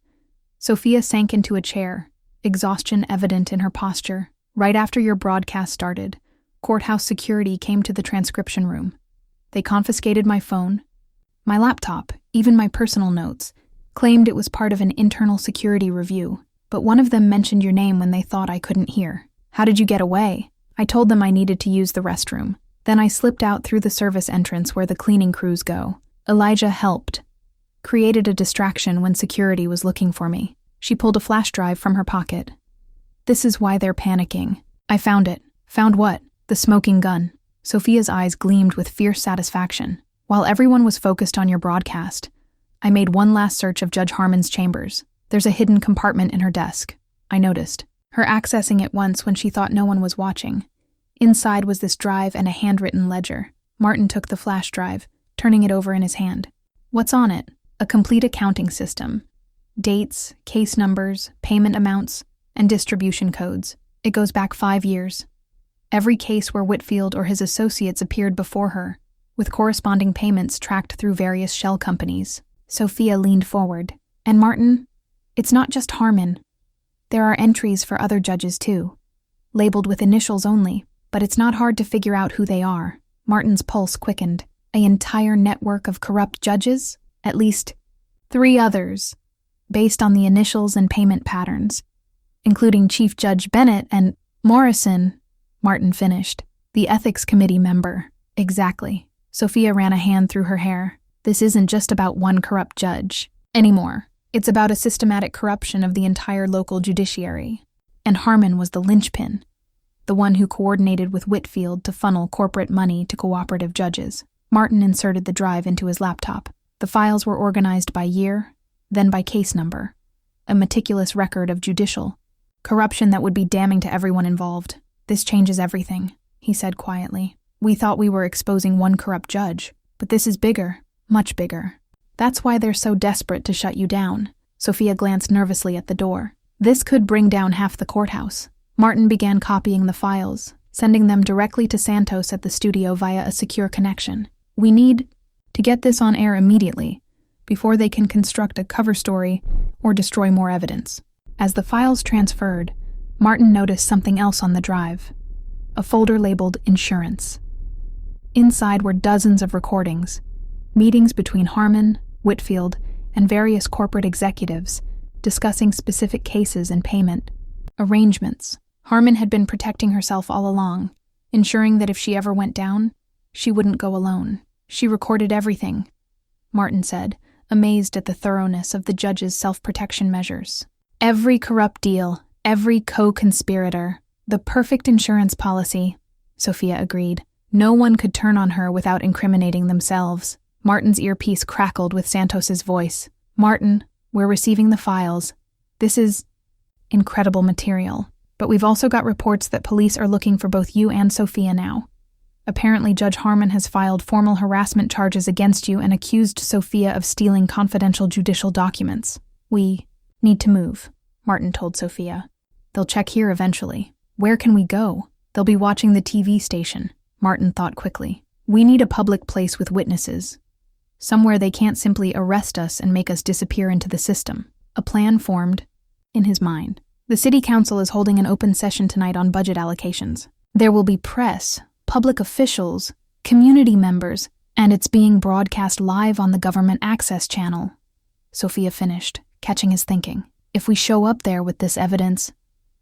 Sophia sank into a chair, exhaustion evident in her posture. Right after your broadcast started, courthouse security came to the transcription room. They confiscated my phone, my laptop, even my personal notes, claimed it was part of an internal security review, but one of them mentioned your name when they thought I couldn't hear. How did you get away? I told them I needed to use the restroom. Then I slipped out through the service entrance where the cleaning crews go. Elijah helped. Created a distraction when security was looking for me. She pulled a flash drive from her pocket. This is why they're panicking. I found it. Found what? The smoking gun. Sophia's eyes gleamed with fierce satisfaction. While everyone was focused on your broadcast, I made one last search of Judge Harmon's chambers. There's a hidden compartment in her desk. I noticed. Her accessing it once when she thought no one was watching. Inside was this drive and a handwritten ledger. Martin took the flash drive, turning it over in his hand. What's on it? A complete accounting system. Dates, case numbers, payment amounts, and distribution codes. It goes back 5 years. Every case where Whitfield or his associates appeared before her, with corresponding payments tracked through various shell companies. Sophia leaned forward. And Martin, it's not just Harmon. There are entries for other judges too, labeled with initials only, but it's not hard to figure out who they are. Martin's pulse quickened. An entire network of corrupt judges? At least 3 others, based on the initials and payment patterns, including Chief Judge Bennett and Morrison, Martin finished. The ethics committee member. Exactly. Sophia ran a hand through her hair. This isn't just about one corrupt judge anymore. It's about a systematic corruption of the entire local judiciary. And Harmon was the linchpin, the one who coordinated with Whitfield to funnel corporate money to cooperative judges. Martin inserted the drive into his laptop. The files were organized by year, then by case number. A meticulous record of judicial corruption that would be damning to everyone involved. This changes everything, he said quietly. We thought we were exposing one corrupt judge, but this is bigger, much bigger. That's why they're so desperate to shut you down. Sophia glanced nervously at the door. This could bring down half the courthouse. Martin began copying the files, sending them directly to Santos at the studio via a secure connection. We need to get this on air immediately, before they can construct a cover story or destroy more evidence. As the files transferred, Martin noticed something else on the drive. A folder labeled Insurance. Inside were dozens of recordings, meetings between Harmon, Whitfield, and various corporate executives discussing specific cases and payment arrangements. Harmon had been protecting herself all along, ensuring that if she ever went down, she wouldn't go alone. She recorded everything, Martin said, amazed at the thoroughness of the judge's self-protection measures. Every corrupt deal, every co-conspirator, the perfect insurance policy, Sophia agreed. No one could turn on her without incriminating themselves. Martin's earpiece crackled with Santos's voice. Martin, we're receiving the files. This is incredible material. But we've also got reports that police are looking for both you and Sophia now. Apparently, Judge Harmon has filed formal harassment charges against you and accused Sophia of stealing confidential judicial documents. We need to move, Martin told Sophia. They'll check here eventually. Where can we go? They'll be watching the TV station, Martin thought quickly. We need a public place with witnesses. Somewhere they can't simply arrest us and make us disappear into the system. A plan formed in his mind. The city council is holding an open session tonight on budget allocations. There will be press, public officials, community members, and it's being broadcast live on the government access channel. Sophia finished, catching his thinking. If we show up there with this evidence,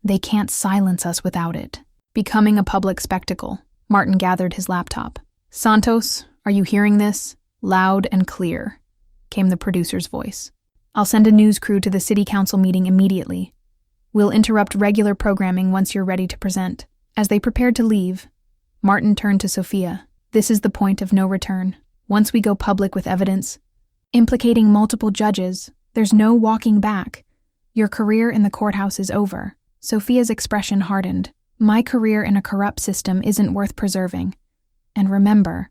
they can't silence us without it. Becoming a public spectacle. Martin gathered his laptop. Santos, are you hearing this? Loud and clear, came the producer's voice. I'll send a news crew to the city council meeting immediately. We'll interrupt regular programming once you're ready to present. As they prepared to leave, Martin turned to Sophia. This is the point of no return. Once we go public with evidence, implicating multiple judges. There's no walking back. Your career in the courthouse is over. Sophia's expression hardened. My career in a corrupt system isn't worth preserving. And remember,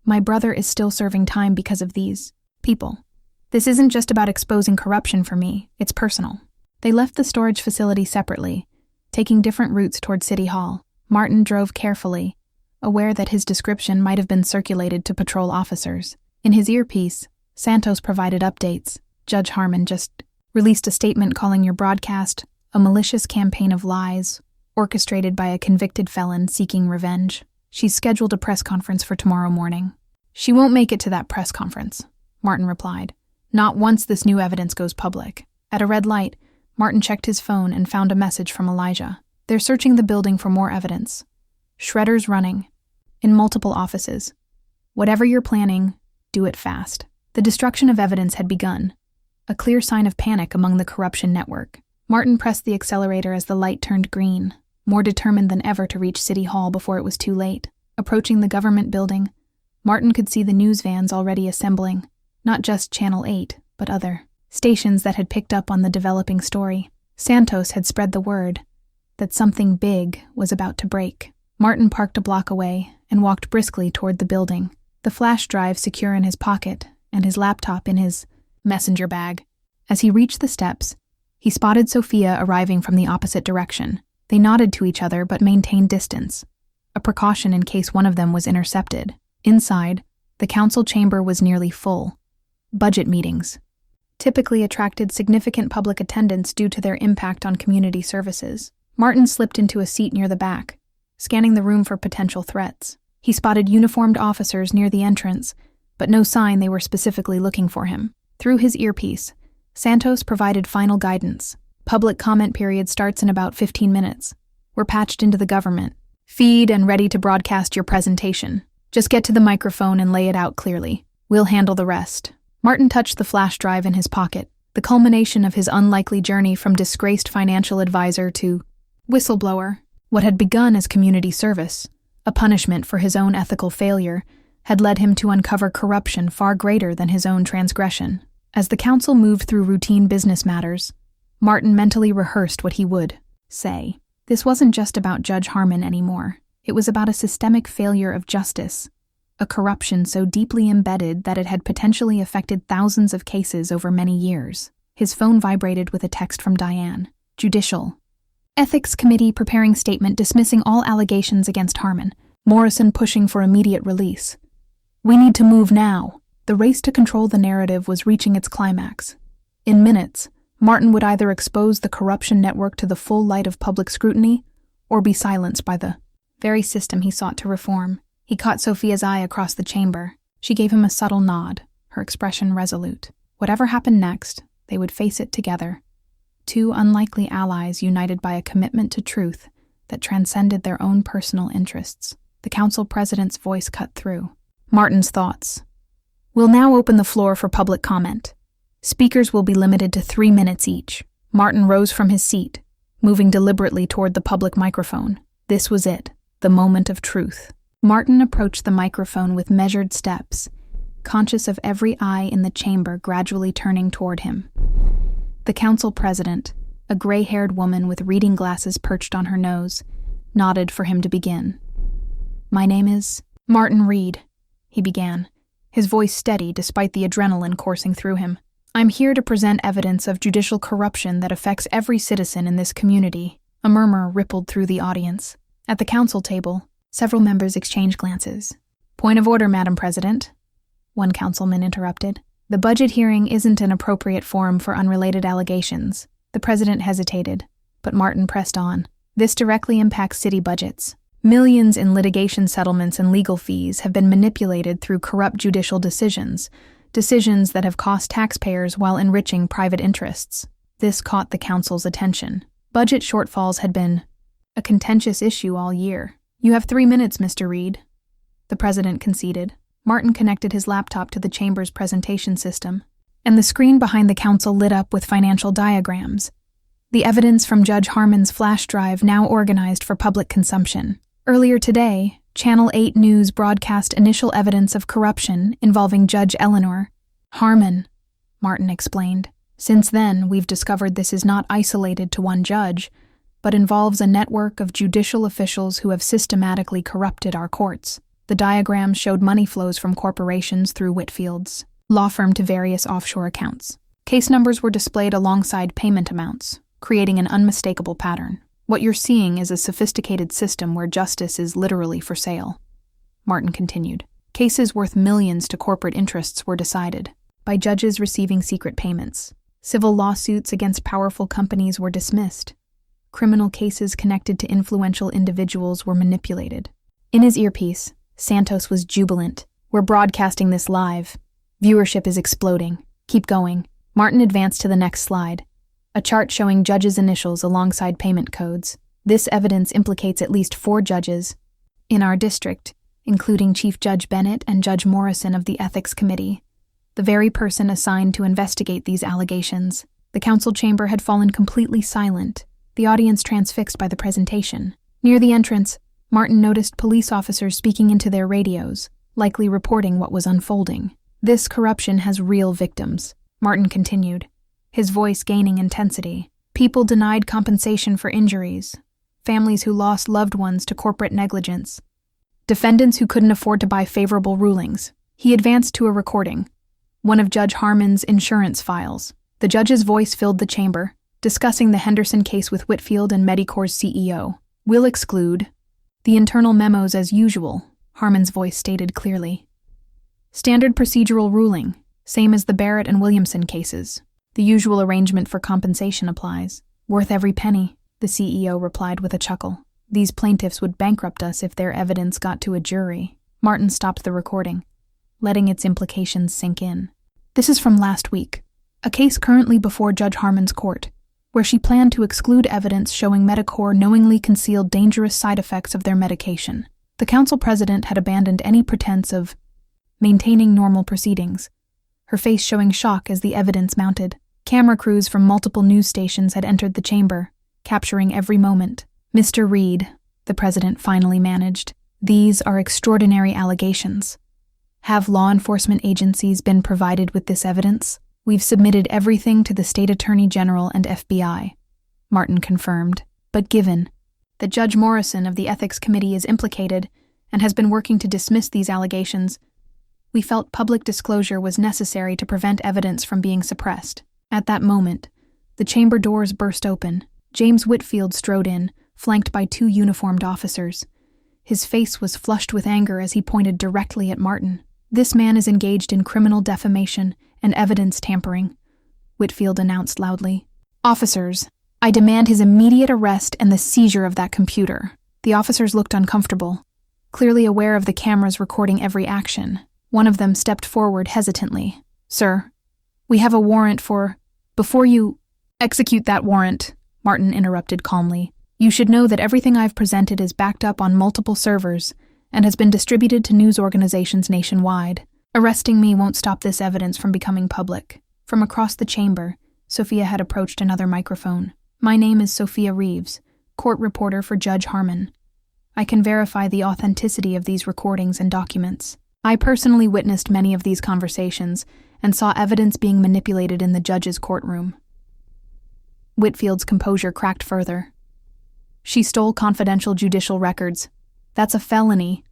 my brother is still serving time because of these people. This isn't just about exposing corruption for me, it's personal. They left the storage facility separately, taking different routes toward City Hall. Martin drove carefully, aware that his description might have been circulated to patrol officers. In his earpiece, Santos provided updates. Judge Harmon just released a statement calling your broadcast a malicious campaign of lies, orchestrated by a convicted felon seeking revenge. She's scheduled a press conference for tomorrow morning. She won't make it to that press conference, Martin replied. Not once this new evidence goes public. At a red light, Martin checked his phone and found a message from Elijah. They're searching the building for more evidence. Shredders running. In multiple offices. Whatever you're planning, do it fast. The destruction of evidence had begun, a clear sign of panic among the corruption network. Martin pressed the accelerator as the light turned green, more determined than ever to reach City Hall before it was too late. Approaching the government building, Martin could see the news vans already assembling, not just Channel 8, but other stations that had picked up on the developing story. Santos had spread the word that something big was about to break. Martin parked a block away and walked briskly toward the building, the flash drive secure in his pocket and his laptop in his messenger bag. As he reached the steps, he spotted Sophia arriving from the opposite direction. They nodded to each other but maintained distance, a precaution in case one of them was intercepted. Inside, the council chamber was nearly full. Budget meetings typically attracted significant public attendance due to their impact on community services. Martin slipped into a seat near the back, scanning the room for potential threats. He spotted uniformed officers near the entrance, but no sign they were specifically looking for him. Through his earpiece, Santos provided final guidance. Public comment period starts in about 15 minutes. We're patched into the government feed and ready to broadcast your presentation. Just get to the microphone and lay it out clearly. We'll handle the rest. Martin touched the flash drive in his pocket, the culmination of his unlikely journey from disgraced financial advisor to whistleblower. What had begun as community service, a punishment for his own ethical failure, had led him to uncover corruption far greater than his own transgression. As the council moved through routine business matters, Martin mentally rehearsed what he would say. This wasn't just about Judge Harmon anymore. It was about a systemic failure of justice, a corruption so deeply embedded that it had potentially affected thousands of cases over many years. His phone vibrated with a text from Diane. Judicial Ethics Committee preparing statement dismissing all allegations against Harmon. Morrison pushing for immediate release. We need to move now. The race to control the narrative was reaching its climax. In minutes, Martin would either expose the corruption network to the full light of public scrutiny or be silenced by the very system he sought to reform. He caught Sophia's eye across the chamber. She gave him a subtle nod, her expression resolute. Whatever happened next, they would face it together. Two unlikely allies united by a commitment to truth that transcended their own personal interests. The council president's voice cut through. Martin's thoughts. We'll now open the floor for public comment. Speakers will be limited to 3 minutes each. Martin rose from his seat, moving deliberately toward the public microphone. This was it, the moment of truth. Martin approached the microphone with measured steps, conscious of every eye in the chamber gradually turning toward him. The council president, a gray-haired woman with reading glasses perched on her nose, nodded for him to begin. My name is Martin Reed, he began, his voice steady despite the adrenaline coursing through him. I'm here to present evidence of judicial corruption that affects every citizen in this community. A murmur rippled through the audience. At the council table, several members exchanged glances. Point of order, Madam President, one councilman interrupted. The budget hearing isn't an appropriate forum for unrelated allegations. The president hesitated, but Martin pressed on. This directly impacts city budgets. Millions in litigation settlements and legal fees have been manipulated through corrupt judicial decisions that have cost taxpayers while enriching private interests. This caught the council's attention. Budget shortfalls had been a contentious issue all year. You have 3 minutes, Mr. Reed, the president conceded. Martin connected his laptop to the chamber's presentation system, and the screen behind the council lit up with financial diagrams. The evidence from Judge Harmon's flash drive now organized for public consumption. Earlier today, Channel 8 News broadcast initial evidence of corruption involving Judge Eleanor Harmon, Martin explained. Since then, we've discovered this is not isolated to one judge, but involves a network of judicial officials who have systematically corrupted our courts. The diagrams showed money flows from corporations through Whitfield's law firm to various offshore accounts. Case numbers were displayed alongside payment amounts, creating an unmistakable pattern. What you're seeing is a sophisticated system where justice is literally for sale. Martin continued. Cases worth millions to corporate interests were decided by judges receiving secret payments. Civil lawsuits against powerful companies were dismissed. Criminal cases connected to influential individuals were manipulated. In his earpiece, Santos was jubilant. We're broadcasting this live. Viewership is exploding. Keep going. Martin advanced to the next slide, a chart showing judges' initials alongside payment codes. This evidence implicates at least 4 judges in our district, including Chief Judge Bennett and Judge Morrison of the Ethics Committee, the very person assigned to investigate these allegations. The council chamber had fallen completely silent, the audience transfixed by the presentation. Near the entrance, Martin noticed police officers speaking into their radios, likely reporting what was unfolding. This corruption has real victims, Martin continued, his voice gaining intensity. People denied compensation for injuries, families who lost loved ones to corporate negligence, defendants who couldn't afford to buy favorable rulings. He advanced to a recording, one of Judge Harmon's insurance files. The judge's voice filled the chamber, discussing the Henderson case with Whitfield and Medicorp's CEO. We'll exclude the internal memos as usual, Harmon's voice stated clearly. Standard procedural ruling, same as the Barrett and Williamson cases. The usual arrangement for compensation applies. Worth every penny, the CEO replied with a chuckle. These plaintiffs would bankrupt us if their evidence got to a jury. Martin stopped the recording, letting its implications sink in. This is from last week, a case currently before Judge Harmon's court, where she planned to exclude evidence showing Medicorp knowingly concealed dangerous side effects of their medication. The council president had abandoned any pretense of maintaining normal proceedings, her face showing shock as the evidence mounted. Camera crews from multiple news stations had entered the chamber, capturing every moment. Mr. Reed, the president finally managed, these are extraordinary allegations. Have law enforcement agencies been provided with this evidence? We've submitted everything to the State Attorney General and FBI, Martin confirmed. But given that Judge Morrison of the Ethics Committee is implicated and has been working to dismiss these allegations, we felt public disclosure was necessary to prevent evidence from being suppressed. At that moment, the chamber doors burst open. James Whitfield strode in, flanked by 2 uniformed officers. His face was flushed with anger as he pointed directly at Martin. This man is engaged in criminal defamation and evidence tampering, Whitfield announced loudly. Officers, I demand his immediate arrest and the seizure of that computer. The officers looked uncomfortable, clearly aware of the cameras recording every action. One of them stepped forward hesitantly. Sir, we have a warrant for... Before you execute that warrant, Martin interrupted calmly, you should know that everything I've presented is backed up on multiple servers and has been distributed to news organizations nationwide. Arresting me won't stop this evidence from becoming public. From across the chamber, Sophia had approached another microphone. My name is Sophia Reeves, court reporter for Judge Harmon. I can verify the authenticity of these recordings and documents. I personally witnessed many of these conversations and saw evidence being manipulated in the judge's courtroom. Whitfield's composure cracked further. She stole confidential judicial records. That's a felony.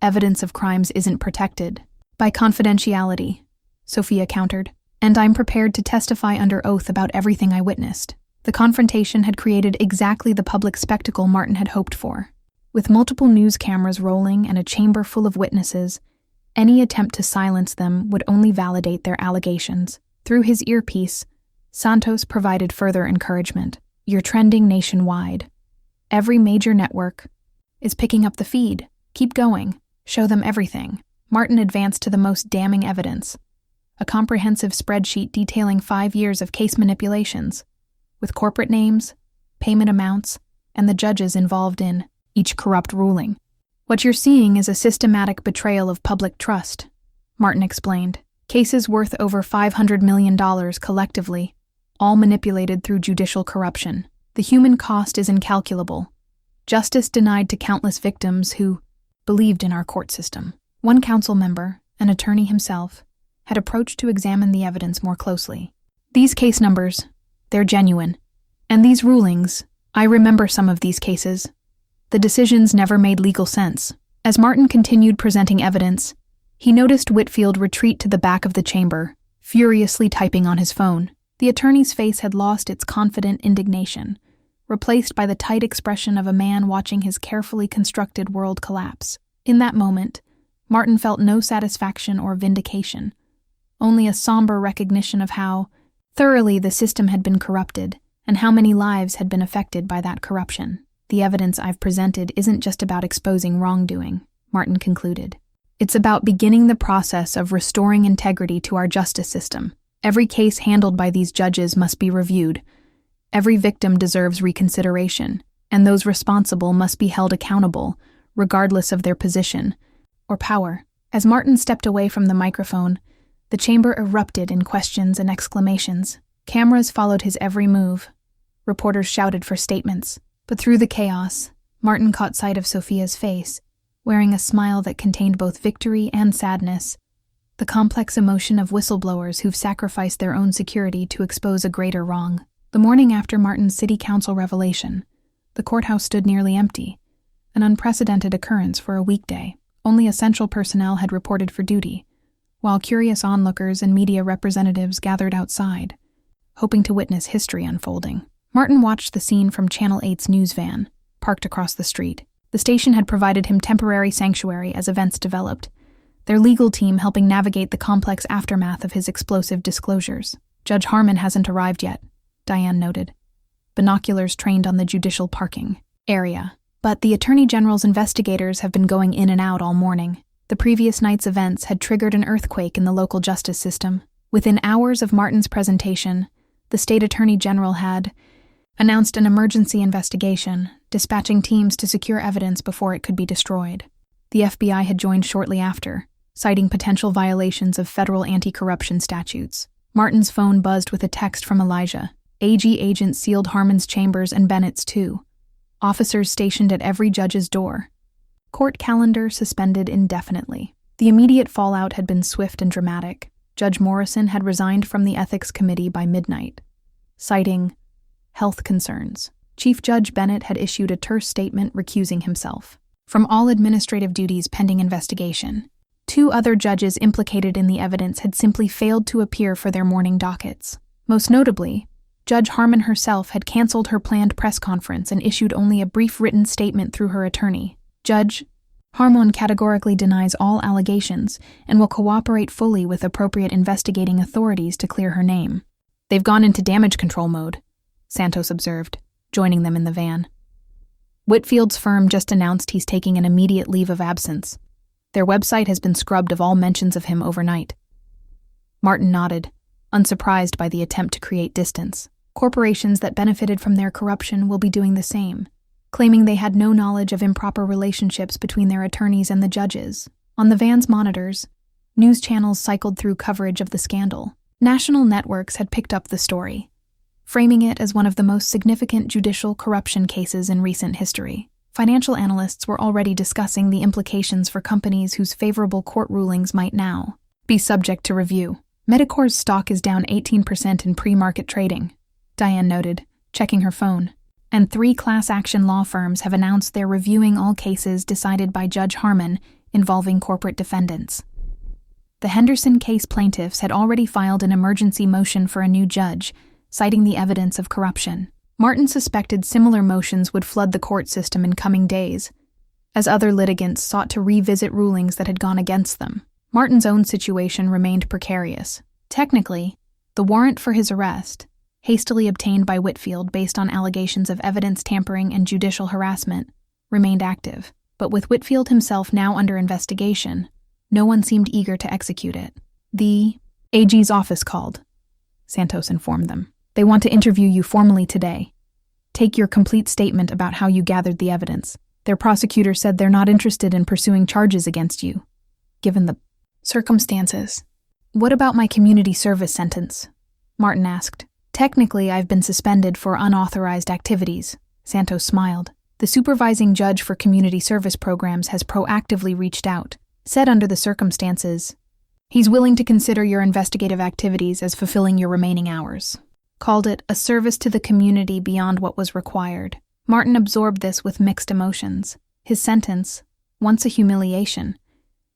Evidence of crimes isn't protected by confidentiality, Sophia countered, and I'm prepared to testify under oath about everything I witnessed. The confrontation had created exactly the public spectacle Martin had hoped for. With multiple news cameras rolling and a chamber full of witnesses, any attempt to silence them would only validate their allegations. Through his earpiece, Santos provided further encouragement. You're trending nationwide. Every major network is picking up the feed. Keep going. Show them everything. Martin advanced to the most damning evidence, a comprehensive spreadsheet detailing 5 years of case manipulations, with corporate names, payment amounts, and the judges involved in each corrupt ruling. What you're seeing is a systematic betrayal of public trust, Martin explained. Cases worth over $500 million collectively, all manipulated through judicial corruption. The human cost is incalculable. Justice denied to countless victims who believed in our court system. One council member, an attorney himself, had approached to examine the evidence more closely. These case numbers, they're genuine. And these rulings, I remember some of these cases. The decisions never made legal sense. As Martin continued presenting evidence, he noticed Whitfield retreat to the back of the chamber, furiously typing on his phone. The attorney's face had lost its confident indignation, replaced by the tight expression of a man watching his carefully constructed world collapse. In that moment, Martin felt no satisfaction or vindication, only a somber recognition of how thoroughly the system had been corrupted and how many lives had been affected by that corruption. The evidence I've presented isn't just about exposing wrongdoing, Martin concluded. It's about beginning the process of restoring integrity to our justice system. Every case handled by these judges must be reviewed. Every victim deserves reconsideration, and those responsible must be held accountable, regardless of their position or power. As Martin stepped away from the microphone, the chamber erupted in questions and exclamations. Cameras followed his every move. Reporters shouted for statements. But through the chaos, Martin caught sight of Sophia's face, wearing a smile that contained both victory and sadness, the complex emotion of whistleblowers who've sacrificed their own security to expose a greater wrong. The morning after Martin's city council revelation, the courthouse stood nearly empty, an unprecedented occurrence for a weekday. Only essential personnel had reported for duty, while curious onlookers and media representatives gathered outside, hoping to witness history unfolding. Martin watched the scene from Channel 8's news van, parked across the street. The station had provided him temporary sanctuary as events developed, their legal team helping navigate the complex aftermath of his explosive disclosures. Judge Harmon hasn't arrived yet, Diane noted, binoculars trained on the judicial parking area. But the Attorney General's investigators have been going in and out all morning. The previous night's events had triggered an earthquake in the local justice system. Within hours of Martin's presentation, the state Attorney General had announced an emergency investigation, dispatching teams to secure evidence before it could be destroyed. The FBI had joined shortly after, citing potential violations of federal anti-corruption statutes. Martin's phone buzzed with a text from Elijah. AG agents sealed Harmon's chambers and Bennett's too. Officers stationed at every judge's door. Court calendar suspended indefinitely. The immediate fallout had been swift and dramatic. Judge Morrison had resigned from the Ethics Committee by midnight, citing health concerns. Chief Judge Bennett had issued a terse statement recusing himself from all administrative duties pending investigation. 2 other judges implicated in the evidence had simply failed to appear for their morning dockets. Most notably, Judge Harmon herself had canceled her planned press conference and issued only a brief written statement through her attorney. Judge Harmon categorically denies all allegations and will cooperate fully with appropriate investigating authorities to clear her name. They've gone into damage control mode, Santos observed, joining them in the van. Whitfield's firm just announced he's taking an immediate leave of absence. Their website has been scrubbed of all mentions of him overnight. Martin nodded, unsurprised by the attempt to create distance. Corporations that benefited from their corruption will be doing the same, claiming they had no knowledge of improper relationships between their attorneys and the judges. On the van's monitors, news channels cycled through coverage of the scandal. National networks had picked up the story, framing it as one of the most significant judicial corruption cases in recent history. Financial analysts were already discussing the implications for companies whose favorable court rulings might now be subject to review. Medicor's stock is down 18% in pre-market trading, Diane noted, checking her phone. And 3 class action law firms have announced they're reviewing all cases decided by Judge Harmon involving corporate defendants. The Henderson case plaintiffs had already filed an emergency motion for a new judge, citing the evidence of corruption. Martin suspected similar motions would flood the court system in coming days, as other litigants sought to revisit rulings that had gone against them. Martin's own situation remained precarious. Technically, the warrant for his arrest, hastily obtained by Whitfield based on allegations of evidence tampering and judicial harassment, remained active. But with Whitfield himself now under investigation, no one seemed eager to execute it. The AG's office called, Santos informed them. They want to interview you formally today. Take your complete statement about how you gathered the evidence. Their prosecutor said they're not interested in pursuing charges against you, given the circumstances. What about my community service sentence? Martin asked. Technically, I've been suspended for unauthorized activities, Santos smiled. The supervising judge for community service programs has proactively reached out. Said under the circumstances, He's willing to consider your investigative activities as fulfilling your remaining hours. Called it a service to the community beyond what was required. Martin absorbed this with mixed emotions. His sentence, once a humiliation,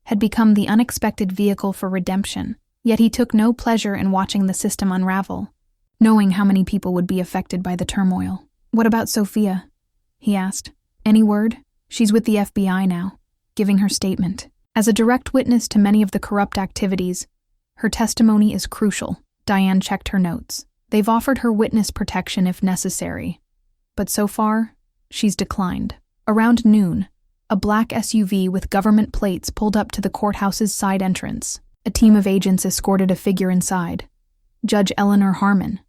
had become the unexpected vehicle for redemption, yet he took no pleasure in watching the system unravel, knowing how many people would be affected by the turmoil. "What about Sophia?" he asked. "Any word?" "She's with the FBI now, giving her statement. As a direct witness to many of the corrupt activities, her testimony is crucial." Diane checked her notes. "They've offered her witness protection if necessary, but so far, she's declined." Around noon, a black SUV with government plates pulled up to the courthouse's side entrance. A team of agents escorted a figure inside. Judge Eleanor Harmon,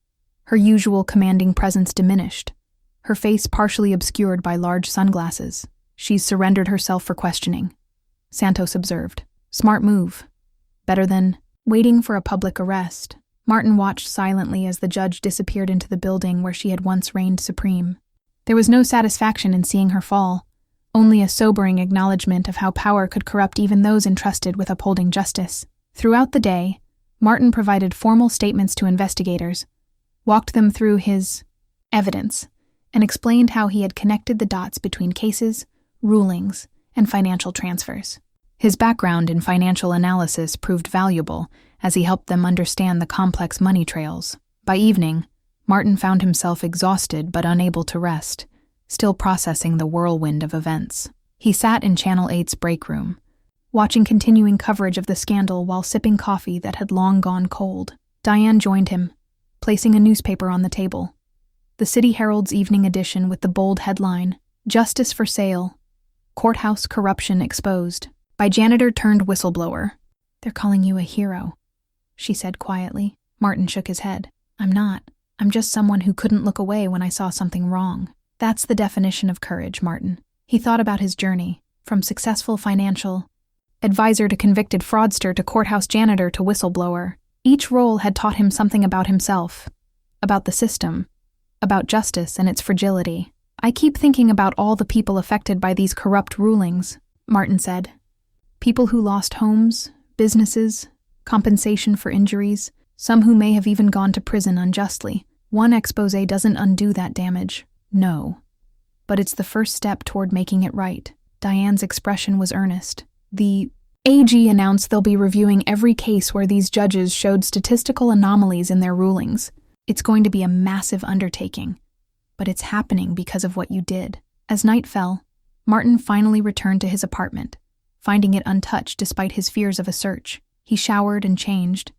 her usual commanding presence diminished, her face partially obscured by large sunglasses. "She's surrendered herself for questioning," Santos observed. "Smart move. Better than waiting for a public arrest." Martin watched silently as the judge disappeared into the building where she had once reigned supreme. There was no satisfaction in seeing her fall, only a sobering acknowledgement of how power could corrupt even those entrusted with upholding justice. Throughout the day, Martin provided formal statements to investigators, walked them through his evidence, and explained how he had connected the dots between cases, rulings, and financial transfers. His background in financial analysis proved valuable as he helped them understand the complex money trails. By evening, Martin found himself exhausted but unable to rest, still processing the whirlwind of events. He sat in Channel 8's break room, watching continuing coverage of the scandal while sipping coffee that had long gone cold. Diane joined him, placing a newspaper on the table. The City Herald's evening edition with the bold headline, "Justice for Sale, Courthouse Corruption Exposed," by janitor turned whistleblower. "They're calling you a hero," she said quietly. Martin shook his head. "I'm not. I'm just someone who couldn't look away when I saw something wrong." That's the definition of courage, Martin. He thought about his journey, from successful financial advisor to convicted fraudster to courthouse janitor to whistleblower. Each role had taught him something about himself, about the system, about justice and its fragility. "I keep thinking about all the people affected by these corrupt rulings," Martin said. "People who lost homes, businesses, compensation for injuries, some who may have even gone to prison unjustly. One exposé doesn't undo that damage. No. But it's the first step toward making it right." Diane's expression was earnest. "The AG announced they'll be reviewing every case where these judges showed statistical anomalies in their rulings. It's going to be a massive undertaking, but it's happening because of what you did." As night fell, Martin finally returned to his apartment, finding it untouched despite his fears of a search. He showered and changed,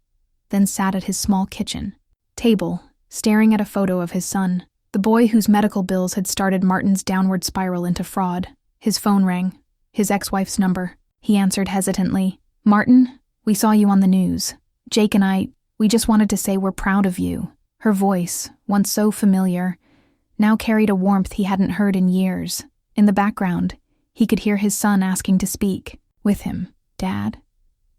then sat at his small kitchen table, staring at a photo of his son, the boy whose medical bills had started Martin's downward spiral into fraud. His phone rang, his ex-wife's number. He answered hesitantly. "Martin, we saw you on the news. Jake and we just wanted to say we're proud of you." Her voice, once so familiar, now carried a warmth he hadn't heard in years. In the background, he could hear his son asking to speak with him. "Dad,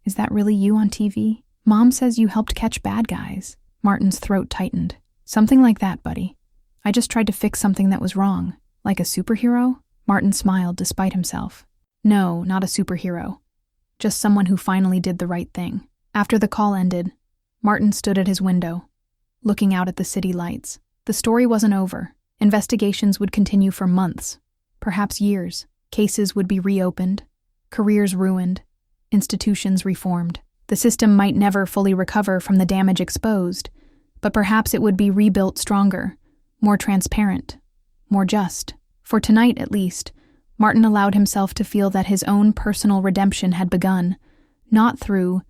is that really you on TV? Mom says you helped catch bad guys." Martin's throat tightened. "Something like that, buddy. I just tried to fix something that was wrong." "Like a superhero?" Martin smiled despite himself. "No, not a superhero. Just someone who finally did the right thing." After the call ended, Martin stood at his window, looking out at the city lights. The story wasn't over. Investigations would continue for months, perhaps years. Cases would be reopened, careers ruined, institutions reformed. The system might never fully recover from the damage exposed, but perhaps it would be rebuilt stronger, more transparent, more just. For tonight, at least, Martin allowed himself to feel that his own personal redemption had begun, not through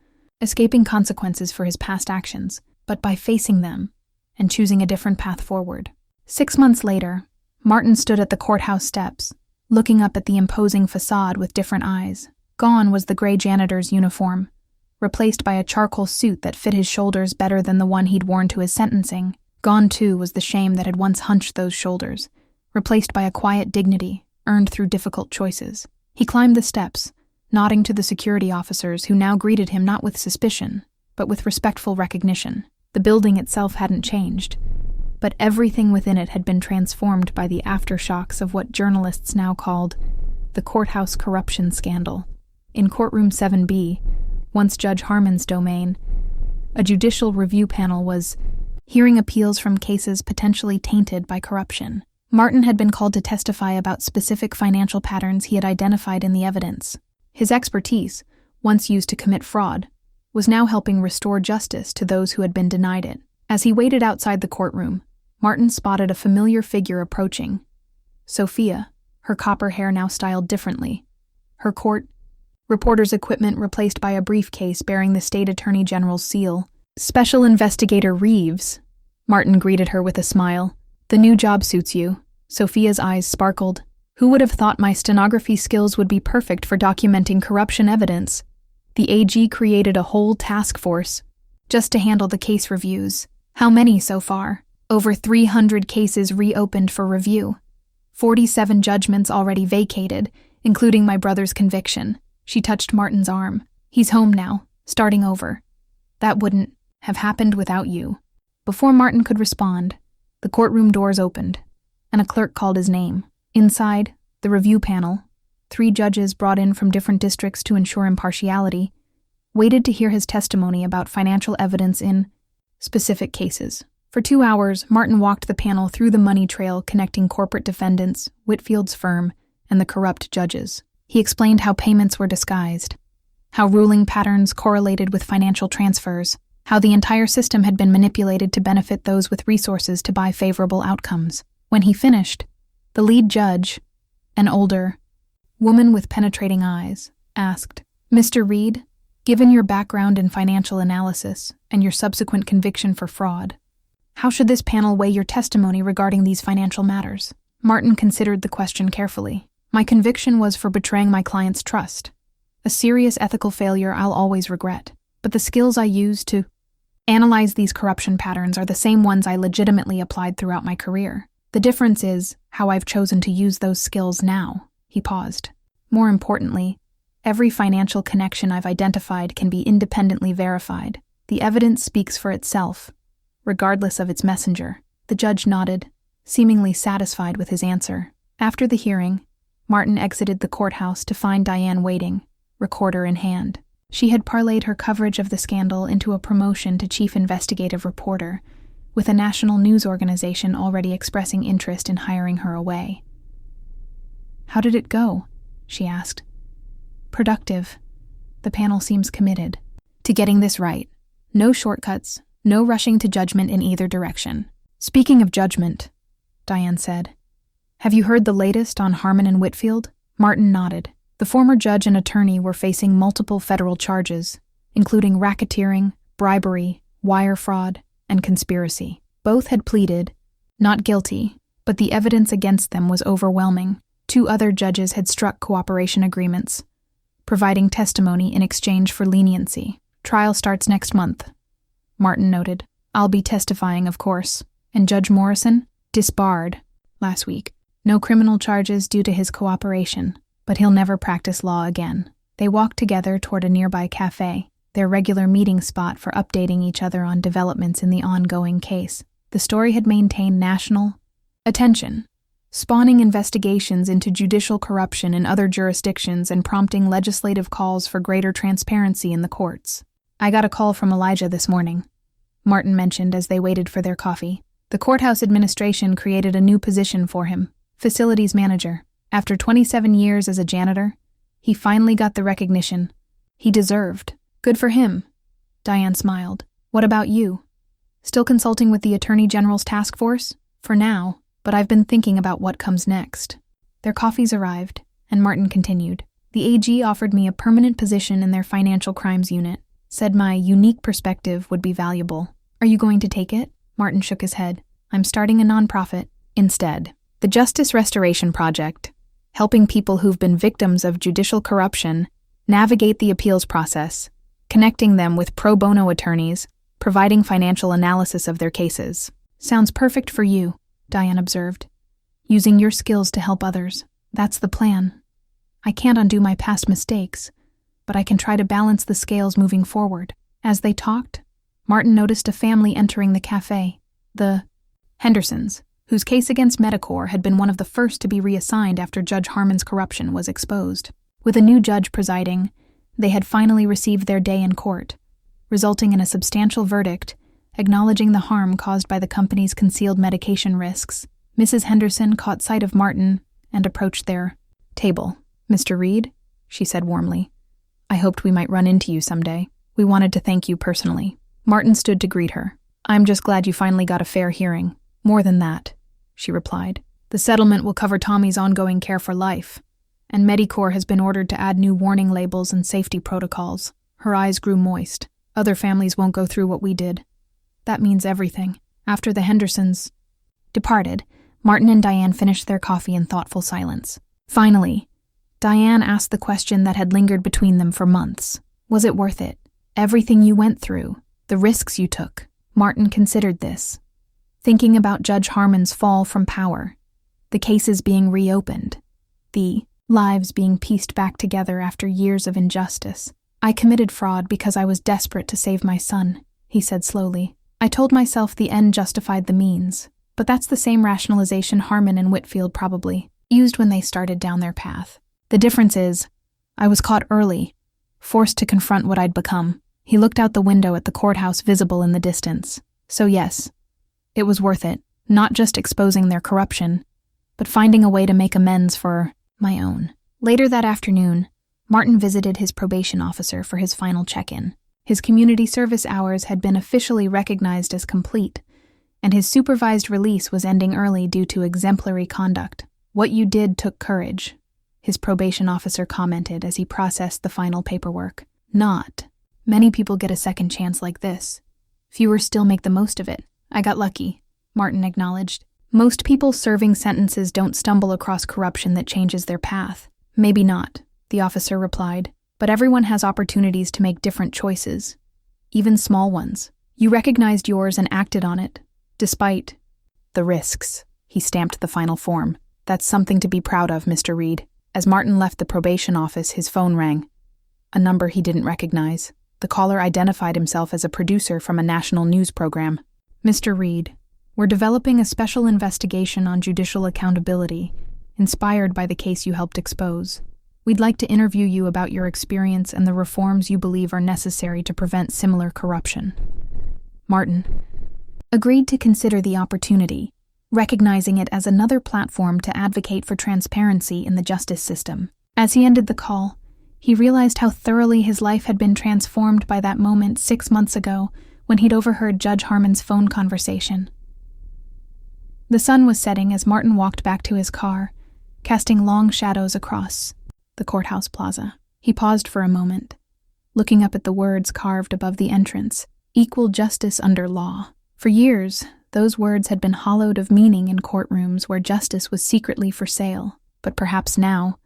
escaping consequences for his past actions, but by facing them and choosing a different path forward. 6 months later, Martin stood at the courthouse steps, looking up at the imposing facade with different eyes. Gone was the gray janitor's uniform, replaced by a charcoal suit that fit his shoulders better than the one he'd worn to his sentencing. Gone, too, was the shame that had once hunched those shoulders, replaced by a quiet dignity earned through difficult choices. He climbed the steps, nodding to the security officers who now greeted him not with suspicion, but with respectful recognition. The building itself hadn't changed, but everything within it had been transformed by the aftershocks of what journalists now called the courthouse corruption scandal. In courtroom 7B, once Judge Harmon's domain. A judicial review panel was hearing appeals from cases potentially tainted by corruption. Martin had been called to testify about specific financial patterns he had identified in the evidence. His expertise, once used to commit fraud, was now helping restore justice to those who had been denied it. As he waited outside the courtroom, Martin spotted a familiar figure approaching. Sophia, her copper hair now styled differently. Her court reporter's equipment replaced by a briefcase bearing the state attorney general's seal. "Special Investigator Reeves," Martin greeted her with a smile. "The new job suits you." Sophia's eyes sparkled. "Who would have thought my stenography skills would be perfect for documenting corruption evidence?" The AG created a whole task force just to handle the case reviews. How many so far? Over 300 cases reopened for review. 47 judgments already vacated, including my brother's conviction. She touched Martin's arm. "He's home now, starting over. That wouldn't have happened without you." Before Martin could respond, the courtroom doors opened, and a clerk called his name. Inside, the review panel, 3 judges brought in from different districts to ensure impartiality, waited to hear his testimony about financial evidence in specific cases. For 2 hours, Martin walked the panel through the money trail connecting corporate defendants, Whitfield's firm, and the corrupt judges. He explained how payments were disguised, how ruling patterns correlated with financial transfers, how the entire system had been manipulated to benefit those with resources to buy favorable outcomes. When he finished, the lead judge, an older woman with penetrating eyes, asked, "Mr. Reed, given your background in financial analysis and your subsequent conviction for fraud, how should this panel weigh your testimony regarding these financial matters?" Martin considered the question carefully. "My conviction was for betraying my client's trust, a serious ethical failure I'll always regret. But the skills I used to analyze these corruption patterns are the same ones I legitimately applied throughout my career. The difference is how I've chosen to use those skills now." He paused. "More importantly, every financial connection I've identified can be independently verified. The evidence speaks for itself, regardless of its messenger." The judge nodded, seemingly satisfied with his answer. After the hearing, Martin exited the courthouse to find Diane waiting, recorder in hand. She had parlayed her coverage of the scandal into a promotion to chief investigative reporter, with a national news organization already expressing interest in hiring her away. "How did it go?" she asked. "Productive. The panel seems committed to getting this right. No shortcuts, no rushing to judgment in either direction." "Speaking of judgment," Diane said, "have you heard the latest on Harmon and Whitfield?" Martin nodded. The former judge and attorney were facing multiple federal charges, including racketeering, bribery, wire fraud, and conspiracy. Both had pleaded not guilty, but the evidence against them was overwhelming. 2 other judges had struck cooperation agreements, providing testimony in exchange for leniency. "Trial starts next month," Martin noted. "I'll be testifying, of course. And Judge Morrison? Disbarred last week. No criminal charges due to his cooperation, but he'll never practice law again." They walked together toward a nearby cafe, their regular meeting spot for updating each other on developments in the ongoing case. The story had maintained national attention, spawning investigations into judicial corruption in other jurisdictions and prompting legislative calls for greater transparency in the courts. "I got a call from Elijah this morning," Martin mentioned as they waited for their coffee. "The courthouse administration created a new position for him, facilities manager. After 27 years as a janitor, he finally got the recognition he deserved." "Good for him," Diane smiled. "What about you? Still consulting with the Attorney General's task force?" "For now, but I've been thinking about what comes next." Their coffees arrived, and Martin continued. "The AG offered me a permanent position in their financial crimes unit, said my unique perspective would be valuable. Are you going to take it?" Martin shook his head. "I'm starting a nonprofit instead. The Justice Restoration Project, helping people who've been victims of judicial corruption navigate the appeals process, connecting them with pro bono attorneys, providing financial analysis of their cases." "Sounds perfect for you," Diane observed. "Using your skills to help others. That's the plan. I can't undo my past mistakes, but I can try to balance the scales moving forward." As they talked, Martin noticed a family entering the cafe, the Hendersons, whose case against Medicor had been one of the first to be reassigned after Judge Harmon's corruption was exposed. With a new judge presiding, They had finally received their day in court, resulting in a substantial verdict acknowledging the harm caused by the company's concealed medication risks. Mrs. Henderson caught sight of Martin and approached their table. "Mr. Reed," she said warmly, "I hoped we might run into you someday. We wanted to thank you personally." Martin stood to greet her. "I'm just glad you finally got a fair hearing. More than that," she replied. "The settlement will cover Tommy's ongoing care for life, and Medicorps has been ordered to add new warning labels and safety protocols." Her eyes grew moist. "Other families won't go through what we did. That means everything." After the Hendersons departed, Martin and Diane finished their coffee in thoughtful silence. Finally, Diane asked the question that had lingered between them for months. "Was it worth it? Everything you went through, the risks you took?" Martin considered this, thinking about Judge Harmon's fall from power, the cases being reopened, the lives being pieced back together after years of injustice. "I committed fraud because I was desperate to save my son," he said slowly. "I told myself the end justified the means, but that's the same rationalization Harmon and Whitfield probably used when they started down their path. The difference is, I was caught early, forced to confront what I'd become." He looked out the window at the courthouse visible in the distance. "So yes, it was worth it, not just exposing their corruption, but finding a way to make amends for my own." Later that afternoon, Martin visited his probation officer for his final check-in. His community service hours had been officially recognized as complete, and his supervised release was ending early due to exemplary conduct. "What you did took courage," his probation officer commented as he processed the final paperwork. "Not many people get a second chance like this. Fewer still make the most of it. I got lucky," Martin acknowledged. "Most people serving sentences don't stumble across corruption that changes their path." "Maybe not," the officer replied, "but everyone has opportunities to make different choices, even small ones. You recognized yours and acted on it, despite the risks." He stamped the final form. "That's something to be proud of, Mr. Reed." As Martin left the probation office, his phone rang. A number he didn't recognize. The caller identified himself as a producer from a national news program. "Mr. Reed, we're developing a special investigation on judicial accountability, inspired by the case you helped expose. We'd like to interview you about your experience and the reforms you believe are necessary to prevent similar corruption." Martin agreed to consider the opportunity, recognizing it as another platform to advocate for transparency in the justice system. As he ended the call, he realized how thoroughly his life had been transformed by that moment 6 months ago when he'd overheard Judge Harmon's phone conversation. The sun was setting as Martin walked back to his car, casting long shadows across the courthouse plaza. He paused for a moment, looking up at the words carved above the entrance, "Equal justice under law." For years, those words had been hollowed of meaning in courtrooms where justice was secretly for sale, but perhaps now,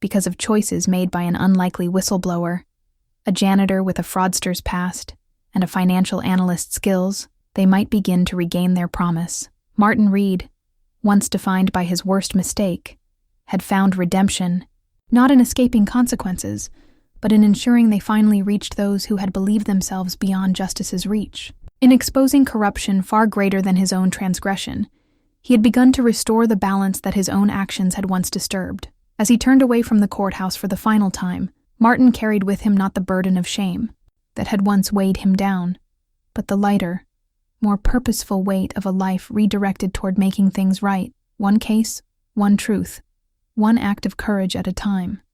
because of choices made by an unlikely whistleblower, a janitor with a fraudster's past, and a financial analyst's skills, they might begin to regain their promise. Martin Reed, once defined by his worst mistake, had found redemption, not in escaping consequences, but in ensuring they finally reached those who had believed themselves beyond justice's reach. In exposing corruption far greater than his own transgression, he had begun to restore the balance that his own actions had once disturbed. As he turned away from the courthouse for the final time, Martin carried with him not the burden of shame that had once weighed him down, but the lighter, more purposeful weight of a life redirected toward making things right, one case, one truth, one act of courage at a time.